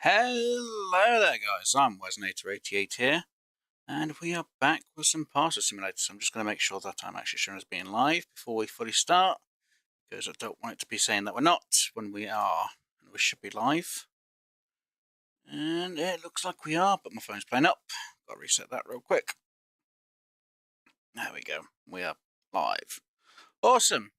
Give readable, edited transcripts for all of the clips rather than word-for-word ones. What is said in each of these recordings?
Hello there guys, I'm Wesnator88 here, and we are back with some Parcel Simulator. So I'm just going to make sure that I'm actually shown as being live before we fully start, because I don't want it to be saying that we're not when we are, and we should be live. And it looks like we are, but my phone's playing up. Got to reset that real quick. There we go, we are live. Awesome!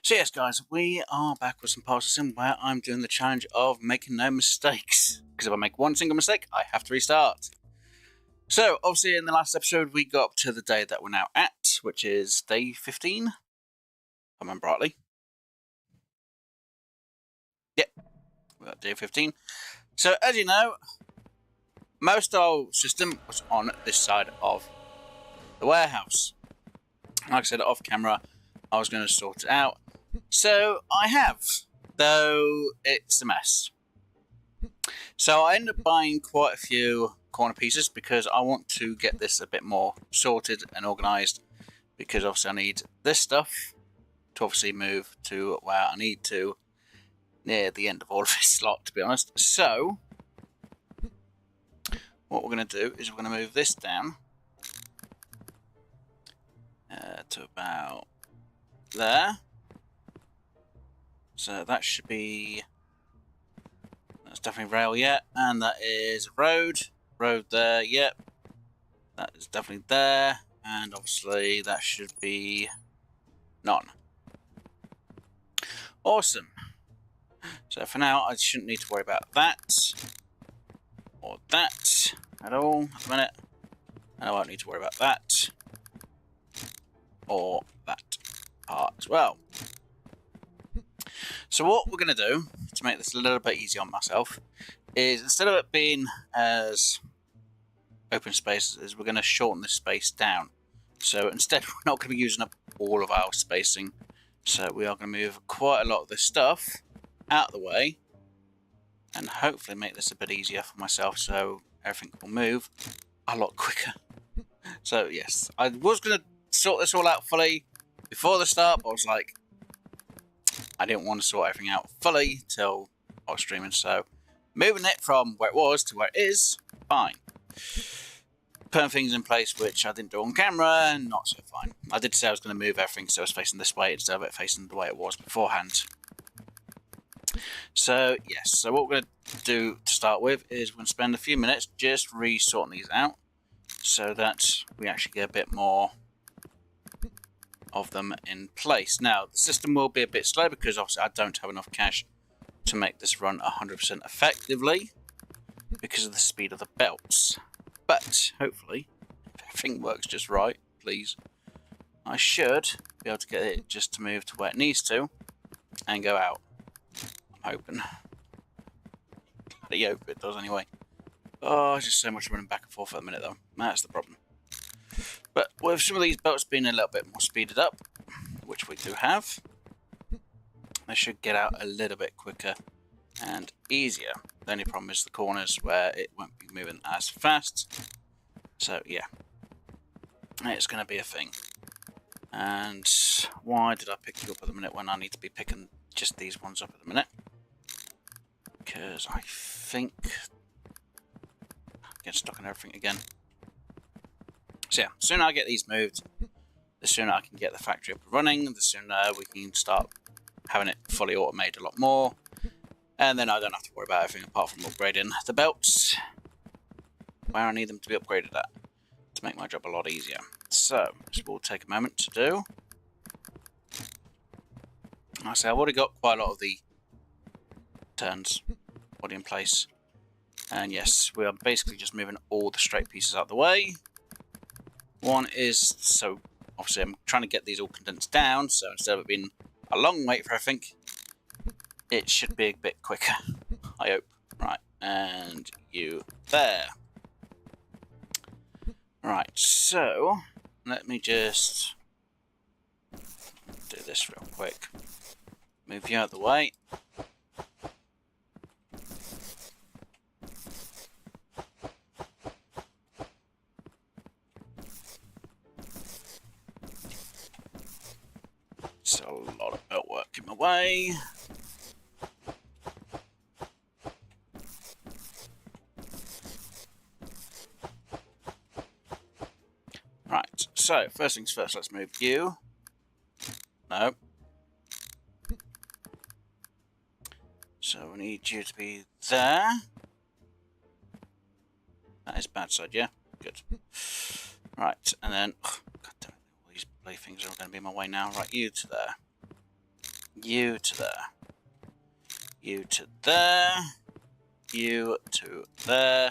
So yes guys, we are back with some Parcel Sim where I'm doing the challenge of making no mistakes. Because if I make one single mistake, I have to restart. So obviously in the last episode we got up to the day that we're now at, which is day 15, if I remember rightly. Yep, we're at day 15. So as you know, most of our system was on this side of the warehouse. Like I said, off camera, I was going to sort it out. So I have, though it's a mess. So I ended up buying quite a few corner pieces because I want to get this a bit more sorted and organised, because obviously I need this stuff to obviously move to where I need to near the end of all of this slot, to be honest. So what we're going to do is we're going to move this down to about there. So that should be, that's definitely rail, yeah, and that is road there, yep, that is definitely there, and obviously that should be none. Awesome. So for now I shouldn't need to worry about that or that at all at the minute, and I won't need to worry about that or that part as well. So what we're going to do to make this a little bit easier on myself is, instead of it being as open spaces, is we're going to shorten this space down. So instead we're not going to be using up all of our spacing, so we are going to move quite a lot of this stuff out of the way and hopefully make this a bit easier for myself, so everything will move a lot quicker. So yes, I was going to sort this all out fully before the start, but I was like, I didn't want to sort everything out fully till I was streaming, so moving it from where it was to where it is, fine. Putting things in place which I didn't do on camera, not so fine. I did say I was going to move everything so it was facing this way instead of it facing the way it was beforehand. So yes, so what we're going to do to start with is we're going to spend a few minutes just resorting these out so that we actually get a bit more of them in place. Now the system will be a bit slow because obviously I don't have enough cash to make this run 100% effectively because of the speed of the belts, but hopefully if everything works just right, please, I should be able to get it just to move to where it needs to and go out. I'm hoping. I hope it does anyway. Oh, just so much running back and forth at the minute though, that's the problem. But with some of these belts being a little bit more speeded up, which we do have, they should get out a little bit quicker and easier. The only problem is the corners where it won't be moving as fast. So yeah, it's going to be a thing. And why did I pick you up at the minute when I need to be picking just these ones up at the minute? Because I think I get stuck on everything again. So yeah, the sooner I get these moved, the sooner I can get the factory up and running, the sooner we can start having it fully automated a lot more, and then I don't have to worry about everything apart from upgrading the belts where I need them to be upgraded at to make my job a lot easier. So this will take a moment to do. I say I've already got quite a lot of the turns already in place, and yes, we are basically just moving all the straight pieces out of the way. One is, so obviously I'm trying to get these all condensed down, so instead of it being a long wait for everything, it should be a bit quicker, I hope. Right, and you there. Right, so let me just do this real quick. Move you out of the way. So a lot of belt work in my way. so first things first, let's move you. No. So we need you to be there. That is bad side, yeah? Good. Right, and then... Oh, God damn it, all these bloody things are going to be in my way now. Right, you to there. You to there. You to there. You to there.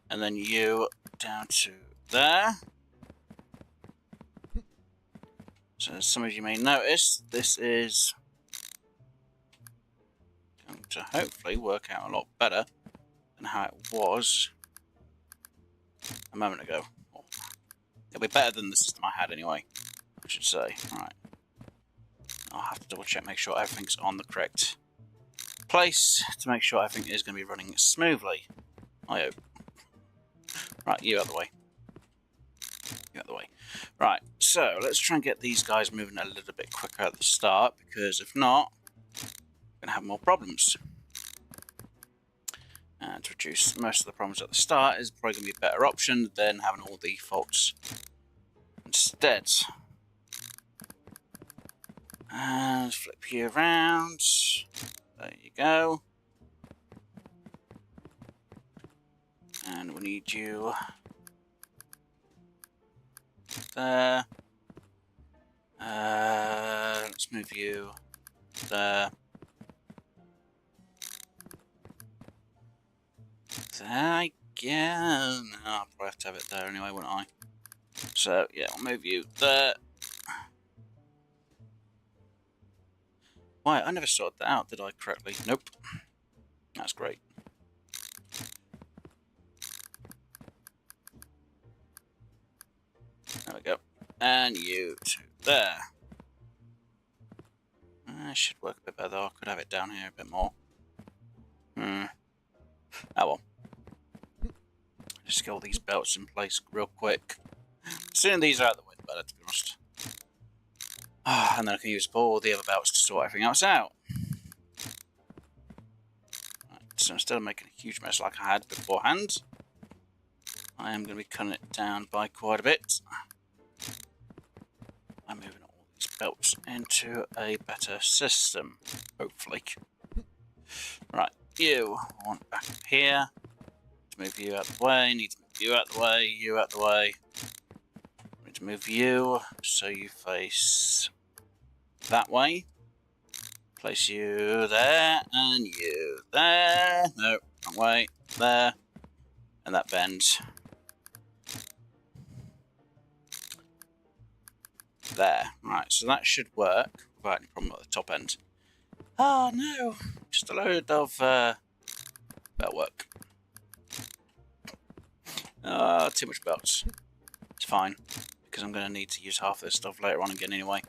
And then you down to there. So as some of you may notice, this is going to hopefully work out a lot better than how it was a moment ago. It'll be better than the system I had anyway, I should say. Alright. I'll have to double check, make sure everything's on the correct place to make sure everything is going to be running smoothly. I hope. Right, you out of the way. You out of the way. Right, so let's try and get these guys moving a little bit quicker at the start, because if not, we're going to have more problems. And to reduce most of the problems at the start is probably going to be a better option than having all the faults instead. And flip you around. There you go. And we need you there. Let's move you there. There again. No, I'll probably have to have it there anyway, wouldn't I? So, yeah, I'll move you there. Why, I never sorted that out, did I, correctly? Nope. That's great. There we go. And you two there. Should work a bit better, though. I could have it down here a bit more. Oh well. Just get all these belts in place real quick. As soon as these are out of the way, the better, to be honest. And then I can use all the other belts to sort everything else out. Right, so instead of making a huge mess like I had beforehand, I am going to be cutting it down by quite a bit. I'm moving all these belts into a better system, hopefully. Right, you want back up here. To move you out of the way, need to move you out of the way, you out of the way. Need to move you so you face that way. Place you there, and you there. No, wrong way. There. And that bends. There. Right, so that should work without any problem at the top end. Oh no! Just a load of belt work. Too much belts. It's fine, because I'm going to need to use half of this stuff later on again anyway.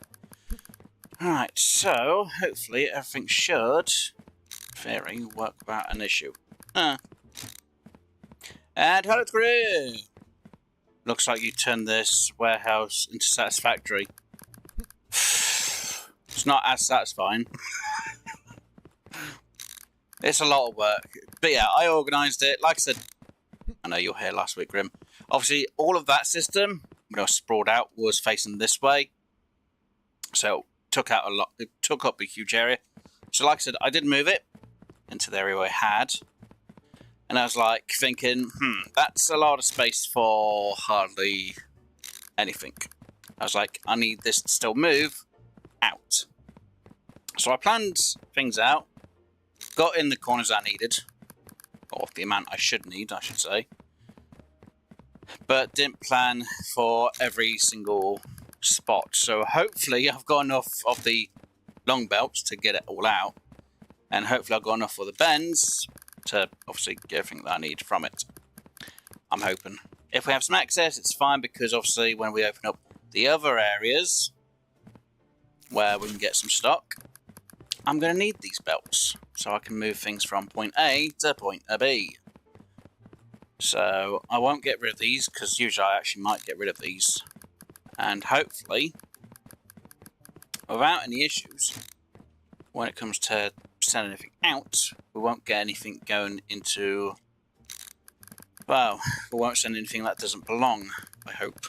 Alright, so hopefully everything should, in theory, work without an issue. And hello, crew! Looks like you turned this warehouse into satisfactory. It's not as satisfying. It's a lot of work. But yeah, I organised it. Like I said, I know you were here last week, Grim. Obviously, all of that system, when I was sprawled out, was facing this way. So it took out a lot. It took up a huge area. So like I said, I did move it into the area I had. And I was like thinking, that's a lot of space for hardly anything. I was like, I need this to still move out. So I planned things out, got in the corners I needed, or the amount I should need, I should say, but didn't plan for every single spot. So hopefully I've got enough of the long belts to get it all out, and hopefully I've got enough for the bends to obviously get everything that I need from it. I'm hoping. If we have some access, it's fine, because obviously when we open up the other areas where we can get some stock, I'm going to need these belts so I can move things from point A to point B. So I won't get rid of these, because usually I actually might get rid of these. And hopefully, without any issues, when it comes to sending anything out, we won't get anything going into... Well, we won't send anything that doesn't belong, I hope.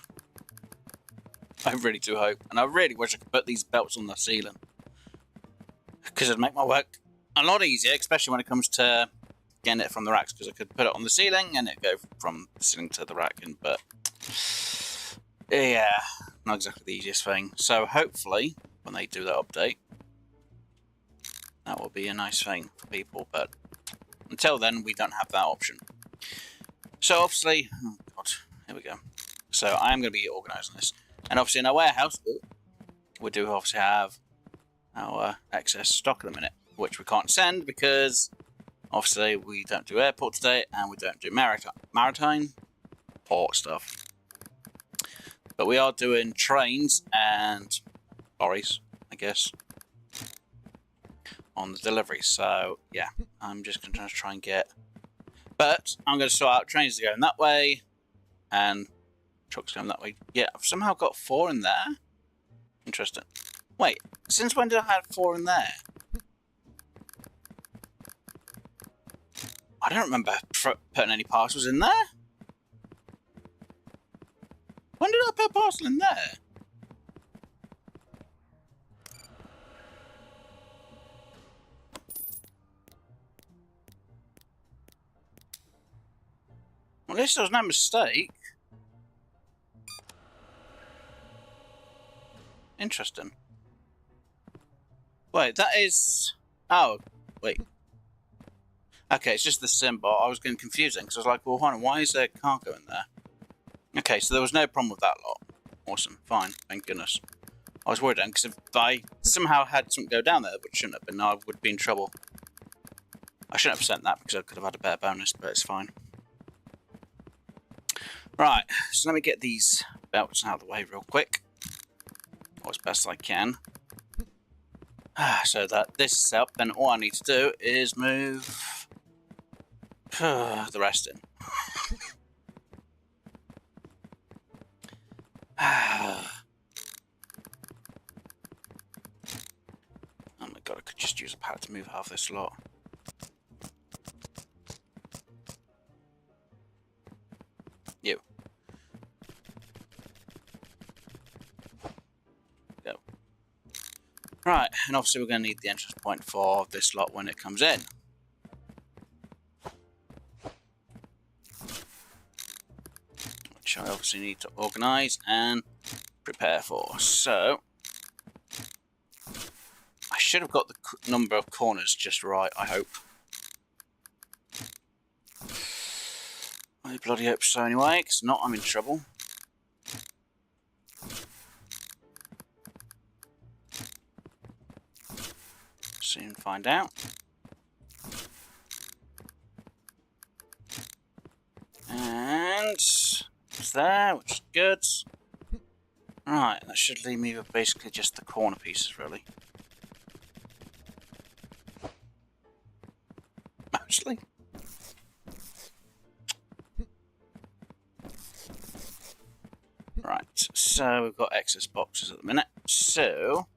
I really do hope. And I really wish I could put these belts on the ceiling. Because it'd make my work a lot easier, especially when it comes to getting it from the racks. Because I could put it on the ceiling and it'd go from the ceiling to the rack. But yeah, not exactly the easiest thing. So hopefully, when they do that update, that will be a nice thing for people. But until then, we don't have that option. So obviously, oh god, here we go. So I'm going to be organising this. And obviously in our warehouse, we do obviously have our excess stock at the minute, which we can't send because obviously we don't do airport today and we don't do maritime port stuff. But we are doing trains and lorries, I guess, on the delivery. So yeah, I'm just going to try and get... But I'm going to sort out trains going that way and trucks going that way. Yeah, I've somehow got 4 in there. Interesting. Wait, since when did I have 4 in there? I don't remember putting any parcels in there. When did I put a parcel in there? Well, at least there was no mistake. Interesting. Wait, that is... Oh, wait. Okay, it's just the symbol. I was getting confusing because I was like, well, hold on, why is there cargo in there? Okay, so there was no problem with that lot. Awesome, fine, thank goodness. I was worried then because if I somehow had something go down there, which shouldn't have been, I would be in trouble. I shouldn't have sent that because I could have had a better bonus, but it's fine. Right, so let me get these belts out of the way real quick. Or as best I can. So that this is up, then all I need to do is move the rest in. Oh my god, I could just use a pallet to move half this lot. You. Go. Right, and obviously we're going to need the entrance point for this lot when it comes in. Which I obviously need to organise and prepare for. So, I should have got the number of corners just right, I hope. I bloody hope so anyway, because if not, I'm in trouble. Soon find out. And it's there, which is good. Right, that should leave me with basically just the corner pieces, really. Mostly. Right, so we've got excess boxes at the minute. So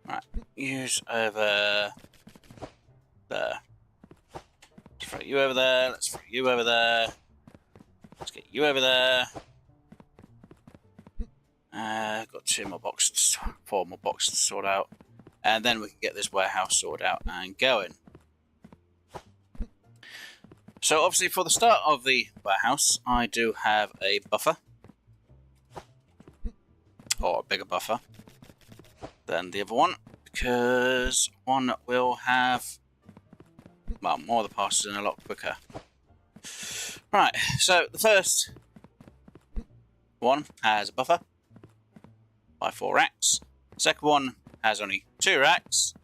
right, use over there. Let's throw you over there. Let's throw you over there. Let's get you over there. Got 2 more boxes, 4 more boxes to sort out, and then we can get this warehouse sorted out and going. So obviously for the start of the warehouse, I do have a buffer, or a bigger buffer than the other one, because one will have, well, more of the parcels in a lot quicker. Right, so the first one has a buffer by 4 racks. The second one has only 2 racks,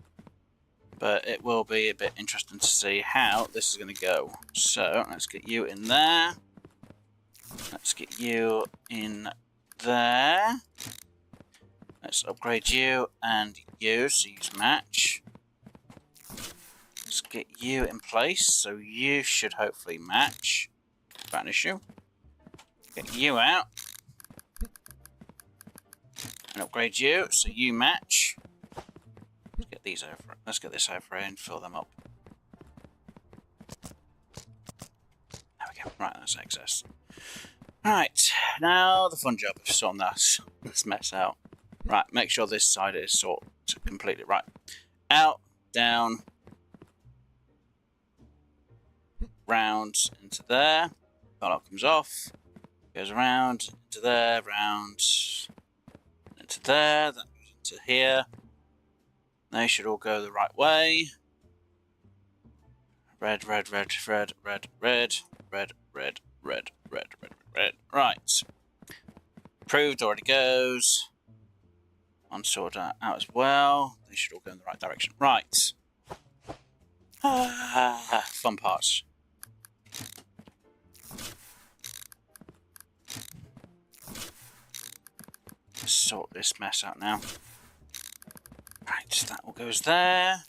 but it will be a bit interesting to see how this is going to go. So let's get you in there. Let's get you in there. Let's upgrade you and you, so you match. Let's get you in place, so you should hopefully match without an issue. Get you out. And upgrade you, so you match. Let's get these over. Let's get this over and fill them up. Right, that's excess. Right, now the fun job of sorting this mess out. Right, make sure this side is sorted completely. Right, out, down, round into there. Pallet comes off, goes around into there, round into there, that goes into here. They should all go the right way. Red, red, red, red, red, red, red, red, red, red, red, red. Right. Approved already goes. Unsort out as well. They should all go in the right direction. Right. Fun parts. Sort this mess out now. Right, that all goes there.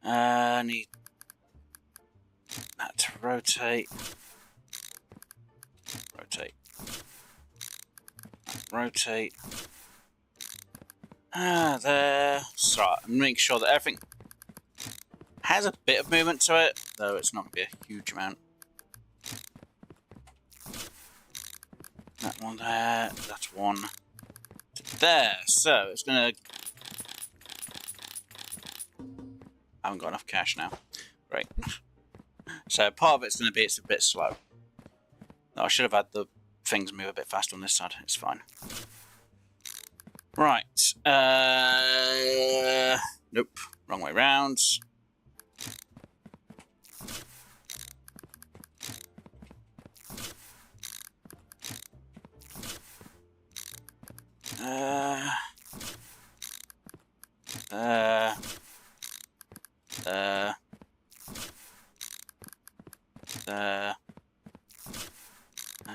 Need that to rotate. Rotate. Rotate. There. So, make sure that everything has a bit of movement to it, though it's not going to be a huge amount. That one there. That's one there. So, it's going to... I haven't got enough cash now. Great. So, part of it's going to be it's a bit slow. No, I should have had the things move a bit faster on this side. It's fine. Right. Nope. Wrong way round.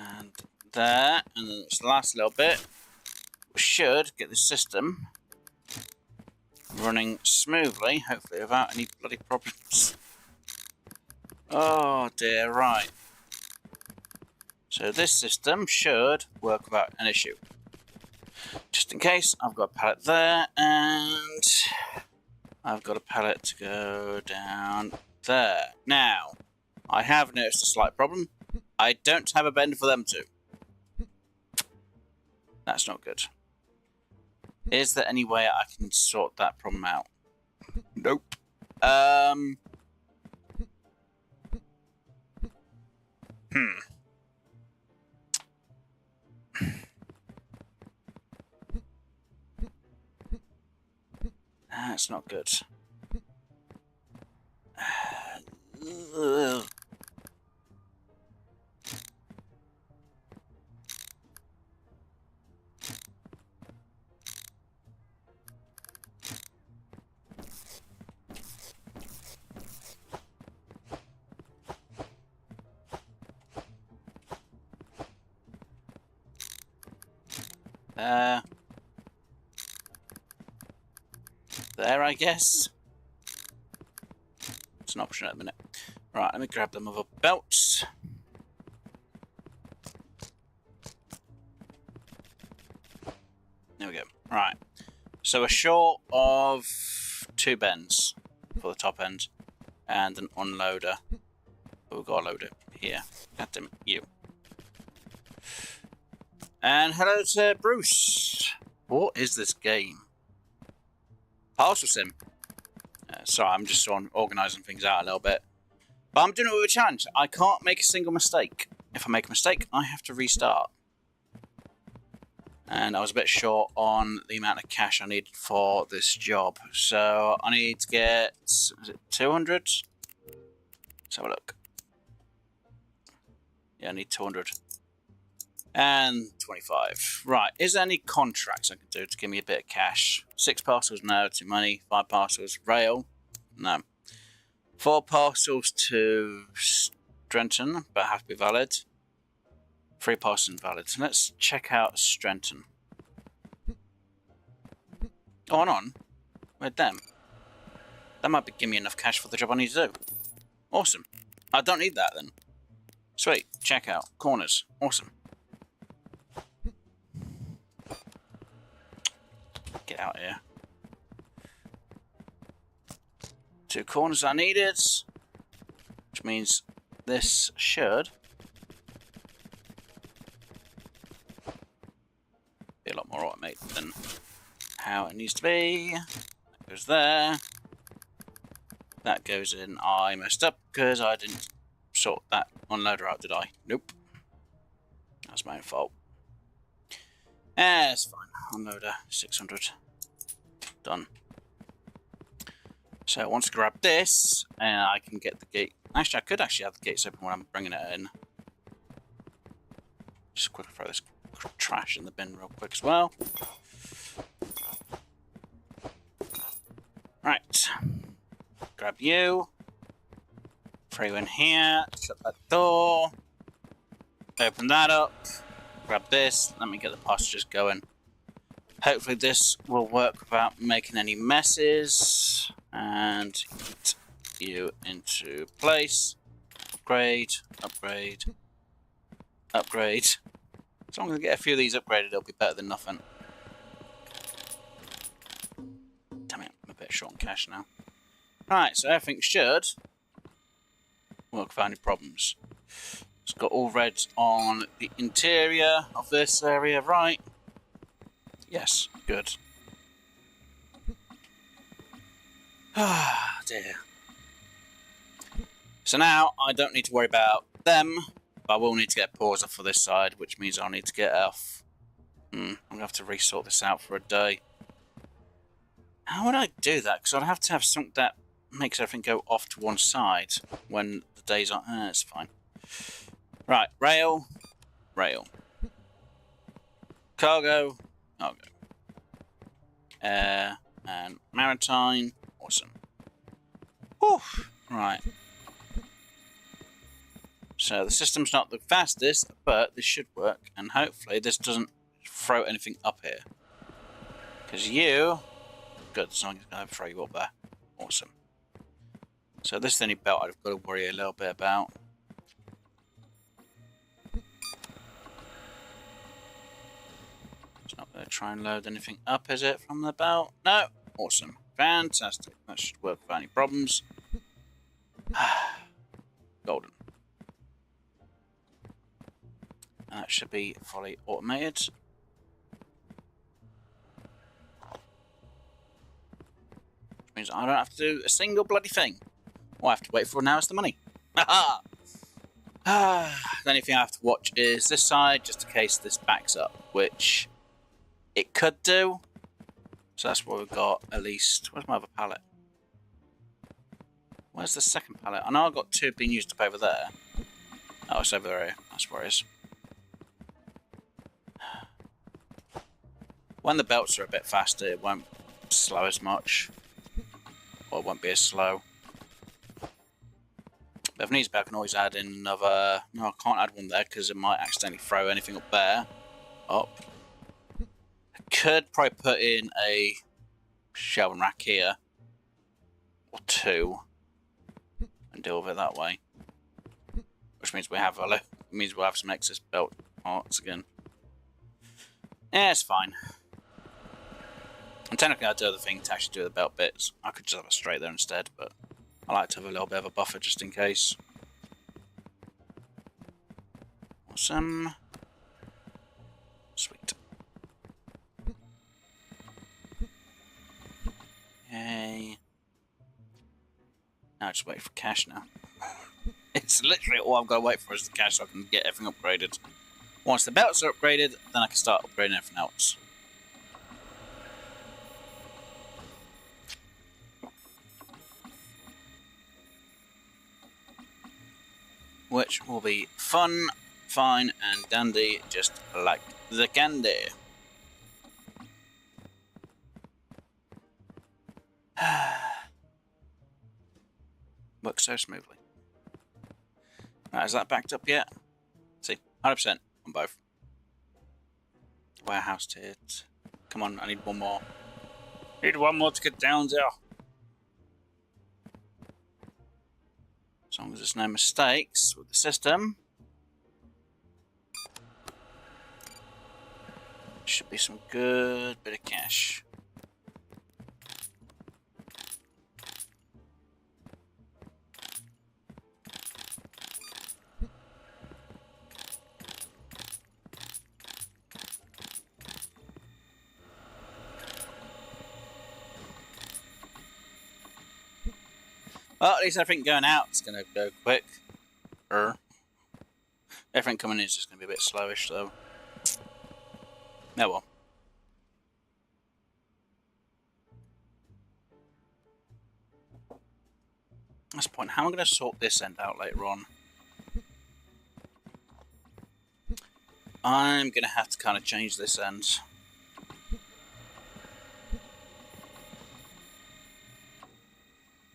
And there, and then this last little bit, we should get the system running smoothly, hopefully without any bloody problems. Oh dear, right. So this system should work without an issue. Just in case, I've got a pallet there, and I've got a pallet to go down there. Now, I have noticed a slight problem. I don't have a bend for them to. That's not good. Is there any way I can sort that problem out? Nope. That's not good. There, I guess. It's an option at the minute. Right, let me grab them other belts. There we go. Right. So we're short of 2 bends for the top end and an unloader. But we've got a loader here. God damn it, you. And hello to Bruce. What is this game? Parcel Sim. Sorry, I'm just organising things out a little bit. But I'm doing it with a challenge. I can't make a single mistake. If I make a mistake, I have to restart. And I was a bit short on the amount of cash I needed for this job. So I need to get, is it 200? Let's have a look. Yeah, I need 200. And 25. Right, is there any contracts I can do to give me a bit of cash? 6 parcels, no. 2 money. 5 parcels, rail, no. 4 parcels to Strenton, but have to be valid. 3 parcels invalid. So let's check out Strenton. On. Where'd them? That might be giving me enough cash for the job I need to do. Awesome. I don't need that then. Sweet. Check out. Corners. Awesome. Get out here. 2 corners I needed. Which means this should be a lot more automated than how it needs to be. That goes there. That goes in. I messed up because I didn't sort that unloader out, did I? Nope. That's my own fault. It's fine. Unloader 600. Done. So once I grab this, I can get the gate. Actually, I could actually have the gates open when I'm bringing it in. Just quickly throw this trash in the bin real quick as well. Right. Grab you. Throw you in here. Shut that door. Open that up. Grab this. Let me get the postures going. Hopefully this will work without making any messes. And get you into place. Upgrade. Upgrade. Upgrade. As long as I get a few of these upgraded, it'll be better than nothing. Damn it, I'm a bit short on cash now. Right, so everything should work without any problems. It's got all red on the interior of this area, right? Yes, good. Ah, dear. So now I don't need to worry about them, but I will need to get a pause off for this side, which means I'll need to get off. I'm going to have to resort this out for a day. How would I do that? Because I'd have to have something that makes everything go off to one side when the days are... it's fine. Right, rail, rail. Cargo, cargo. Air and maritime. Awesome. Whew. Right. So the system's not the fastest, but this should work, and hopefully this doesn't throw anything up here. Because you... Good, someone's going to throw you up there. Awesome. So this is the only belt I've got to worry a little bit about. It's not going to try and load anything up, is it, from the belt? No. Awesome. Fantastic. That should work without any problems. Golden. And that should be fully automated. Which means I don't have to do a single bloody thing. All I have to wait for now is the money. Haha! The only thing I have to watch is this side, just in case this backs up, which it could do. So that's why we've got at least... Where's my other pallet? Where's the second pallet? I know I've got two being used up over there. Oh, it's over there. That's where it is. When the belts are a bit faster, it won't slow as much. Or it won't be as slow. But if it needs to be, I can always add in another... No, I can't add one there because it might accidentally throw anything up there. Up. I could probably put in a shelving rack here. Or two. And deal with it that way. Which means we have we'll have some excess belt parts again. Yeah, it's fine. And technically I'd do other things to actually do the belt bits. I could just have it straight there instead, but I like to have a little bit of a buffer just in case. Awesome. Sweet. Yay. Now I just wait for cash now. It's literally all I've got to wait for is the cash so I can get everything upgraded. Once the belts are upgraded, then I can start upgrading everything else. Which will be fun, fine, and dandy, just like the candy. Works so smoothly. Right, is that backed up yet? Let's see, 100% on both. Warehouse tits. Come on, I need one more. Need one more to get down there. As long as there's no mistakes with the system. Should be some good bit of cash. Well, at least everything going out is going to go quick. Everything coming in is just going to be a bit slowish, so. No, well. That's the point. How am I going to sort this end out later on? I'm going to have to kind of change this end.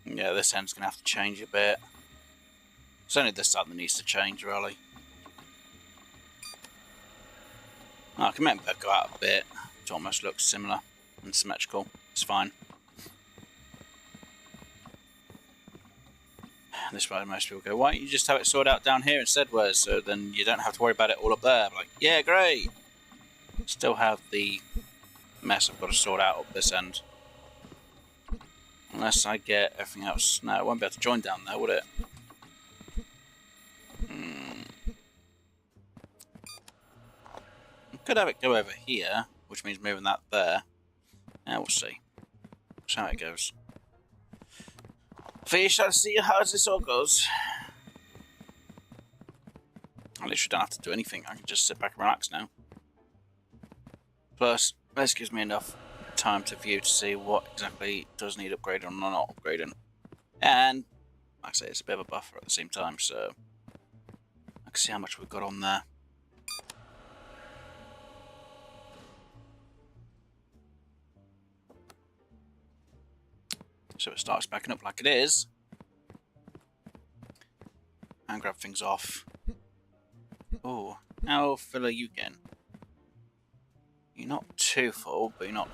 Yeah, this end's going to have to change a bit. It's only this side that needs to change, really. Oh, I can make that go out a bit to almost look similar and symmetrical. It's fine. This way most people go, why don't you just have it sorted out down here instead, Wes? So then you don't have to worry about it all up there. I'm like, yeah, great. Still have the mess I've got to sort out up this end. Unless I get everything else. No, it won't be able to join down there, would it? I could have it go over here, which means moving that there. Now we'll see. That's how it goes. We shall see how this all goes. At least you don't have to do anything. I can just sit back and relax now. Plus, this gives me enough time to view to see what exactly does need upgrading or not upgrading. And, like I say, it's a bit of a buffer at the same time, so I can see how much we've got on there. So it starts backing up like it is. And grab things off. Oh, how full are you getting? You're not too full, but you're not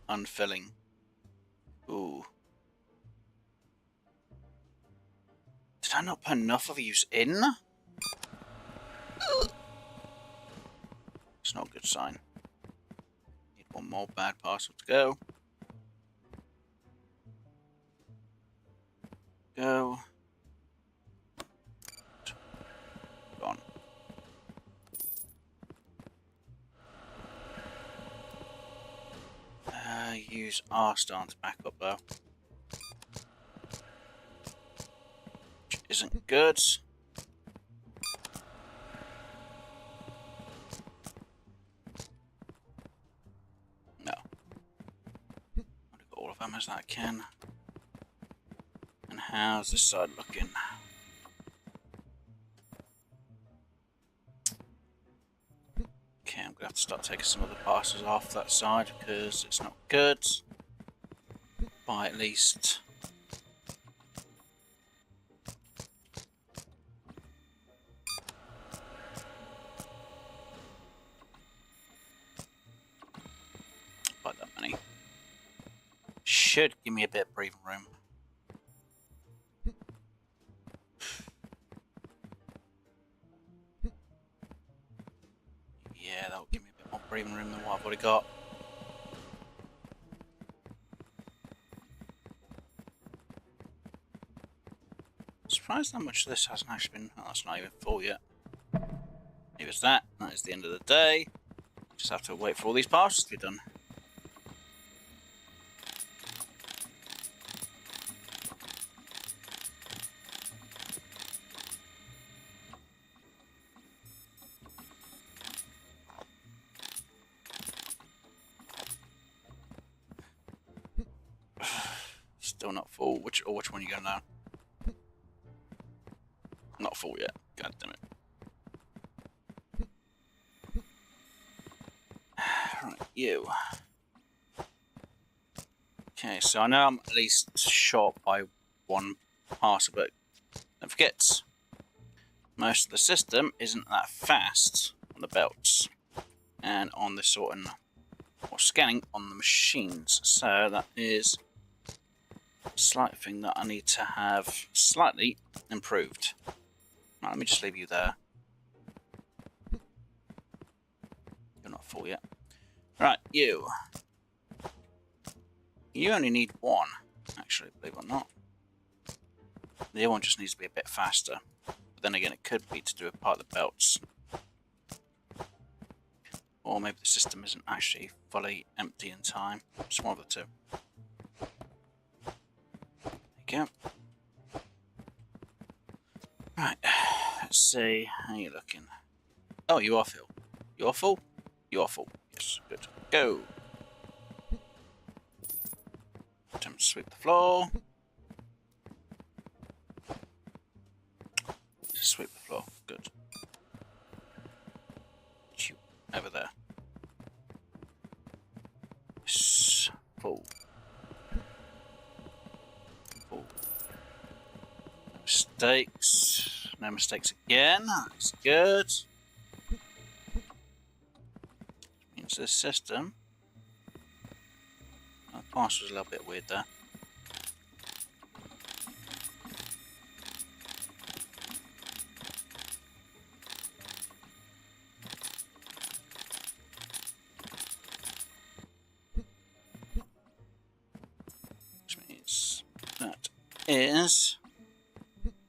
unfilling. Ooh. Did I not put enough of these in? It's not a good sign. Need one more bad parcel to go. Go. Gone. Use R star to back up though. Which isn't good. No. I've got all of them as I can. And how's this side looking? Okay, I'm going to have to start taking some of the parcels off that side because it's not good. By at least by that many. Should give me a bit of breathing room. Yeah, that'll give me a bit more breathing room than what I've already got. Surprised how much this hasn't actually been. Oh, that's not even full yet. If it's that, that is the end of the day. Just have to wait for all these parcels to be done. Still not full. Which one are you going now? Not full yet. God damn it. Right, you. Okay, so I know I'm at least short by one parcel, but don't forget, most of the system isn't that fast on the belts and on the sorting or scanning on the machines. So that is a slight thing that I need to have slightly improved. Right, let me just leave you there. You're not full yet. Right, you. You only need one, actually, believe it or not. The other one just needs to be a bit faster. But then again, it could be to do with part of the belts. Or maybe the system isn't actually fully empty in time. It's one of the two. Go. Right, let's see. How you looking? Oh, you are full. You are full? You are full. Yes, good. Go. Time to sweep the floor. Just sweep the floor. Good. Over there. Yes. Full. Full. No mistakes. No mistakes again. That's good. Means this system. The pass was a little bit weird there. Which means that is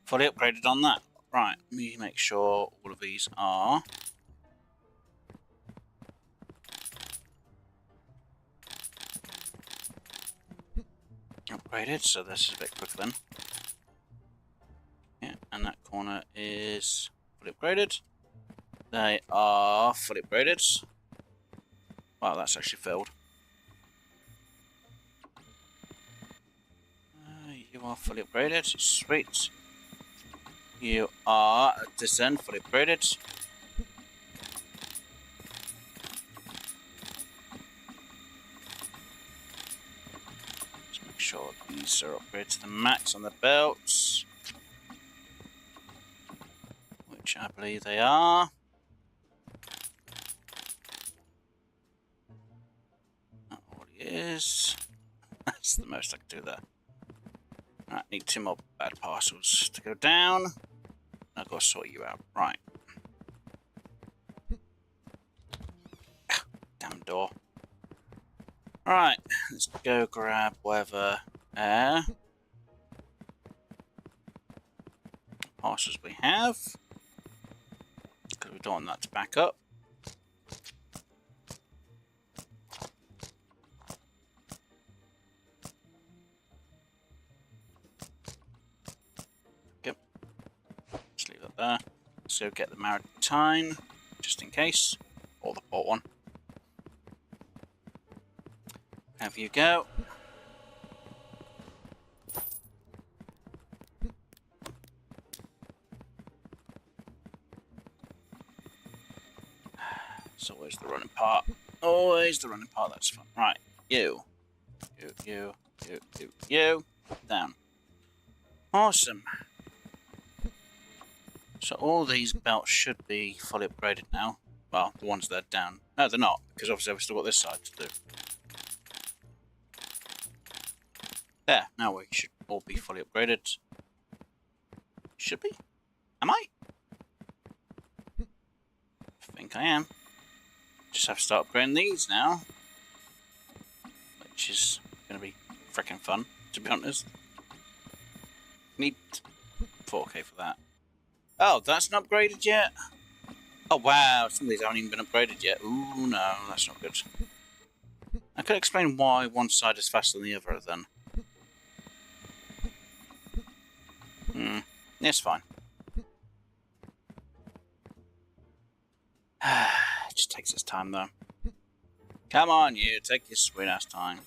fully upgraded on that. Right, let me make sure all of these are upgraded, so this is a bit quicker then. Yeah, and that corner is fully upgraded. They are fully upgraded. Wow, that's actually filled. You are fully upgraded. Sweet. You are dissect fully upgraded. Just make sure these are upgraded to the max on the belts, which I believe they are. That already is. That's the most I can do there. Right, need 2 more bad parcels to go down. I've got to sort you out. Right. Damn door. Right, let's go grab whatever parcels we have. Because we don't want that to back up. Yep. Just leave that there. Let's go get the maritime, just in case. Or the port one. Have you go. It's always the running part. Always the running part, that's fun. Right, you. You. Down. Awesome. So all these belts should be fully upgraded now. Well, the ones that are down. No, they're not, because obviously we've still got this side to do. There, now we should all be fully upgraded. Should be? Am I? I think I am. Just have to start upgrading these now. Which is going to be freaking fun, to be honest. Need 4K for that. Oh, that's not upgraded yet? Oh wow, some of these haven't even been upgraded yet. Ooh, no, that's not good. I could explain why one side is faster than the other then. It's fine. It just takes its time though. Come on, you, take your sweet ass time.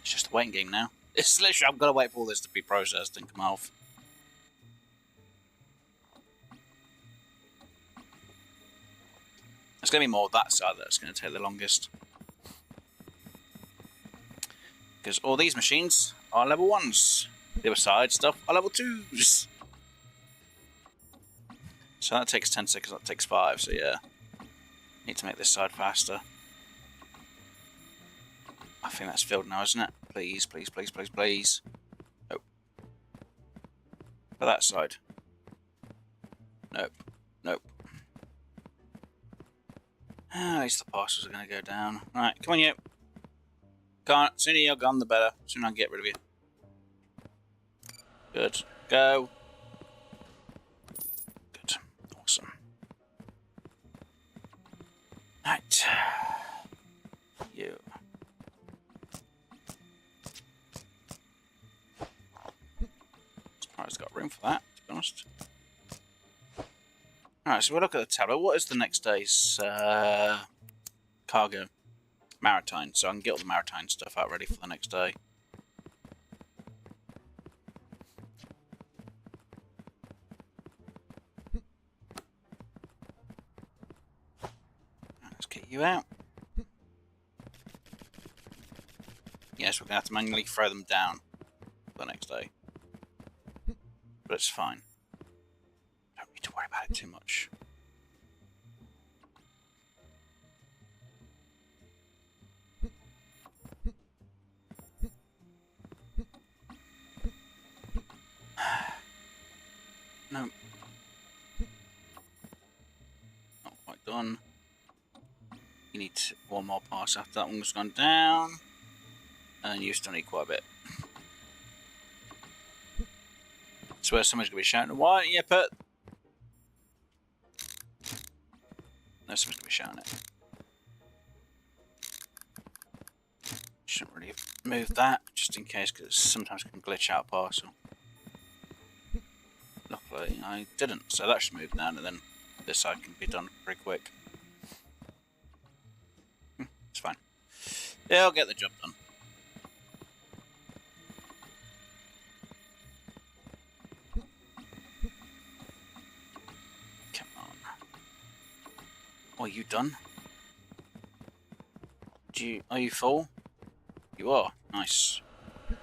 It's just a waiting game now. It's literally, I've got to wait for all this to be processed and come off. It's going to be more that side that's going to take the longest. Because all these machines are level 1s. The other side stuff are level 2s. So that takes 10 seconds, that takes 5, so yeah. Need to make this side faster. I think that's filled now, isn't it? Please, please, please, please, please. Nope. For that side. Nope. Nope. At least the parcels are going to go down. Right, come on you. Can't. Sooner you're gone, the better. Sooner I can get rid of you. Good. Go. Good. Awesome. Right. You. Surprised got room for that, to be honest. Alright, so we'll look at the tableau. What is the next day's cargo? Maritime. So I can get all the maritime stuff out ready for the next day. Let's get you out. Yes, we're going to have to manually throw them down for the next day. But it's fine. Don't need to worry about it too much. No. Not quite done. You need one more pass after that one's gone down. And you still need quite a bit. So where somebody's going to be shouting, why don't you put... No, somebody's going to be shouting it. Shouldn't really move that, just in case, because sometimes it can glitch out a parcel. Luckily, I didn't, so that should move down, and then this side can be done pretty quick. It's fine. Yeah, I'll get the job done. Come on. Oh, are you done? Are you full? You are. Nice. Are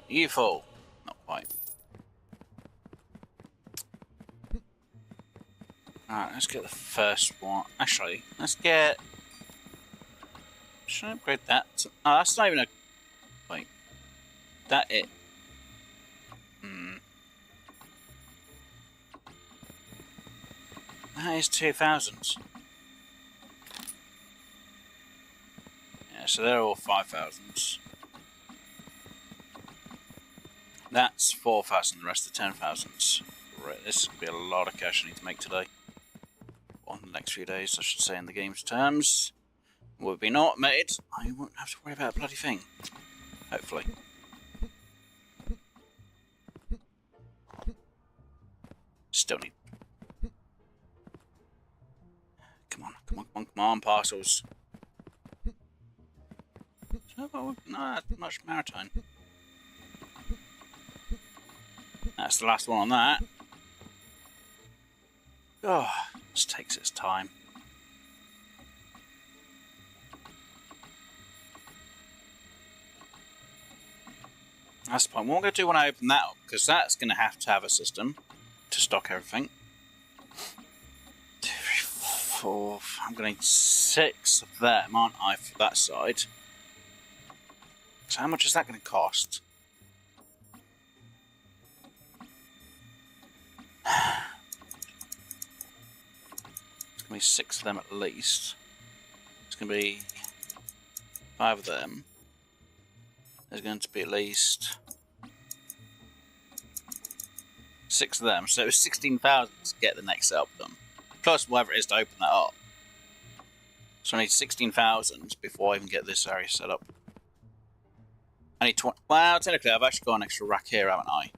you full? Not quite. Alright, let's get the first one. Actually, let's get... Should I upgrade that? Oh, that's not even a... Wait. That it? That is 2,000. Yeah, so they're all 5,000s. That's 4,000, the rest are 10,000s. Right, this will be a lot of cash I need to make today. On the next few days, I should say, in the game's terms. Will be not made. I won't have to worry about a bloody thing. Hopefully. Still need... Come on, come on, come on, come on, parcels. No, not much maritime. That's the last one on that. Oh, this takes its time. That's the point. What I'm going to do when I open that up, because that's going to have a system to stock everything. 2, 3, 4. I'm going to need 6 of them, aren't I, for that side? So how much is that going to cost? It's going to be 6 of them at least. It's going to be 5 of them. There's going to be at least 6 of them, so it's 16,000 to get the next setup done. Plus whatever it is to open that up. So I need 16,000 before I even get this area set up. I need 20. Well, technically I've actually got an extra rack here, haven't I?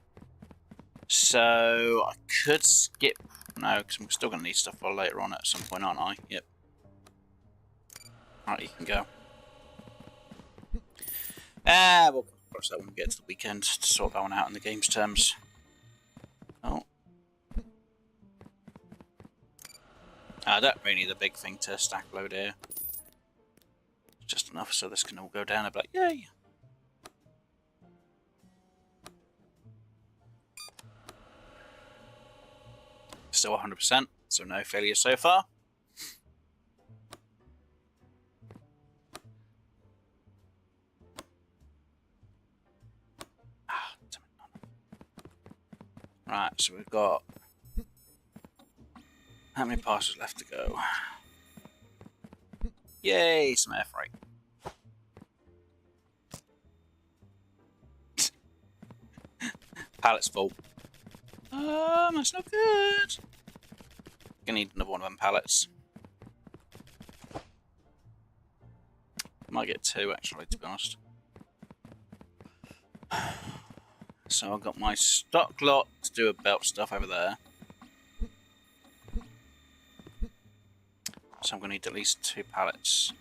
So I could skip. No, because I'm still going to need stuff for later on at some point, aren't I? Yep. Alright, you can go. We'll cross that when we get to the weekend to sort that one out in the game's terms. Oh. I don't really need a big thing to stack load here. Just enough so this can all go down. I'll be like, yay! Still 100%, so no failure so far. Right, so we've got... How many parcels left to go? Yay, some air freight. Pallet's full. That's not good. Gonna need another one of them pallets. Might get two actually, to be honest. So I've got my stock lot to do a belt stuff over there. So I'm gonna need at least 2 pallets.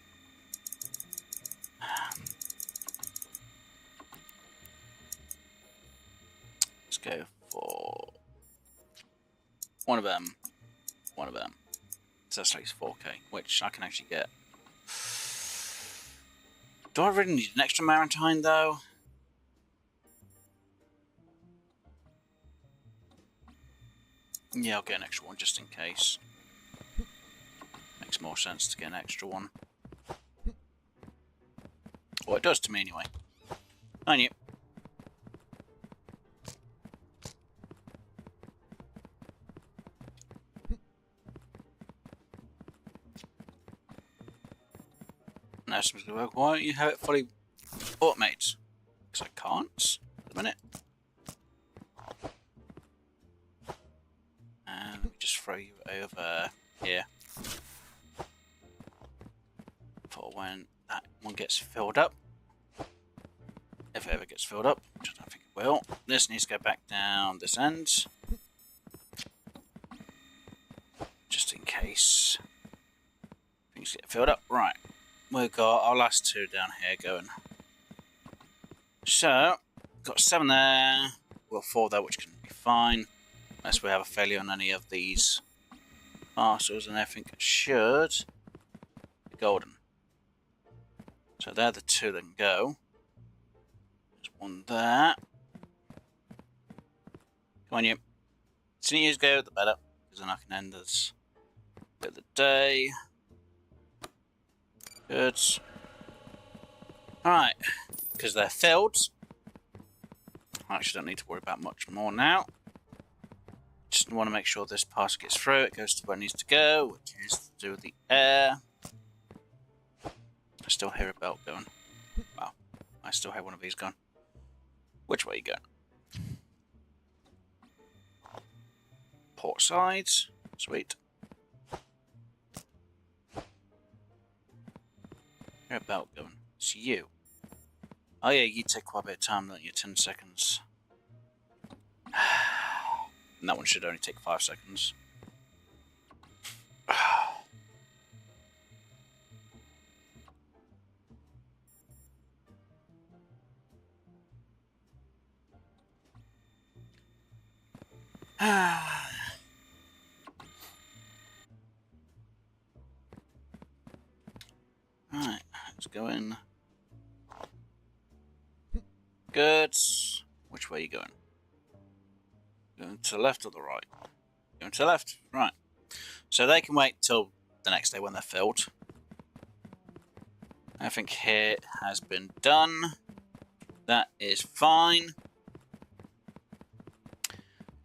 Let's go for one of them. One of them. So that's at least 4k, which I can actually get. Do I really need an extra maritime though? Yeah, I'll get an extra one just in case. Makes more sense to get an extra one. Well, it does to me anyway. I knew. Now somebody's going to work. Why don't you have it fully automated? Because I can't at the minute. And let me just throw you over here. For when that one gets filled up. If it ever gets filled up, which I don't think it will. This needs to go back down this end. Just in case things get filled up. Right. We've got our last 2 down here going. So, got 7 there. We've got 4 there, which can be fine. Unless we have a failure on any of these parcels, and everything should be golden. So they're the 2 that can go. There's 1 there. Come on, you. The sooner you go, the better. Because then I can end this bit of the day. Good. Alright. Because they're filled. I actually don't need to worry about much more now. Just want to make sure this parcel gets through. It goes to where it needs to go, which is to do with the air. I still hear a belt going. Wow. I still hear one of these going. Which way are you going? Port side. Sweet. Hear a belt going. It's you. Oh yeah, you take quite a bit of time, don't you? 10 seconds. And that one should only take 5 seconds. Right, let's go in. Good. Which way are you going? Going to the left or the right? Going to the left. Right. So they can wait till the next day when they're filled. I think here has been done. That is fine.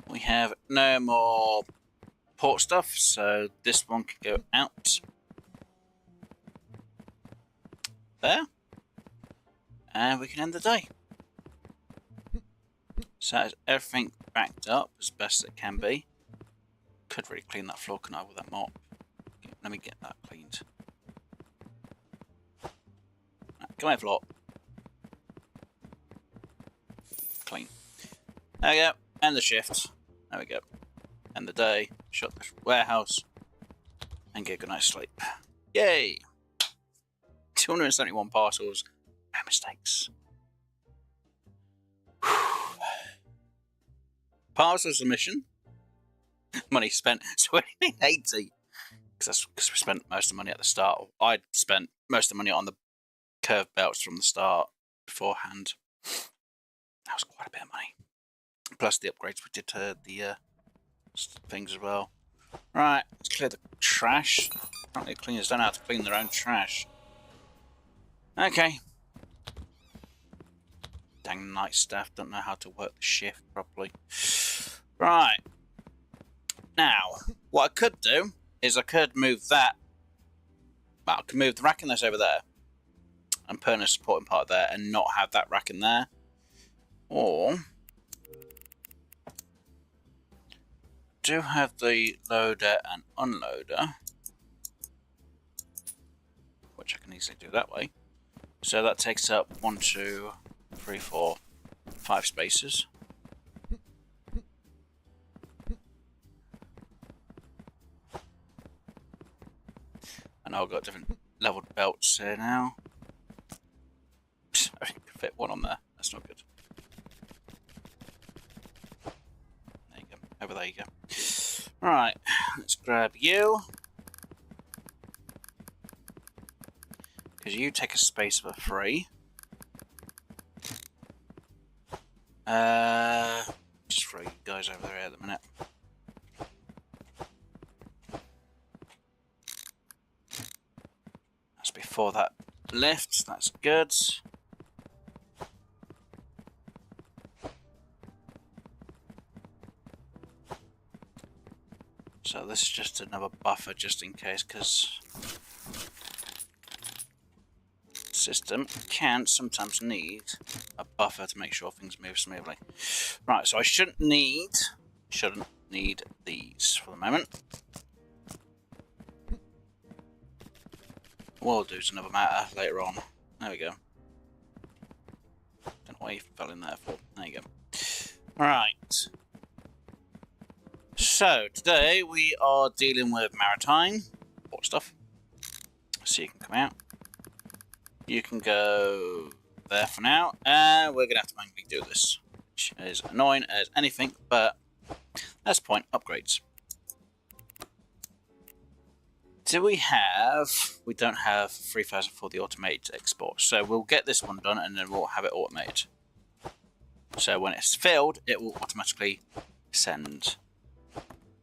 We have no more port stuff, so this one can go out. There. And we can end the day. So that's everything backed up as best it can be. Could really clean that floor, can I, with that mop? Let me get that cleaned. Right, come here, floor. Clean. There we go. End the shift. There we go. End the day. Shut the warehouse. And get a good night's sleep. Yay! 271 parcels. No mistakes. Parcel submission. Money spent 2080. Because we spent most of the money at the start. I'd spent most of the money on the curved belts from the start beforehand. That was quite a bit of money. Plus the upgrades we did to the things as well. Right, let's clear the trash. Apparently the cleaners don't know how to clean their own trash. Okay. Dang night staff don't know how to work the shift properly. Right. Now, what I could do is I could move that. Well, I could move the rack in that's over there and put in a supporting part there and not have that rack in there. Or do have the loader and unloader, which I can easily do that way. So that takes up 1, 2, 3, 4, 5 spaces. And I've got different leveled belts here now. I can fit one on there. That's not good. There you go. Over there you go. Right, let's grab you. Because you take a space for free. Just throw you guys over there at the minute. That's before that lift, that's good. So this is just another buffer just in case, because the system can sometimes need a buffer to make sure things move smoothly. Right, so I shouldn't need these for the moment. What we'll do is another matter later on. There we go. Don't know why you fell in there for. There you go. Right. So, today we are dealing with maritime port stuff. So you can come out. You can go there for now. And we're going to have to manually do this, which is annoying as anything, but that's the point. Upgrades. Do we have... We don't have 3000 for the automated export. So we'll get this one done and then we'll have it automated. So when it's filled, it will automatically send.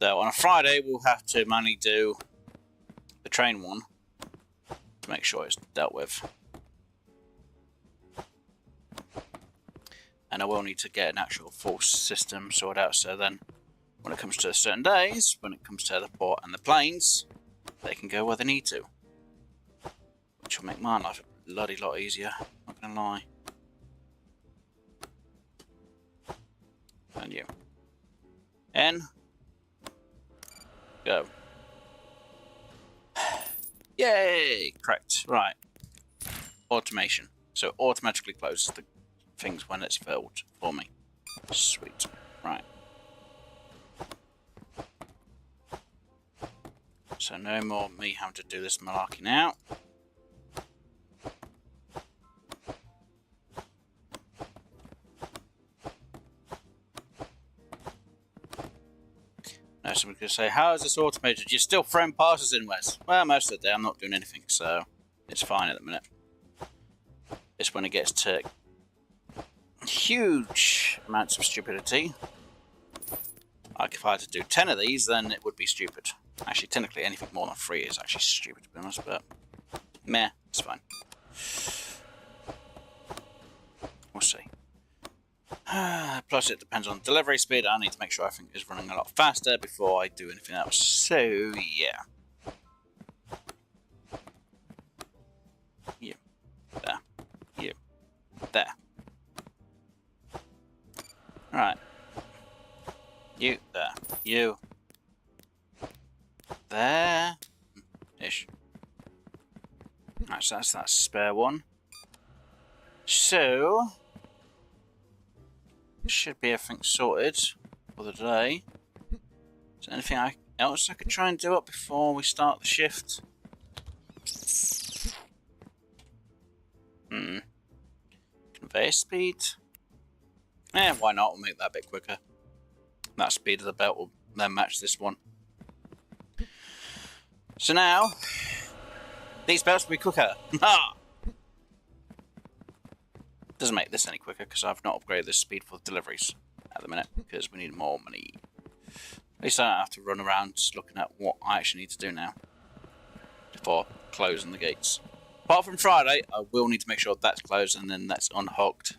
So on a Friday, we'll have to manually do the train one to make sure it's dealt with. And I will need to get an actual full system sorted out, so then when it comes to certain days, when it comes to the port and the planes, they can go where they need to. Which will make my life a bloody lot easier, not gonna lie. And you. In. Go. Yay! Correct. Right. Automation. So it automatically closes the things when it's filled for me. Sweet. Right. So no more me having to do this malarkey now. Now someone's going to say, how is this automated? You're still throwing parcels in, Wes. Well, most of the day I'm not doing anything, so it's fine at the minute. It's when it gets to huge amounts of stupidity. Like if I had to do 10 of these, then it would be stupid. Actually, technically anything more than 3 is actually stupid, to be honest, but meh, it's fine. We'll see. Plus, it depends on delivery speed. I need to make sure everything is running a lot faster before I do anything else. So, yeah. You. There. You. There. Right. You. There. You. There. Ish. Right, so that's that spare one. So... should be everything sorted for the day. Is there anything else I could try and do up before we start the shift? Conveyor speed? Why not? We'll make that a bit quicker. That speed of the belt will then match this one. So now, these belts will be quicker. Ha! Doesn't make this any quicker because I've not upgraded the speed for deliveries at the minute because we need more money. At least I don't have to run around just looking at what I actually need to do now before closing the gates. Apart from Friday, I will need to make sure that's closed and then that's unhooked.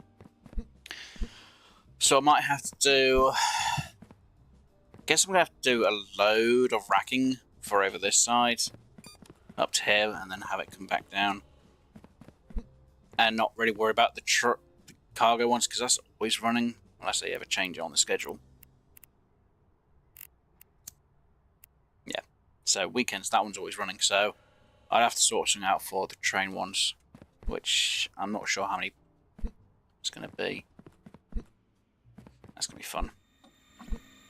So I might have to do... I guess I'm going to have to do a load of racking for over this side up to here and then have it come back down. And not really worry about the cargo ones because that's always running unless they ever change it on the schedule. So weekends, that one's always running. So I'd have to sort something out for the train ones, which I'm not sure how many it's going to be. That's going to be fun.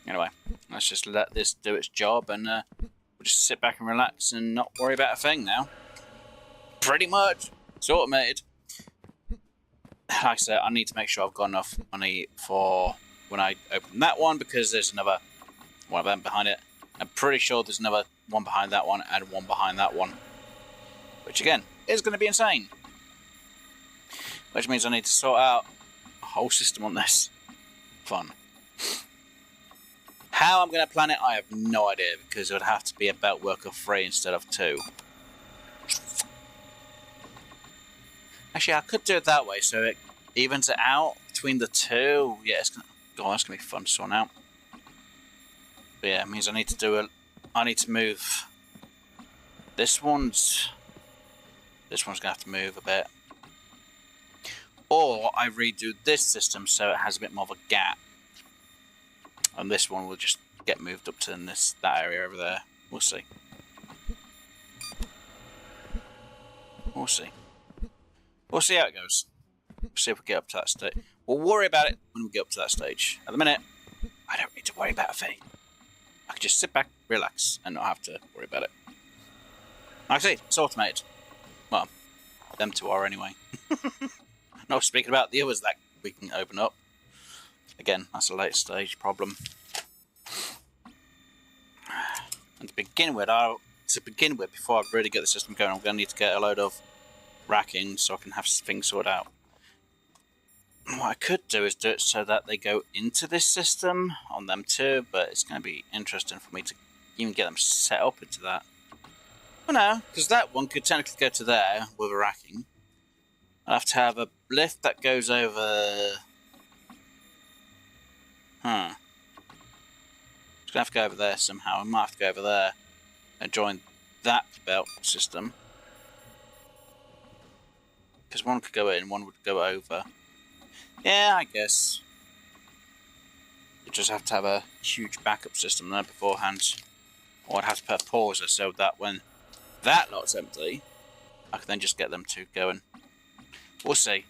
Anyway, let's just let this do its job, and we'll just sit back and relax and not worry about a thing now. Pretty much. It's automated. Like I said, I need to make sure I've got enough money for when I open that one, because there's another one of them behind it. I'm pretty sure there's another one behind that one and one behind that one. Which, again, is going to be insane. Which means I need to sort out a whole system on this. Fun. How I'm going to plan it, I have no idea, because it would have to be a belt work of 3 instead of 2. Actually, I could do it that way, so it evens it out between the 2. Yeah, it's gonna. God, that's gonna be fun to sort out. But yeah, it means I need to do I need to move. This one's gonna have to move a bit, or I redo this system so it has a bit more of a gap, and this one will just get moved up to that area over there. We'll see. We'll see. We'll see how it goes. We'll see if we get up to that stage. We'll worry about it when we get up to that stage. At the minute, I don't need to worry about a thing. I can just sit back, relax, and not have to worry about it. Like I say, it's automated. Well, them two are anyway. Not speaking about the others that we can open up. Again, that's a late stage problem. And to begin with, before I really get the system going, I'm going to need to get a load of racking so I can have things sorted out. What I could do is do it so that they go into this system on them too, but it's going to be interesting for me to even get them set up into that. Well, no, because that one could technically go to there with a racking. I'd have to have a lift that goes over. It's going to have to go over there somehow. I might have to go over there and join that belt system. Because one could go in, one would go over. Yeah, I guess. You just have to have a huge backup system there beforehand. Or I'd have to put a pauser so that when that lot's empty, I can then just get them two going. We'll see.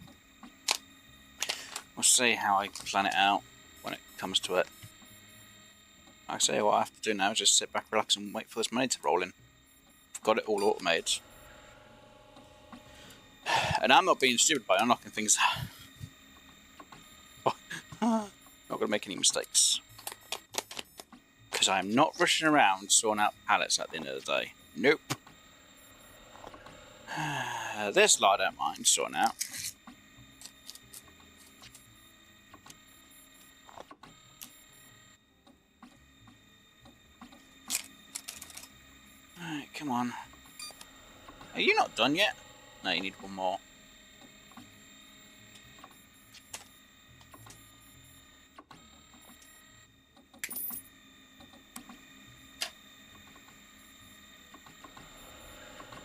We'll see how I plan it out when it comes to it. Like I say, what I have to do now is just sit back, relax, and wait for this money to roll in. I've got it all automated. And I'm not being stupid by unlocking things. Not going to make any mistakes. Because I'm not rushing around sorting out pallets at the end of the day. Nope. This lot I don't mind sorting out. Alright, come on. Are you not done yet? No, you need one more.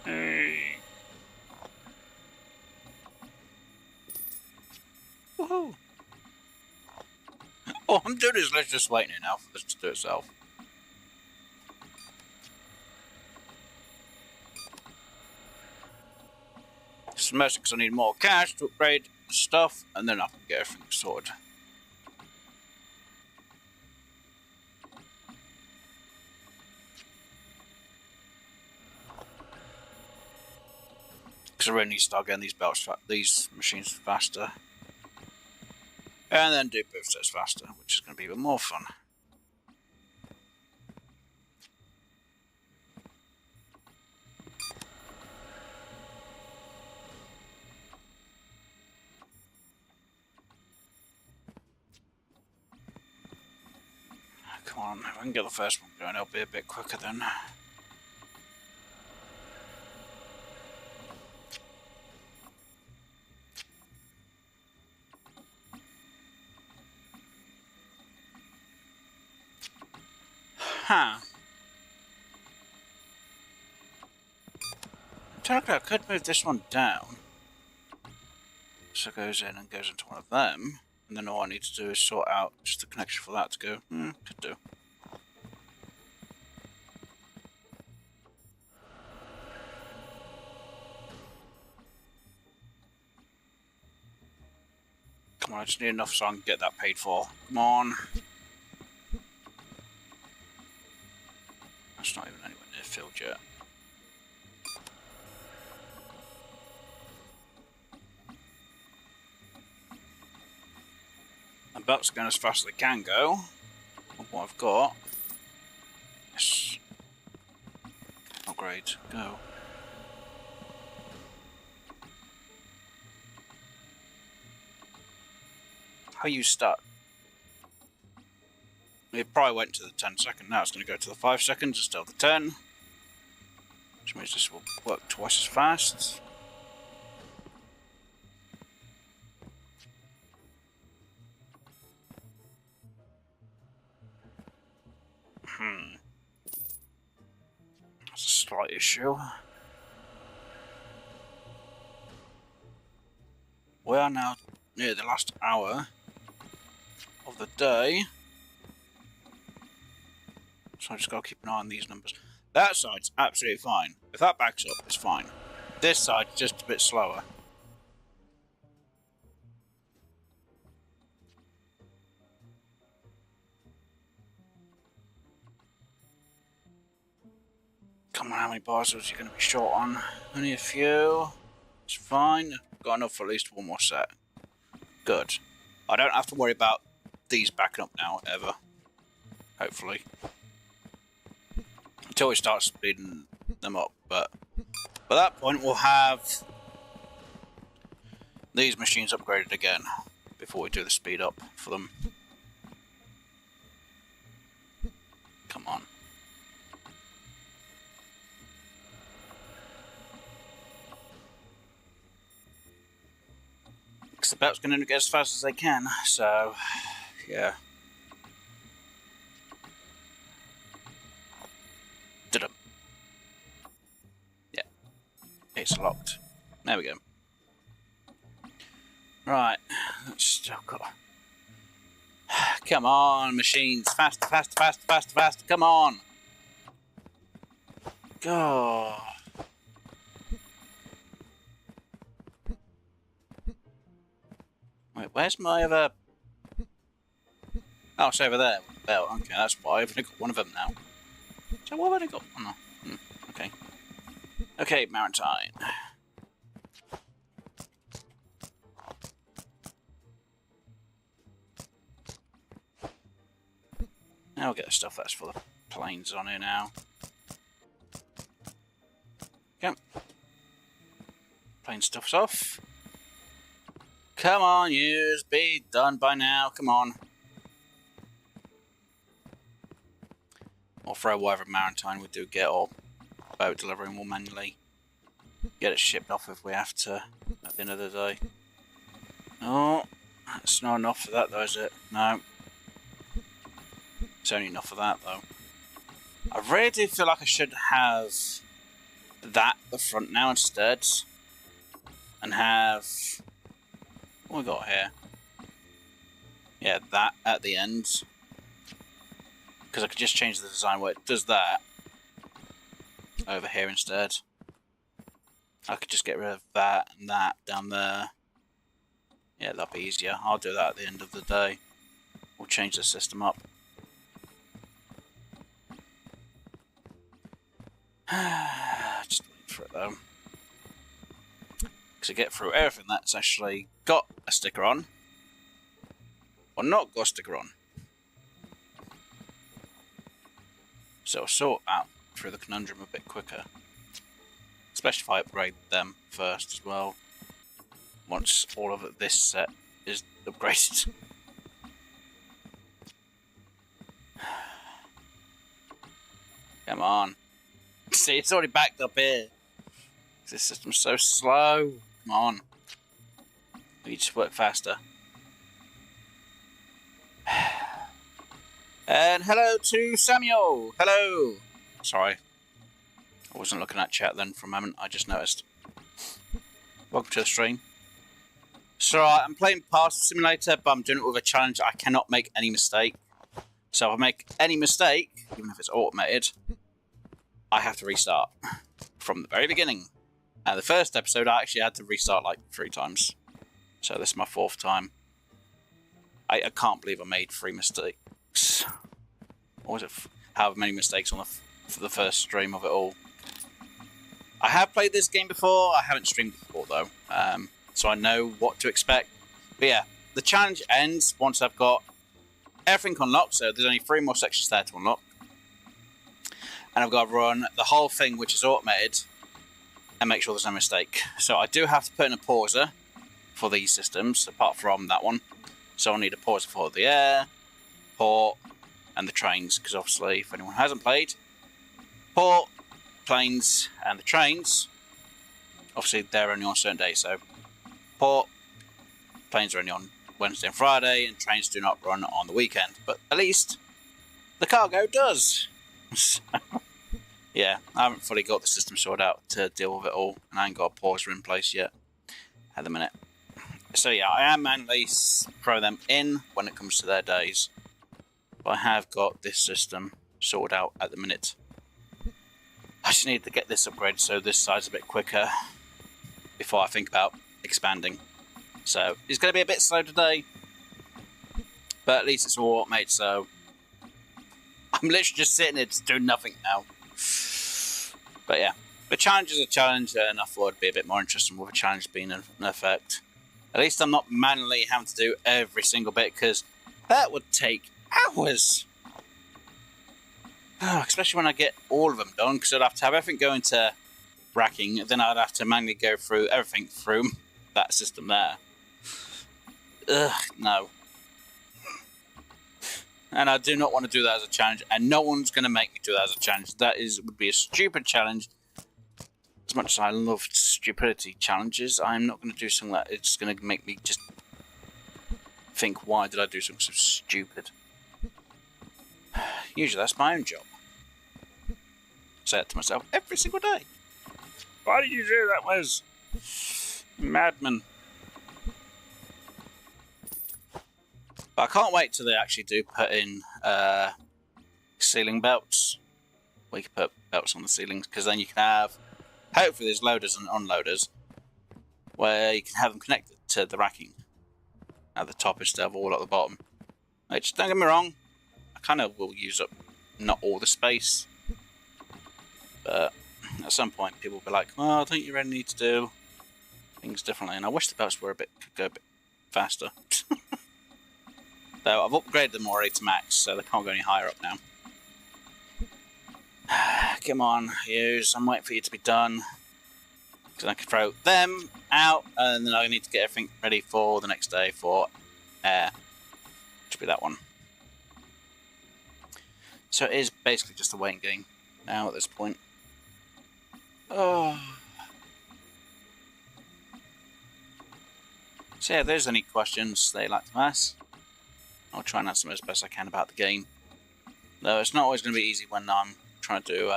Hey. Woohoo! All I'm doing is let's just waiting now for this to do itself. It's mostly because I need more cash to upgrade stuff, and then I can get everything sorted. Because I really need to start getting these machines faster. And then do both sets faster, which is going to be even more fun. Come on, if I can get the first one going, it'll be a bit quicker then. Technically, I could move this one down. So it goes in and goes into one of them. And then all I need to do is sort out just the connection for that to go. Could do. Come on, I just need enough so I can get that paid for. Come on. That's not even anywhere near filled yet. The belt's going as fast as they can go. With what I've got. Yes. Upgrade. Go. How you start? It probably went to the 10-second. Now it's going to go to the 5 seconds instead of the 10. Which means this will work twice as fast. That's a slight issue. We are now near the last hour of the day. So I just got to keep an eye on these numbers. That side's absolutely fine. If that backs up, it's fine. This side's just a bit slower. Come on, how many parcels are you going to be short on? Only a few. It's fine. Got enough for at least one more set. Good. I don't have to worry about these backing up now, ever. Hopefully. Until we start speeding them up, but by that point we'll have these machines upgraded again before we do the speed up for them. Come on. Because the belt's going to get as fast as they can, so yeah. Yeah, it's locked. There we go. Right, let's still got. Come on, machines, faster, faster, faster, faster, faster. Come on. God. Wait, where's my other? Oh, it's over there. Belt. Okay, that's why I've only got one of them now. So what have I got? Oh, no. Okay. Okay, Maritime. Now we'll get the stuff that's for the planes on here now. Okay. Plane stuff's off. Come on, use. Be done by now. Come on. Or throw whatever Maritime we do get, or boat delivering will manually get it shipped off if we have to at the end of the day. Oh, that's not enough for that though, is it? No. It's only enough for that though. I really do feel like I should have that at the front now instead. And have... what we got here? Yeah, that at the end. Because I could just change the design where it does that over here instead. I could just get rid of that and that down there. Yeah, that'd be easier. I'll do that at the end of the day. We'll change the system up. Just wait for it though. Because I get through everything that's actually got a sticker on. Or not got a sticker on. So I'll sort out through the conundrum a bit quicker. Especially if I upgrade them first as well. Once all of this set is upgraded. Come on. See, it's already backed up here. This system's so slow. Come on. We need to work faster. And hello to Samuel. Hello. Sorry. I wasn't looking at chat then for a moment. I just noticed. Welcome to the stream. So I'm playing Parcel Simulator, but I'm doing it with a challenge. I cannot make any mistake. So if I make any mistake, even if it's automated, I have to restart from the very beginning. And the first episode, I actually had to restart like 3 times. So this is my 4th time. I can't believe I made 3 mistakes. Or was it however many mistakes on for the first stream of it all? I have played this game before. I haven't streamed it before though, so I know what to expect. But yeah, the challenge ends once I've got everything unlocked. So there's only 3 more sections there to unlock, and I've got to run the whole thing, which is automated, and make sure there's no mistake. So I do have to put in a pauser for these systems, apart from that one. So I need a pauser for the air, port, and the trains, because obviously, if anyone hasn't played, port, planes, and the trains, obviously they're only on certain days. So port, planes are only on Wednesday and Friday, and trains do not run on the weekend. But at least the cargo does. So, yeah, I haven't fully got the system sorted out to deal with it all, and I ain't got a pauser in place yet at the minute. So yeah, I am manually throw them in when it comes to their days. But I have got this system sorted out at the minute. I just need to get this upgraded so this side's a bit quicker before I think about expanding. So it's going to be a bit slow today, but at least it's all automated, so I'm literally just sitting here just doing nothing now. But yeah, the challenge is a challenge, and I thought it'd be a bit more interesting with a challenge being in effect. At least I'm not manually having to do every single bit, because that would take hours. Oh, especially when I get all of them done, because I'd have to have everything go into racking, and then I'd have to manually go through everything through that system there. Ugh, no. And I do not want to do that as a challenge, and no one's going to make me do that as a challenge. That would be a stupid challenge. As much as I love stupidity challenges, I'm not going to do something that it's going to make me just think, why did I do something so stupid? Usually that's my own job. Say it to myself every single day. Why did you do that, Wes? Madman. But I can't wait till they actually do put in ceiling belts. We can put belts on the ceilings, because then you can have, hopefully there's loaders and unloaders, where you can have them connected to the racking at the top instead of all at the bottom. Which, don't get me wrong, I kind of will use up not all the space, but at some point people will be like, well, I think you really need to do things differently, and I wish the belts were could go a bit faster. Though I've upgraded them already to max, so they can't go any higher up now. Come on, use. I'm waiting for you to be done, because I can throw them out, and then I need to get everything ready for the next day for air. Which will be that one. So it is basically just a waiting game now at this point. Oh. So yeah, if there's any questions they'd like to ask, I'll try and answer them as best I can about the game. Though it's not always going to be easy when I'm trying to do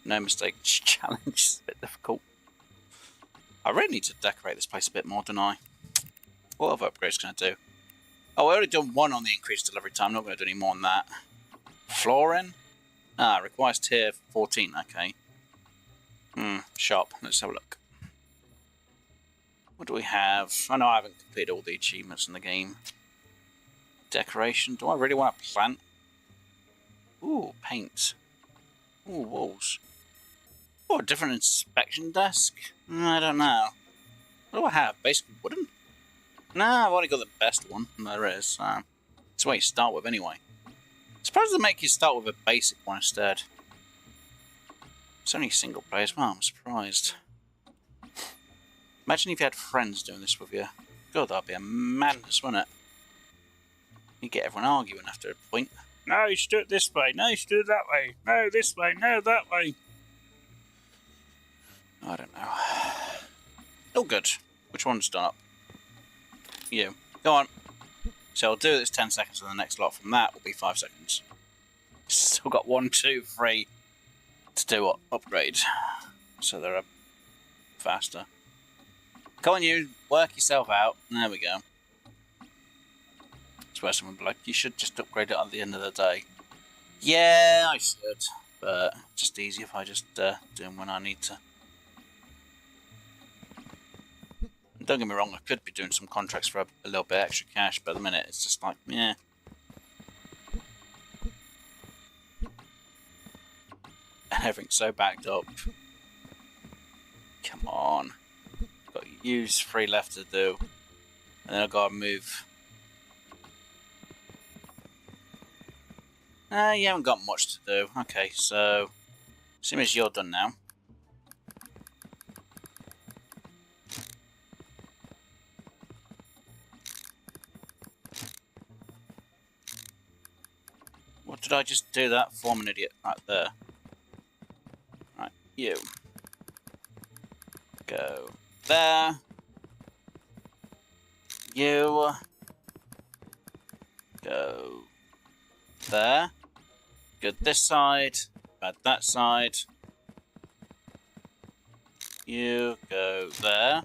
no mistake challenge. It's a bit difficult. I really need to decorate this place a bit more, don't I? What other upgrades can I do? Oh, I already done one on the increased delivery time. I'm not going to do any more on that. Flooring? Ah, requires tier 14. Okay. Shop. Let's have a look. What do we have? Oh no, I haven't completed all the achievements in the game. Decoration. Do I really want a plant? Ooh, paint. Ooh, walls. Oh, a different inspection desk? I don't know. What do I have? Basically wooden? Nah, I've only got the best one there is. It's what you start with anyway. Surprised they make you start with a basic one instead. It's only single player as well, I'm surprised. Imagine if you had friends doing this with you. God, that'd be a madness, wouldn't it? You get everyone arguing after a point. No, you should do it this way. No, you should do it that way. No, this way. No, that way. I don't know. Oh, good. Which one's done up? You. Go on. So I'll do this 10 seconds, and the next lot from that will be 5 seconds. Still got 1, 2, 3 to do upgrade. So they're faster. Come on, you. Work yourself out. There we go. It's where someone will be like, you should just upgrade it at the end of the day. Yeah, I should. But just easy if I just do them when I need to. Don't get me wrong, I could be doing some contracts for a little bit extra cash, but at the minute it's just like, yeah. And everything's so backed up. Come on. Got use 3 left to do. And then I've got to move. You haven't got much to do. Okay, so same as you're done now. What did I just do that for? I'm an idiot. Right there. Right, you. Go there. You. Go there. Good this side. Bad that side. You go there.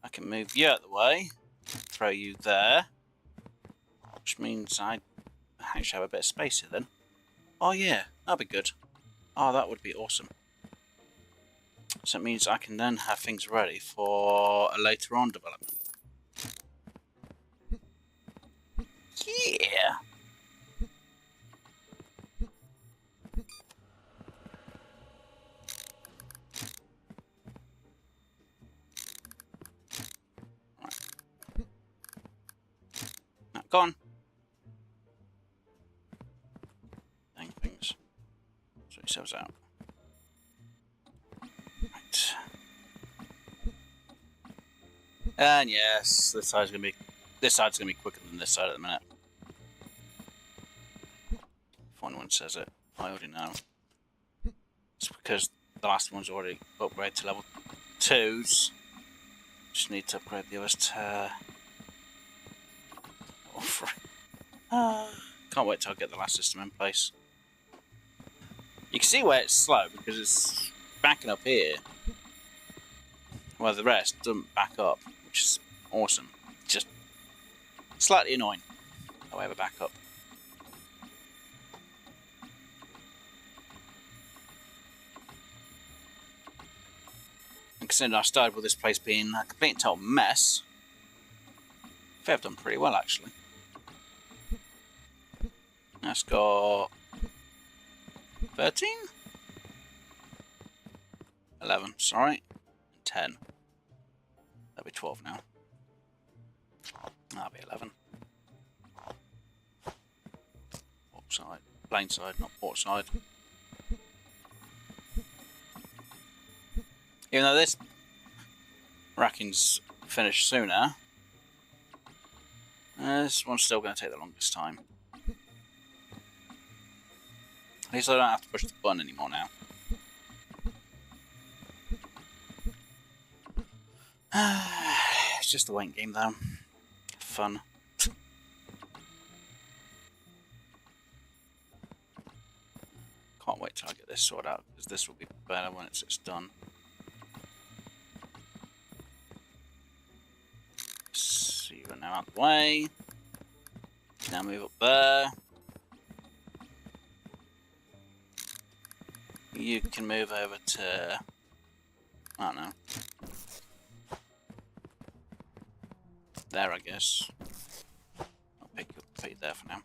I can move you out of the way. Throw you there. Which means I actually have a bit of space here then. Oh yeah, that'll be good. Oh, that would be awesome. So it means I can then have things ready for a later on development. Yeah. Right. Now, go on. Dang things. Sort yourselves out. Right. And yes, this side's gonna be quicker than this side at the minute. If anyone says it, I already know. It's because the last one's already upgraded to level 2s. Just need to upgrade the others to level 3. Can't wait till I get the last system in place. You can see where it's slow because it's backing up here, while the rest doesn't back up, which is awesome. Just slightly annoying that we have a backup. And considering I started with this place being a complete and total mess, I think I've done pretty well actually. That's got 13? 11, sorry. 10. That'll be 12 now. That'll be 11. Port side. Plain side, not port side. Even though this racking's finished sooner, this one's still going to take the longest time. At least I don't have to push the button anymore now. It's just a waiting game though. Fun. Can't wait till I get this sorted out, because this will be better when it's done. So you're now out the way. Now move up there. You can move over to, I don't know, there I guess. I'll pick your feet there for now.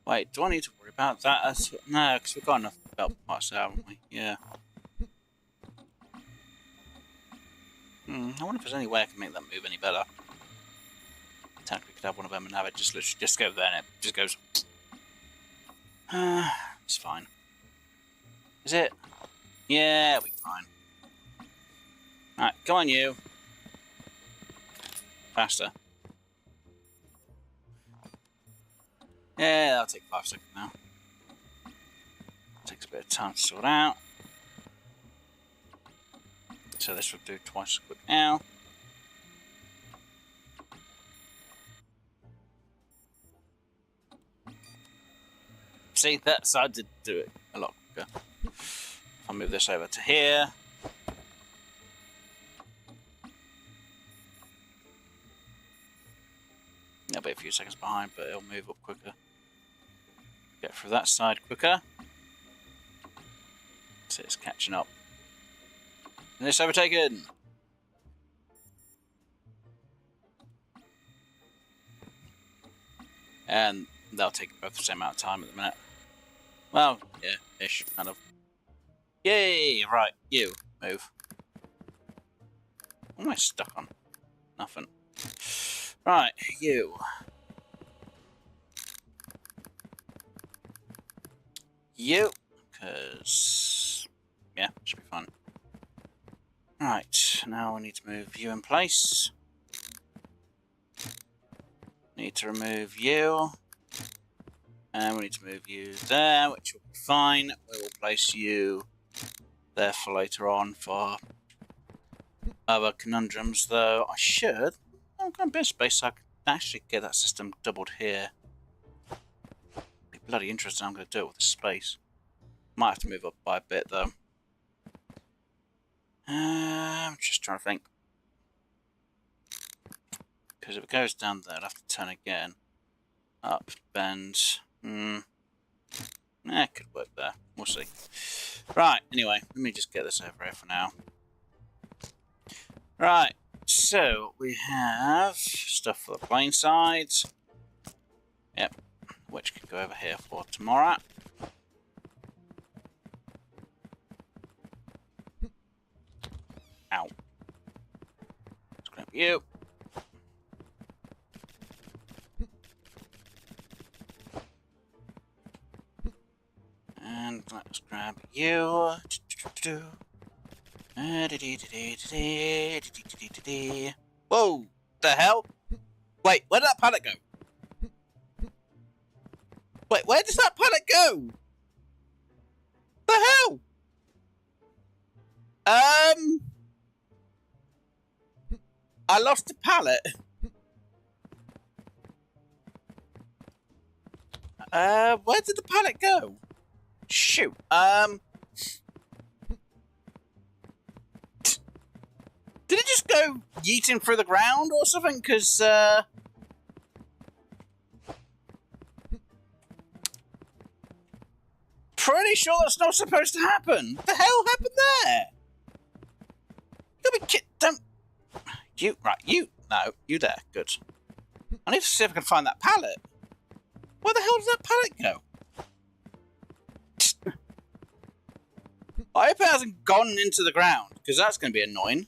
Wait, do I need to worry about that? No, because we've got enough belt parts there, haven't we? Yeah. I wonder if there's any way I can make that move any better. Technically, could have one of them and have it just literally just go there and it just goes. It's fine. Is it? Yeah, we're fine. Alright, come on you. Faster. Yeah, that'll take 5 seconds now. Takes a bit of time to sort out. So this will do twice as quick now. See, that side did do it a lot quicker. If I move this over to here. It'll be a few seconds behind, but it'll move up quicker. Get through that side quicker. So it's catching up. And it's overtaken! And they'll take both the same amount of time at the minute. Well, yeah, ish, kind of. Yay! Right, you, move. What am I stuck on? Nothing. Right, you. You. Because, yeah, should be fun. Right, now we need to move you in place. Need to remove you. And we need to move you there, which will be fine. We will place you there for later on for other conundrums, though I should. I've got a bit of space, so I can actually get that system doubled here. Be bloody interesting. I'm going to do it with the space. Might have to move up by a bit, though. I'm just trying to think. Because if it goes down there, I'll have to turn again. Up, bend. It could work there. We'll see. Right, anyway, let me just get this over here for now. Right, so we have stuff for the plane sides. Yep, which can go over here for tomorrow. Ow. Let's grab you. And let's grab you. Whoa! The hell? Wait, where did that pallet go? Wait, where does that pallet go? The hell? I lost the pallet. Where did the pallet go? Shoot. Did it just go yeeting through the ground or something? Because, pretty sure that's not supposed to happen. What the hell happened there? Don't... You, right, you. No, you there. Good. I need to see if I can find that pallet. Where the hell did that pallet go? I hope it hasn't gone into the ground, because that's going to be annoying.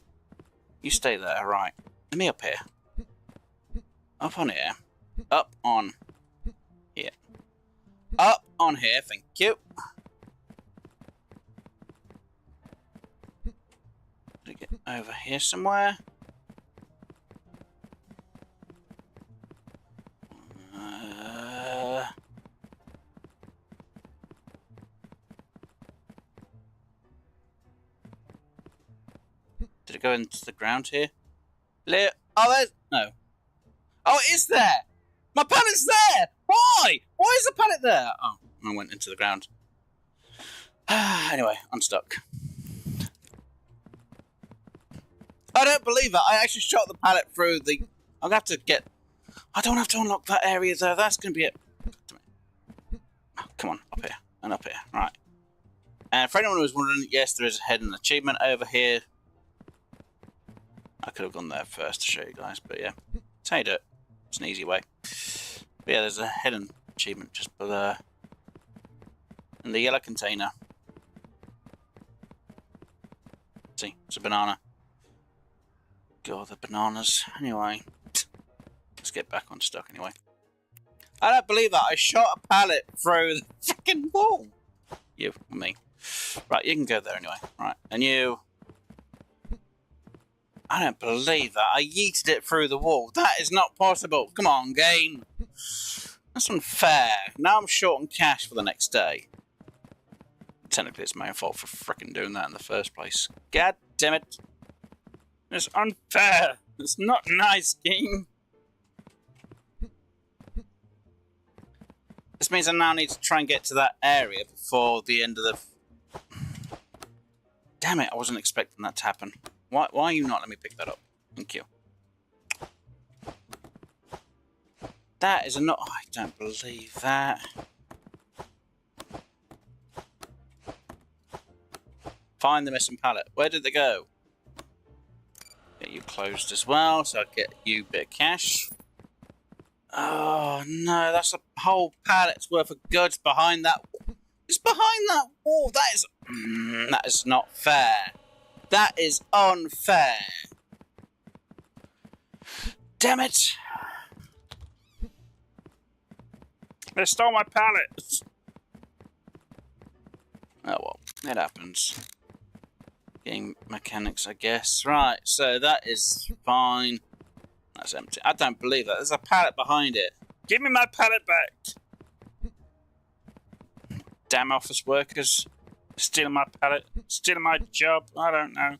You stay there, right. Let me up here. Up on here. Up on here. Up on here, thank you. Did it get over here somewhere? Did it go into the ground here? Oh, there's... No. Oh, it is there! My pallet's there! Why? Why is the pallet there? Oh, I went into the ground. Anyway, I'm stuck. I don't believe it. I actually shot the pallet through the... I'm going to have to get... I don't have to unlock that area, though. That's going to be it. Oh, come on, up here. And up here. Right. And for anyone who was wondering, yes, there is a hidden achievement over here. I could have gone there first to show you guys, but yeah. That's how you do it. It's an easy way. But yeah, there's a hidden achievement just below. In the yellow container. See, it's a banana. God, the bananas. Anyway. Let's get back on stuck anyway. I don't believe that. I shot a pallet through the freaking wall. You, me. Right, you can go there anyway. Right, and you... I don't believe that. I yeeted it through the wall. That is not possible. Come on, game. That's unfair. Now I'm short on cash for the next day. Technically, it's my own fault for frickin' doing that in the first place. God damn it. It's unfair. It's not nice, game. This means I now need to try and get to that area before the end of the... Damn it, I wasn't expecting that to happen. Why are you not letting me pick that up? Thank you. That is a not... I don't believe that. Find the missing pallet. Where did they go? Get you closed as well, so I'll get you a bit of cash. Oh no, that's a whole pallet's worth of goods behind that. It's behind that wall. That is not fair. That is unfair. Damn it! They stole my pallet. Oh well, it happens. Game mechanics, I guess. Right, so that is fine. That's empty. I don't believe that. There's a pallet behind it. Give me my pallet back. Damn office workers. Stealing my pallet. Stealing my job. I don't know.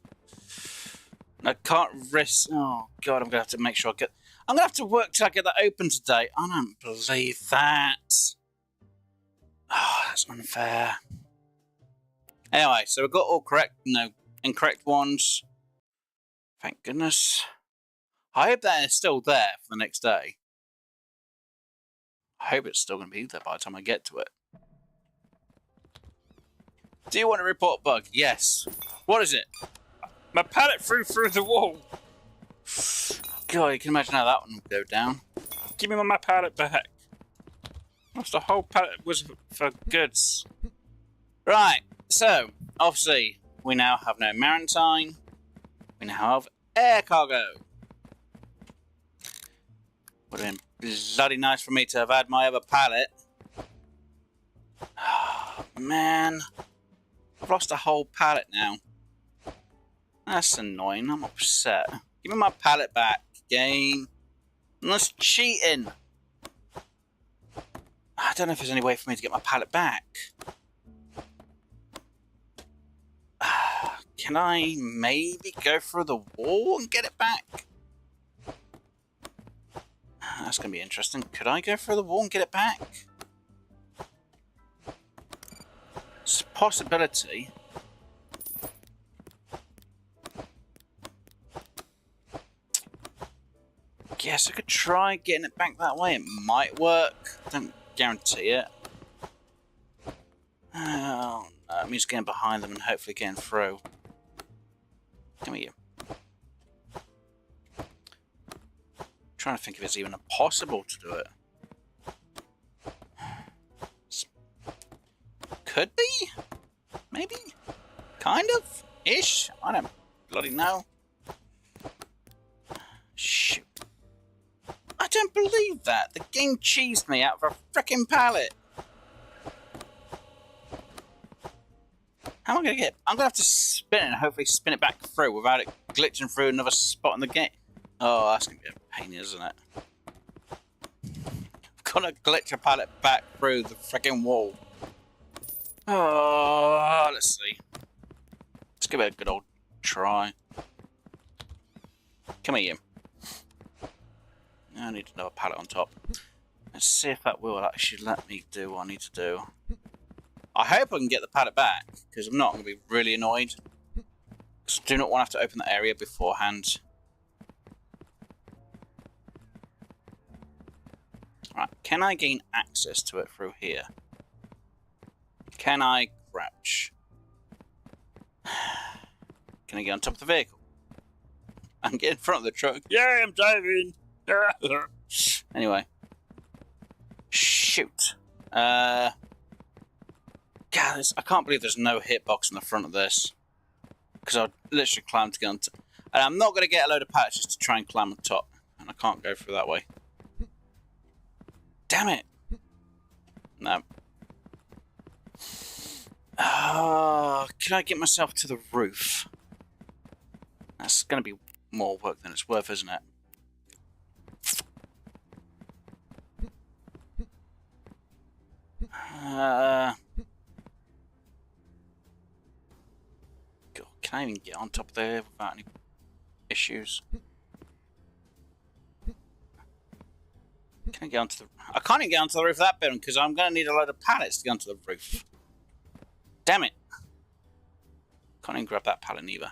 I can't risk. Oh god, I'm gonna have to make sure I get. I'm gonna have to work till I get that open today. I don't believe that. Oh, that's unfair. Anyway, so we've got all correct, no incorrect ones. Thank goodness. I hope that is still there for the next day. I hope it's still going to be there by the time I get to it. Do you want to report bug? Yes. What is it? My pallet flew through the wall. God, you can imagine how that one would go down. Give me my pallet back. That's the whole pallet was for goods. Right, so, obviously, we now have no maritime. We now have air cargo. Would have been bloody nice for me to have had my other pallet. Oh, man. I've lost a whole pallet now. That's annoying. I'm upset. Give me my pallet back, game. That's cheating. I don't know if there's any way for me to get my pallet back. Can I maybe go through the wall and get it back? That's going to be interesting. Could I go through the wall and get it back? It's a possibility. Guess I could try getting it back that way. It might work. Don't guarantee it. Oh, no. It means getting behind them and hopefully getting through. Come here. Trying to think if it's even possible to do it. Could be? Maybe? Kind of? Ish? I don't bloody know. Shoot. I don't believe that. The game cheesed me out of a frickin' pallet. How am I going to get it? I'm going to have to spin it and hopefully spin it back through without it glitching through another spot in the game. Oh, that's going to be a pain, isn't it? I've got to glitch a pallet back through the frickin' wall. Oh, let's see. Let's give it a good old try. Come here, you. I need another pallet on top. Let's see if that will actually let me do what I need to do. I hope I can get the pallet back, because I'm not going to be really annoyed. Because I do not want to have to open that area beforehand. Right, can I gain access to it through here? Can I crouch? Can I get on top of the vehicle? I can get in front of the truck. Yeah, I'm driving. Anyway. Shoot. God, I can't believe there's no hitbox in the front of this. Because I'll literally climb to get on top. And I'm not going to get a load of patches to try and climb on top. And I can't go through that way. Damn it. No. Oh, can I get myself to the roof? That's going to be more work than it's worth, isn't it? God, can I even get on top there without any issues? Can I get onto the... I can't even get onto the roof of that building because I'm going to need a load of pallets to get onto the roof. Damn it. Can't even grab that pallet either.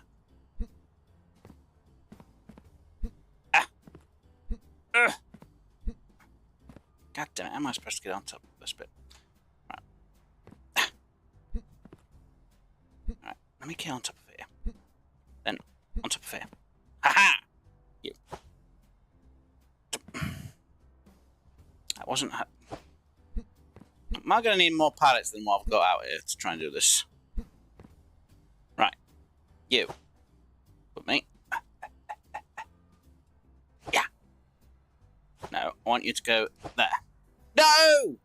Ah. God damn it, how am I supposed to get on top of this bit? Right. Ah. Right. me get on top of here. Then on top of here. Ha-ha! You. That wasn't... Am I going to need more pallets than what I've got out here to try and do this? Right. You. With me. Yeah. No, I want you to go there. No!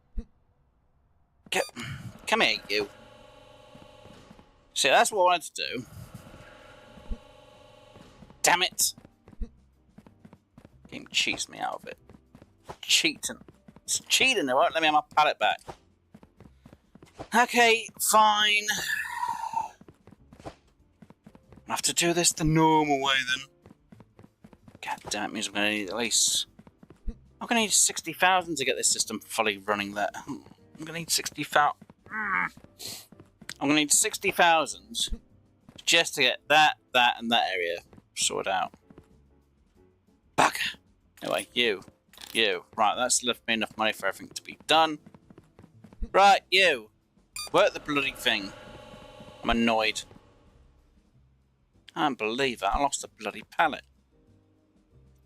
Come here, you. See, that's what I wanted to do. Damn it! Game cheats me out of it. Cheating. It's cheating, they won't let me have my pallet back. Okay, fine. I have to do this the normal way then. God damn it, means I'm going to need at least... I'm going to need 60,000 to get this system fully running there. I'm going to need 60,000. I'm going to need 60,000 just to get that, and that area sorted out. Bugger. Anyway, you. Right, that's left me enough money for everything to be done. Right, you. Work the bloody thing. I'm annoyed. I can't believe that. I lost a bloody pallet.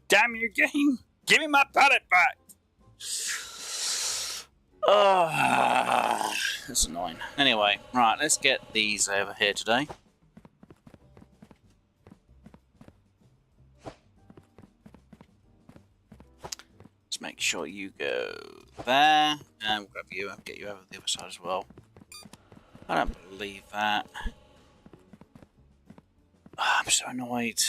Damn you, game! Give me my pallet back! Oh, that's annoying. Anyway, right, let's get these over here today. Let's make sure you go there, and we'll grab you and get you over the other side as well. I don't believe that. Oh, I'm so annoyed.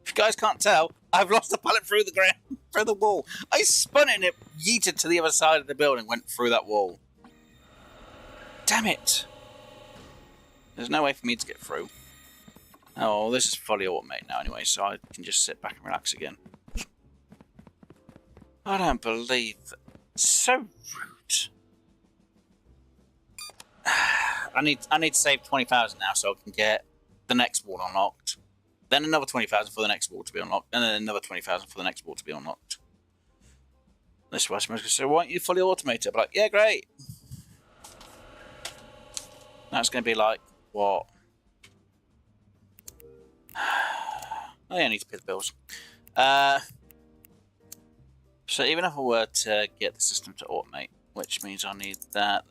If you guys can't tell, I've lost a pallet through the ground, through the wall. I spun it and it yeeted to the other side of the building, went through that wall. Damn it! There's no way for me to get through. Oh, this is fully automated now anyway, so I can just sit back and relax again. I don't believe that. So rude. I need to save 20,000 now so I can get the next wall unlocked. Then another 20,000 for the next wall to be unlocked. And then another 20,000 for the next wall to be unlocked. This was going to say, why aren't you fully automated? I'm like, yeah, great. That's going to be like, what? Oh, yeah, I need to pay the bills. So even if I were to get the system to automate, which means I need that,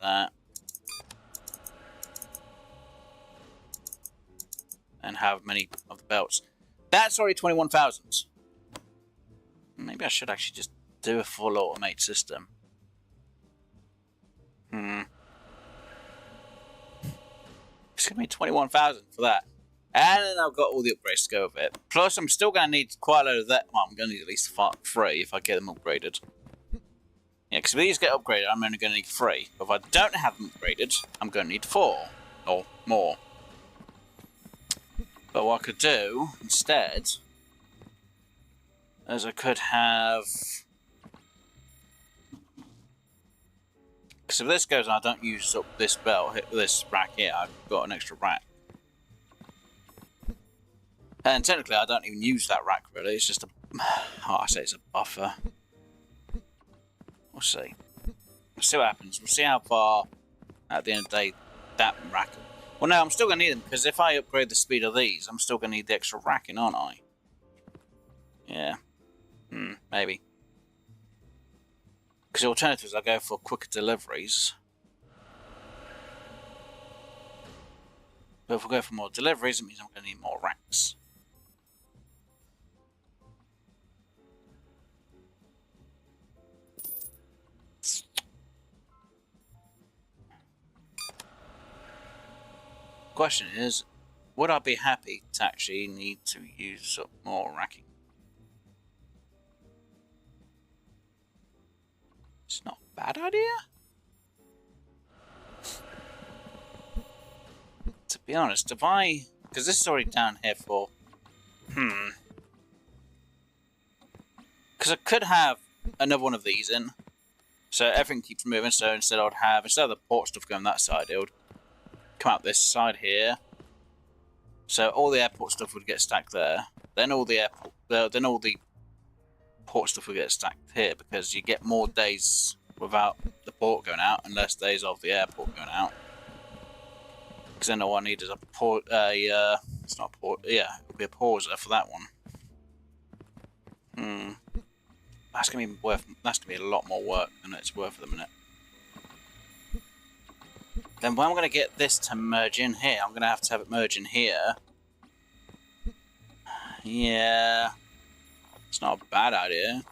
and have many of the belts. That's already 21,000. Maybe I should actually just do a full automate system. It's going to be 21,000 for that. And then I've got all the upgrades to go with it. Plus, I'm still going to need quite a load of that. Well, I'm going to need at least 3 if I get them upgraded. Yeah, because if these get upgraded, I'm only going to need 3. But if I don't have them upgraded, I'm going to need 4 or more. But what I could do instead is I could have... Because if this goes and I don't use up this belt, this rack here, I've got an extra rack. And technically I don't even use that rack really, it's just a... Oh, I say it's a buffer. We'll see. We'll see what happens. We'll see how far, at the end of the day, that rack... Well, no, I'm still going to need them, because if I upgrade the speed of these, I'm still going to need the extra racking, aren't I? Yeah. Maybe. Because the alternative is I go for quicker deliveries. But if I go for more deliveries, it means I'm going to need more racks. Question is, would I be happy to actually need to use up more racking? It's not a bad idea. To be honest, if I... Because this is already down here for... Because I could have another one of these in. So everything keeps moving, so instead of the port stuff going that side, it would come out this side here. So all the airport stuff would get stacked there. Then all the port stuff would get stacked here, because you get more days without the port going out and less days of the airport going out. Because then all I need is it's not a port. Yeah, it'll be a pauser for that one. That's gonna be a lot more work than it's worth at the minute. Then when I'm gonna get this to merge in here, I'm gonna have to have it merge in here. Yeah, it's not a bad idea.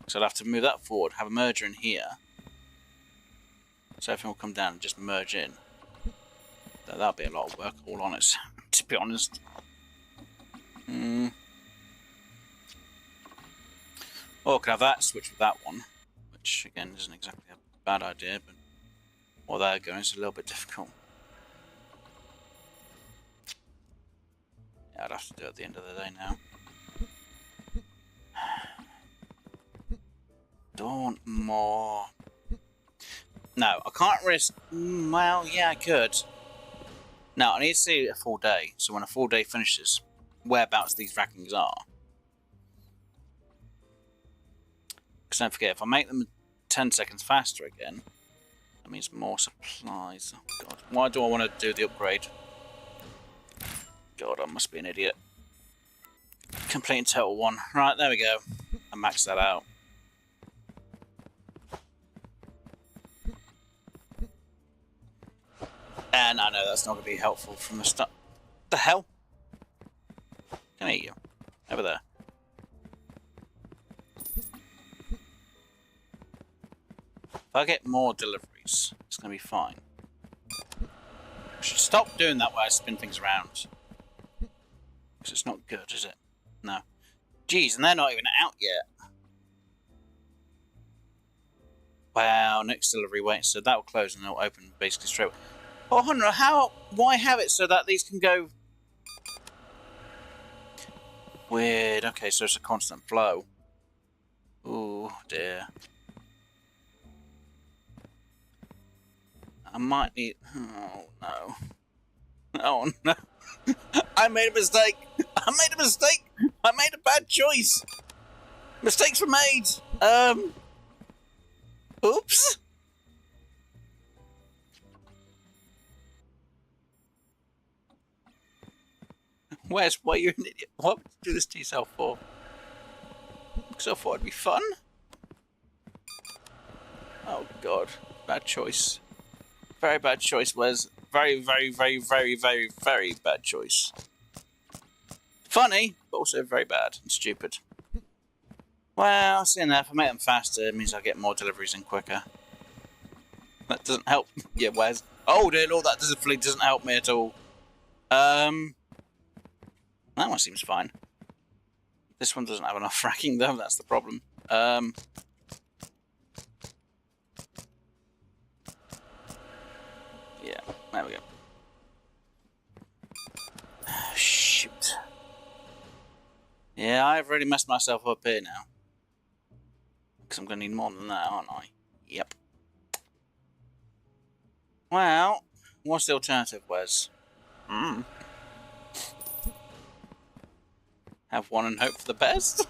So I'd have to move that forward, have a merger in here. So everything will come down and just merge in. That'll be a lot of work, all honest, to be honest. Or I could have that switch with that one, which again isn't exactly a bad idea, but while they're going, it's a little bit difficult. Yeah, I'd have to do it at the end of the day now. Don't want more. No, I can't risk. Well, yeah, I could. No, I need to see a full day. So when a full day finishes, whereabouts these rackings are. Because don't forget, if I make them 10 seconds faster again, that means more supplies. Oh, God. Why do I want to do the upgrade? God, I must be an idiot. Completing total 1. Right, there we go. I maxed that out. And I know that's not going to be helpful from the start. The hell? Can I hear you? Over there. If I get more deliveries, it's going to be fine. I should stop doing that where I spin things around. Because it's not good, is it? No. Jeez, and they're not even out yet. Wow, next delivery wait, so that will close and it'll open basically straight away. Oh, Hunter, why have it so that these can go... Weird, okay, so it's a constant flow. Ooh, dear. I might need... Oh, no. Oh, no. I made a mistake. I made a mistake. I made a bad choice. Mistakes were made. Oops. Why are you an idiot? What would you do this to yourself for? Because I thought it'd be fun. Oh, God. Bad choice. Very bad choice, Wes. Very, very, very, very, very, very bad choice. Funny, but also very bad and stupid. Well, seeing that, if I make them faster, it means I get more deliveries in quicker. That doesn't help. Yeah, Wes. Oh, dear Lord, that doesn't help me at all. That one seems fine. This one doesn't have enough racking, though. That's the problem. Yeah, there we go. Shoot. Yeah, I've really messed myself up here now. Because I'm going to need more than that, aren't I? Yep. Well, what's the alternative, Wes? Have one and hope for the best?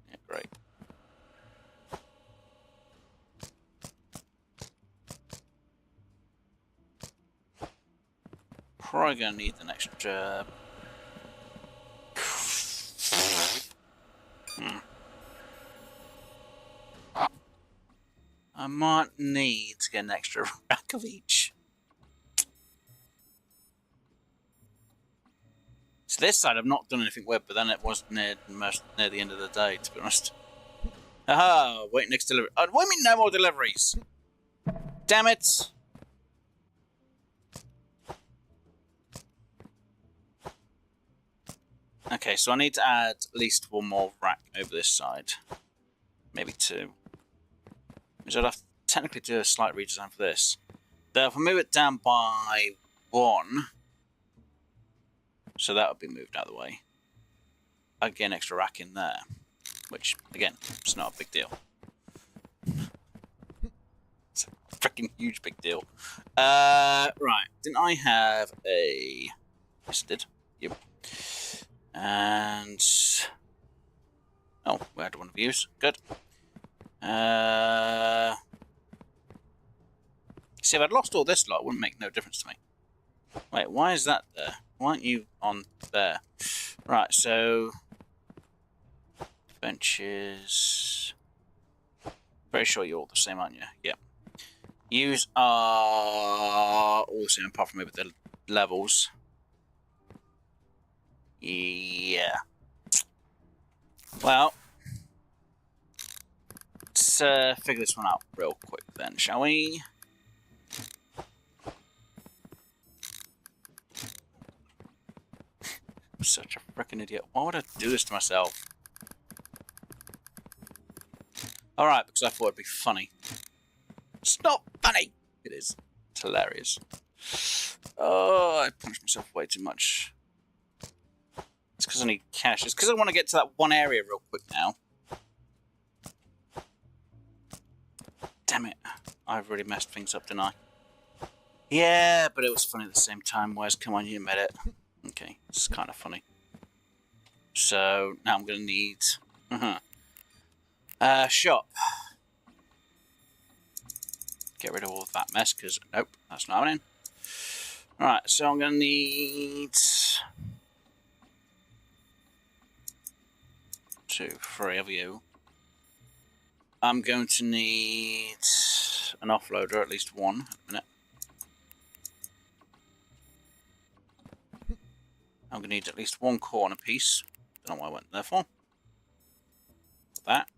Yeah, great. Probably going to need an extra... I might need to get an extra rack of each. So this side I've not done anything with, but then it was near the end of the day, to be honest. Aha! Wait, next delivery. What do you mean no more deliveries? Damn it! Okay, so I need to add at least one more rack over this side. Maybe two. So I'd have to technically do a slight redesign for this. Though if I move it down by 1, so that would be moved out of the way. I'd get an extra rack in there, which, again, it's not a big deal. It's a freaking huge big deal. Right, didn't I have a... Yes, I did. Yep. And... Oh, we had one of these. Good. See, if I'd lost all this lot, it wouldn't make no difference to me. Wait, why is that there? Why aren't you on there? Right, so... benches... Pretty sure you're all the same, aren't you? Yep. Yous are all the same, apart from maybe the levels. Yeah. Well... let's figure this one out real quick then, shall we? I'm such a freaking idiot. Why would I do this to myself? Alright, because I thought it'd be funny. It's not funny! It is. It's hilarious. Oh, I punished myself way too much. It's because I need cash. It's because I want to get to that one area real quick now. Damn it. I've really messed things up, didn't I? Yeah, but it was funny at the same time. Whereas, come on, you admit it. Okay, it's kind of funny. So, now I'm going to need... shop. Get rid of all of that mess, because... nope, that's not happening. Alright, so I'm going to need... 2, 3 of you. I'm going to need an offloader, at least one. A minute. I'm going to need at least one corner piece. Don't know what I went there for. That.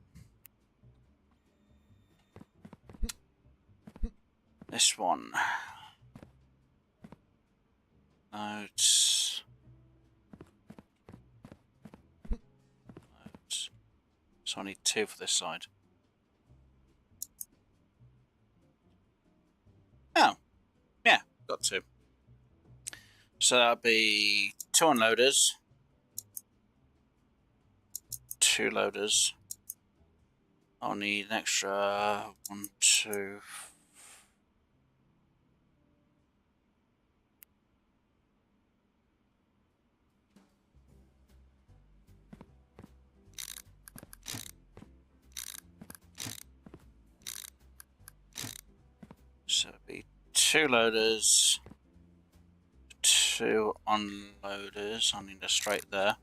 This one. Loads. Loads. So I need 2 for this side. Oh. Yeah, got 2. So that'll be 2 unloaders. 2 loaders. I'll need an extra 1, 2. So it'll be 2 loaders, 2 unloaders. I need a straight there.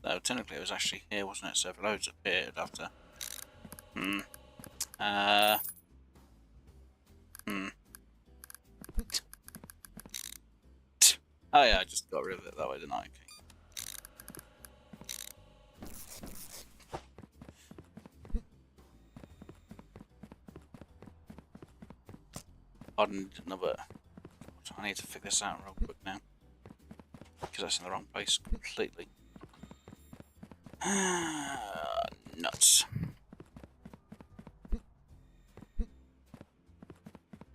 No, technically it was actually here, wasn't it? So if loads appeared after. Oh yeah, I just got rid of it that way, didn't I? Okay. Another. I need to figure this out real quick now. Because that's in the wrong place completely. Nuts.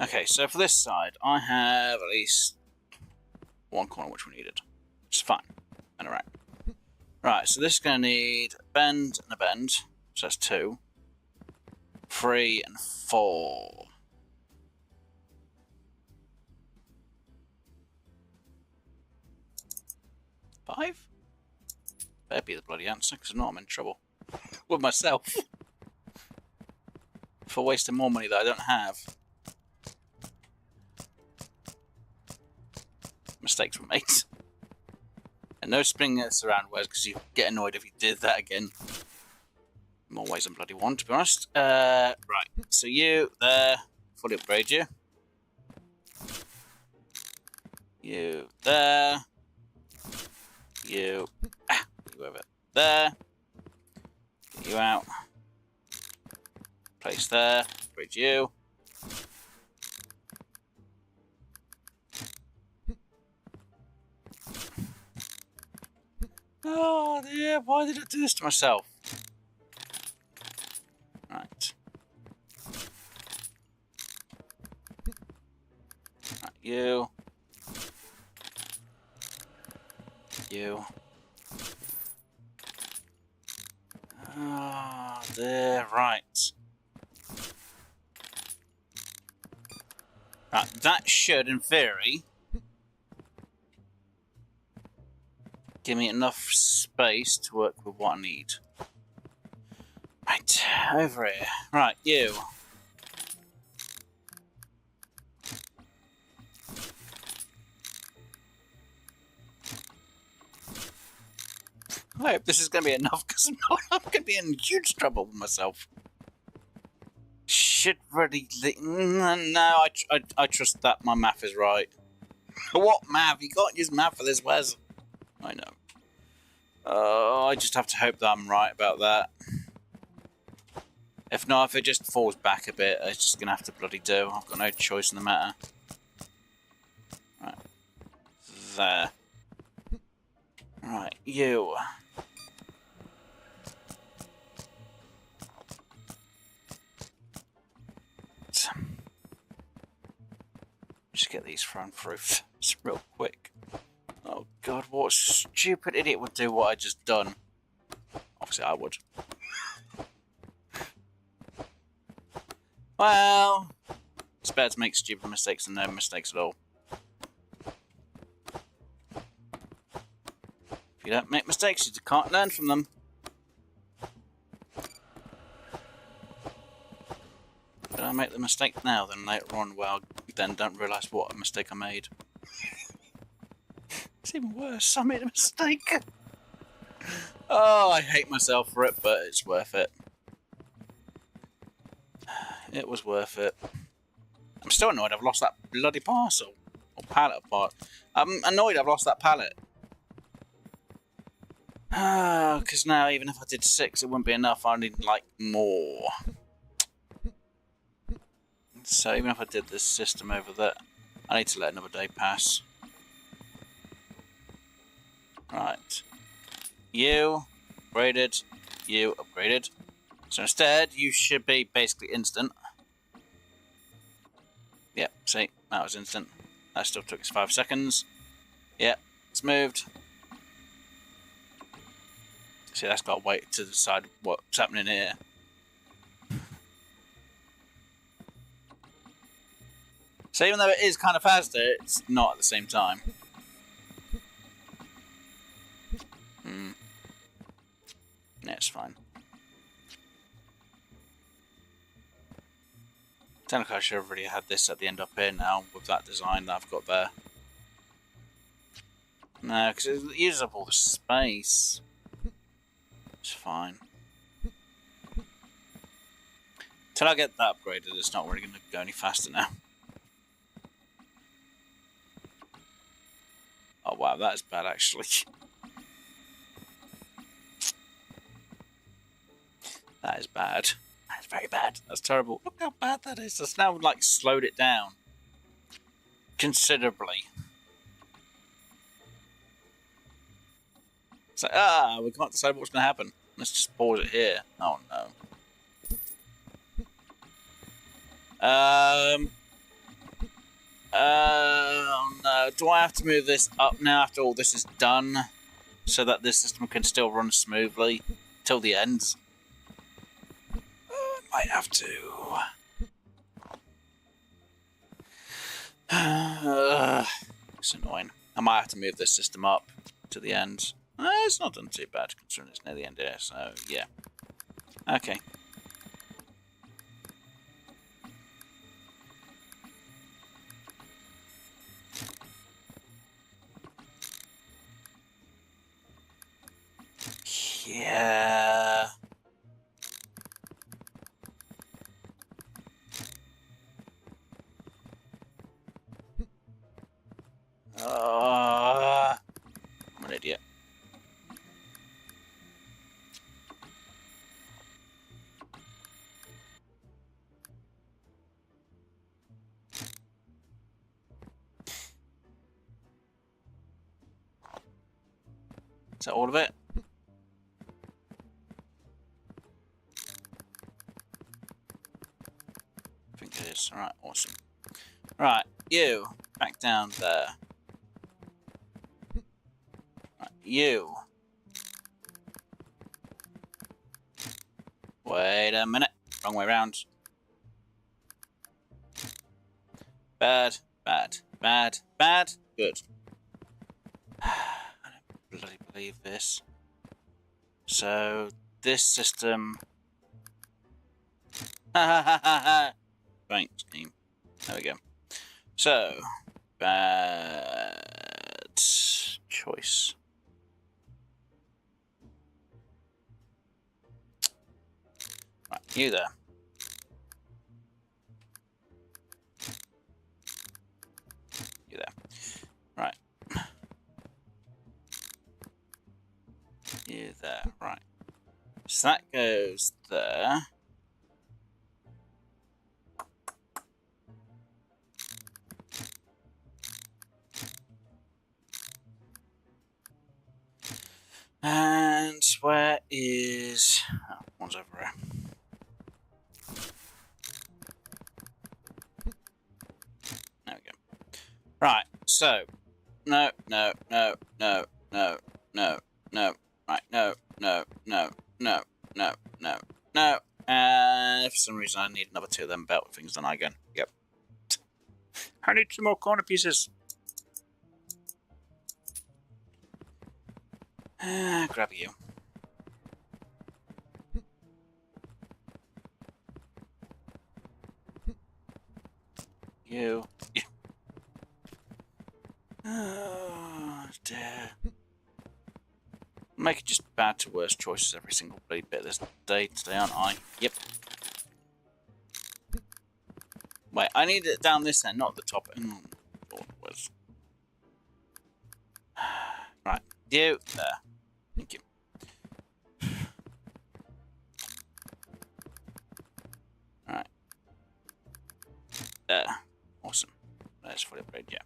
Okay, so for this side, I have at least one corner which we needed. Which is fine. And alright. Right, so this is going to need a bend and a bend. So that's 2. 3 and 4. 5? Better be the bloody answer, because if not, I'm in trouble with myself for wasting more money that I don't have. Mistakes were made. And no spinning this around ways, because you get annoyed if you did that again. More ways than bloody one, to be honest. Right, so you there, fully upgrade you. You there. You over there. Get you out. Place there. Upgrade you. Oh dear, why did I do this to myself? Right. Right, you. You. Ah, there, right. Right, that should, in theory, give me enough space to work with what I need. Right, over here. Right, you. I hope this is going to be enough, because I'm going to be in huge trouble with myself. Should really... No, I trust that my math is right. What math? You can't use math for this, Wes. I know. I just have to hope that I'm right about that. If not, if it just falls back a bit, it's just going to have to bloody do. I've got no choice in the matter. Right. There. Right, you. Just get these thrown through just real quick. Oh god, what stupid idiot would do what I just done? Obviously I would. Well, it's better to make stupid mistakes than no mistakes at all. If you don't make mistakes, you can't learn from them. Did I make the mistake now, then later on, well, then don't realise what a mistake I made. It's even worse, I made a mistake. Oh, I hate myself for it, but it's worth it. It was worth it. I'm still annoyed I've lost that bloody parcel. Or pallet apart. I'm annoyed I've lost that pallet. Because now, even if I did 6, it wouldn't be enough. I need, like, more. So even if I did this system over there, I need to let another day pass. Right. You upgraded. You upgraded. So instead, you should be basically instant. Yep, see, that was instant. That still took us 5 seconds. Yep, it's moved. See, that's got to wait to decide what's happening here. So even though it is kind of faster, it's not at the same time. Yeah, it's fine. Technically, I should have already had this at the end up here now with that design that I've got there. No, because it uses up all the space. It's fine. Till I get that upgraded, it's not really going to go any faster now. Oh wow, that is bad actually. That is bad. That's very bad. That's terrible. Look how bad that is. That's now like slowed it down considerably. It's like, we can't decide what's going to happen. Let's just pause it here. Oh no. Oh no. Do I have to move this up now after all this is done? So that this system can still run smoothly till the end? Might have to. It's annoying. I might have to move this system up to the end. It's not done too bad considering it's near the end here, so yeah. Okay. Yeah. I'm an idiot. Is that all of it? I think it is. Alright, awesome. Right, you, back down there. Right, you. Wait a minute. Wrong way round. Bad, bad, bad, bad. Good. I don't bloody believe this. So, this system... Right, scheme. There we go. So, bad choice. You there. You there. Right. You there. Right. So that goes there. And where is... Oh, one's over here. There we go. Right, so... No. Right, no. And for some reason I need another 2 of them belt things then again. Yep. I need 2 more corner pieces. Grab you. You. Oh, dear. I'm making just bad to worse choices every single bloody bit of this day today, aren't I? Yep. Wait, I need it down this end, not the top end. Right, you there. Thank you. Right. There. Awesome. Let's fully upgrade, yeah.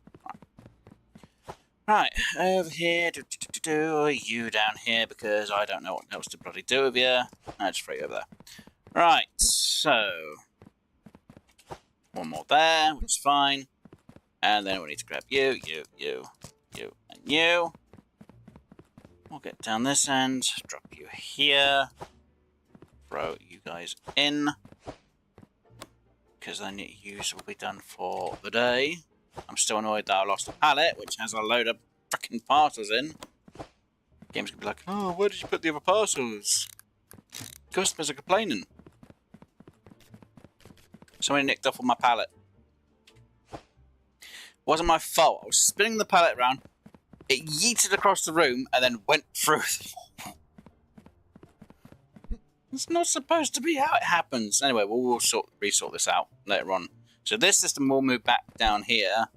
Right, over here, you down here, because I don't know what else to bloody do with you. I just throw you over there. Right, so... One more there, which is fine. And then we need to grab you, and you. We'll get down this end, drop you here. Throw you guys in. Because then your use will be done for the day. I'm still annoyed that I lost a pallet, which has a load of freaking parcels in. The game's gonna be like, oh, where did you put the other parcels? Customers are complaining. Somebody nicked off on my pallet. It wasn't my fault. I was spinning the pallet around. It yeeted across the room and then went through the wall. It's not supposed to be how it happens. Anyway, we'll resort this out later on. So this system will move back down here,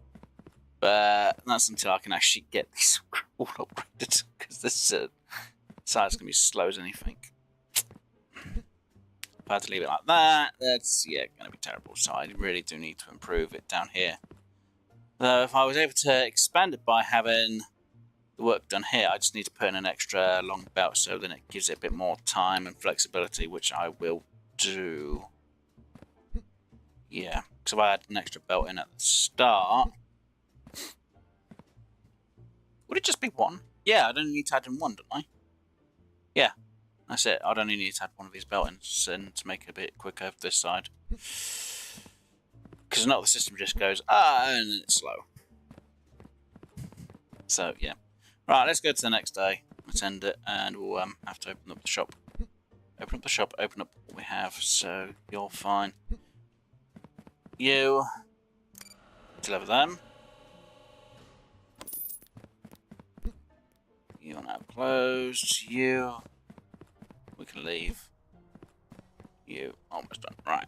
but that's until I can actually get these all upgraded, because this site's going to be slow as anything. If I had to leave it like that, that's, yeah, going to be terrible. So I really do need to improve it down here. Though if I was able to expand it by having the work done here, I just need to put in an extra long belt, so then it gives it a bit more time and flexibility, which I will do. Yeah, because if I had an extra belt in at the start, would it just be one? Yeah, I'd only need to add in one, don't I? Yeah, that's it. I'd only need to add one of these belt-ins in to make it a bit quicker over this side. Because not the system just goes, and then it's slow. So, yeah. Right, let's go to the next day. Let's end it, and we'll have to open up the shop. Open up the shop, open up what we have, so you're fine. You deliver them. You are now closed. You, we can leave. You almost done. Right.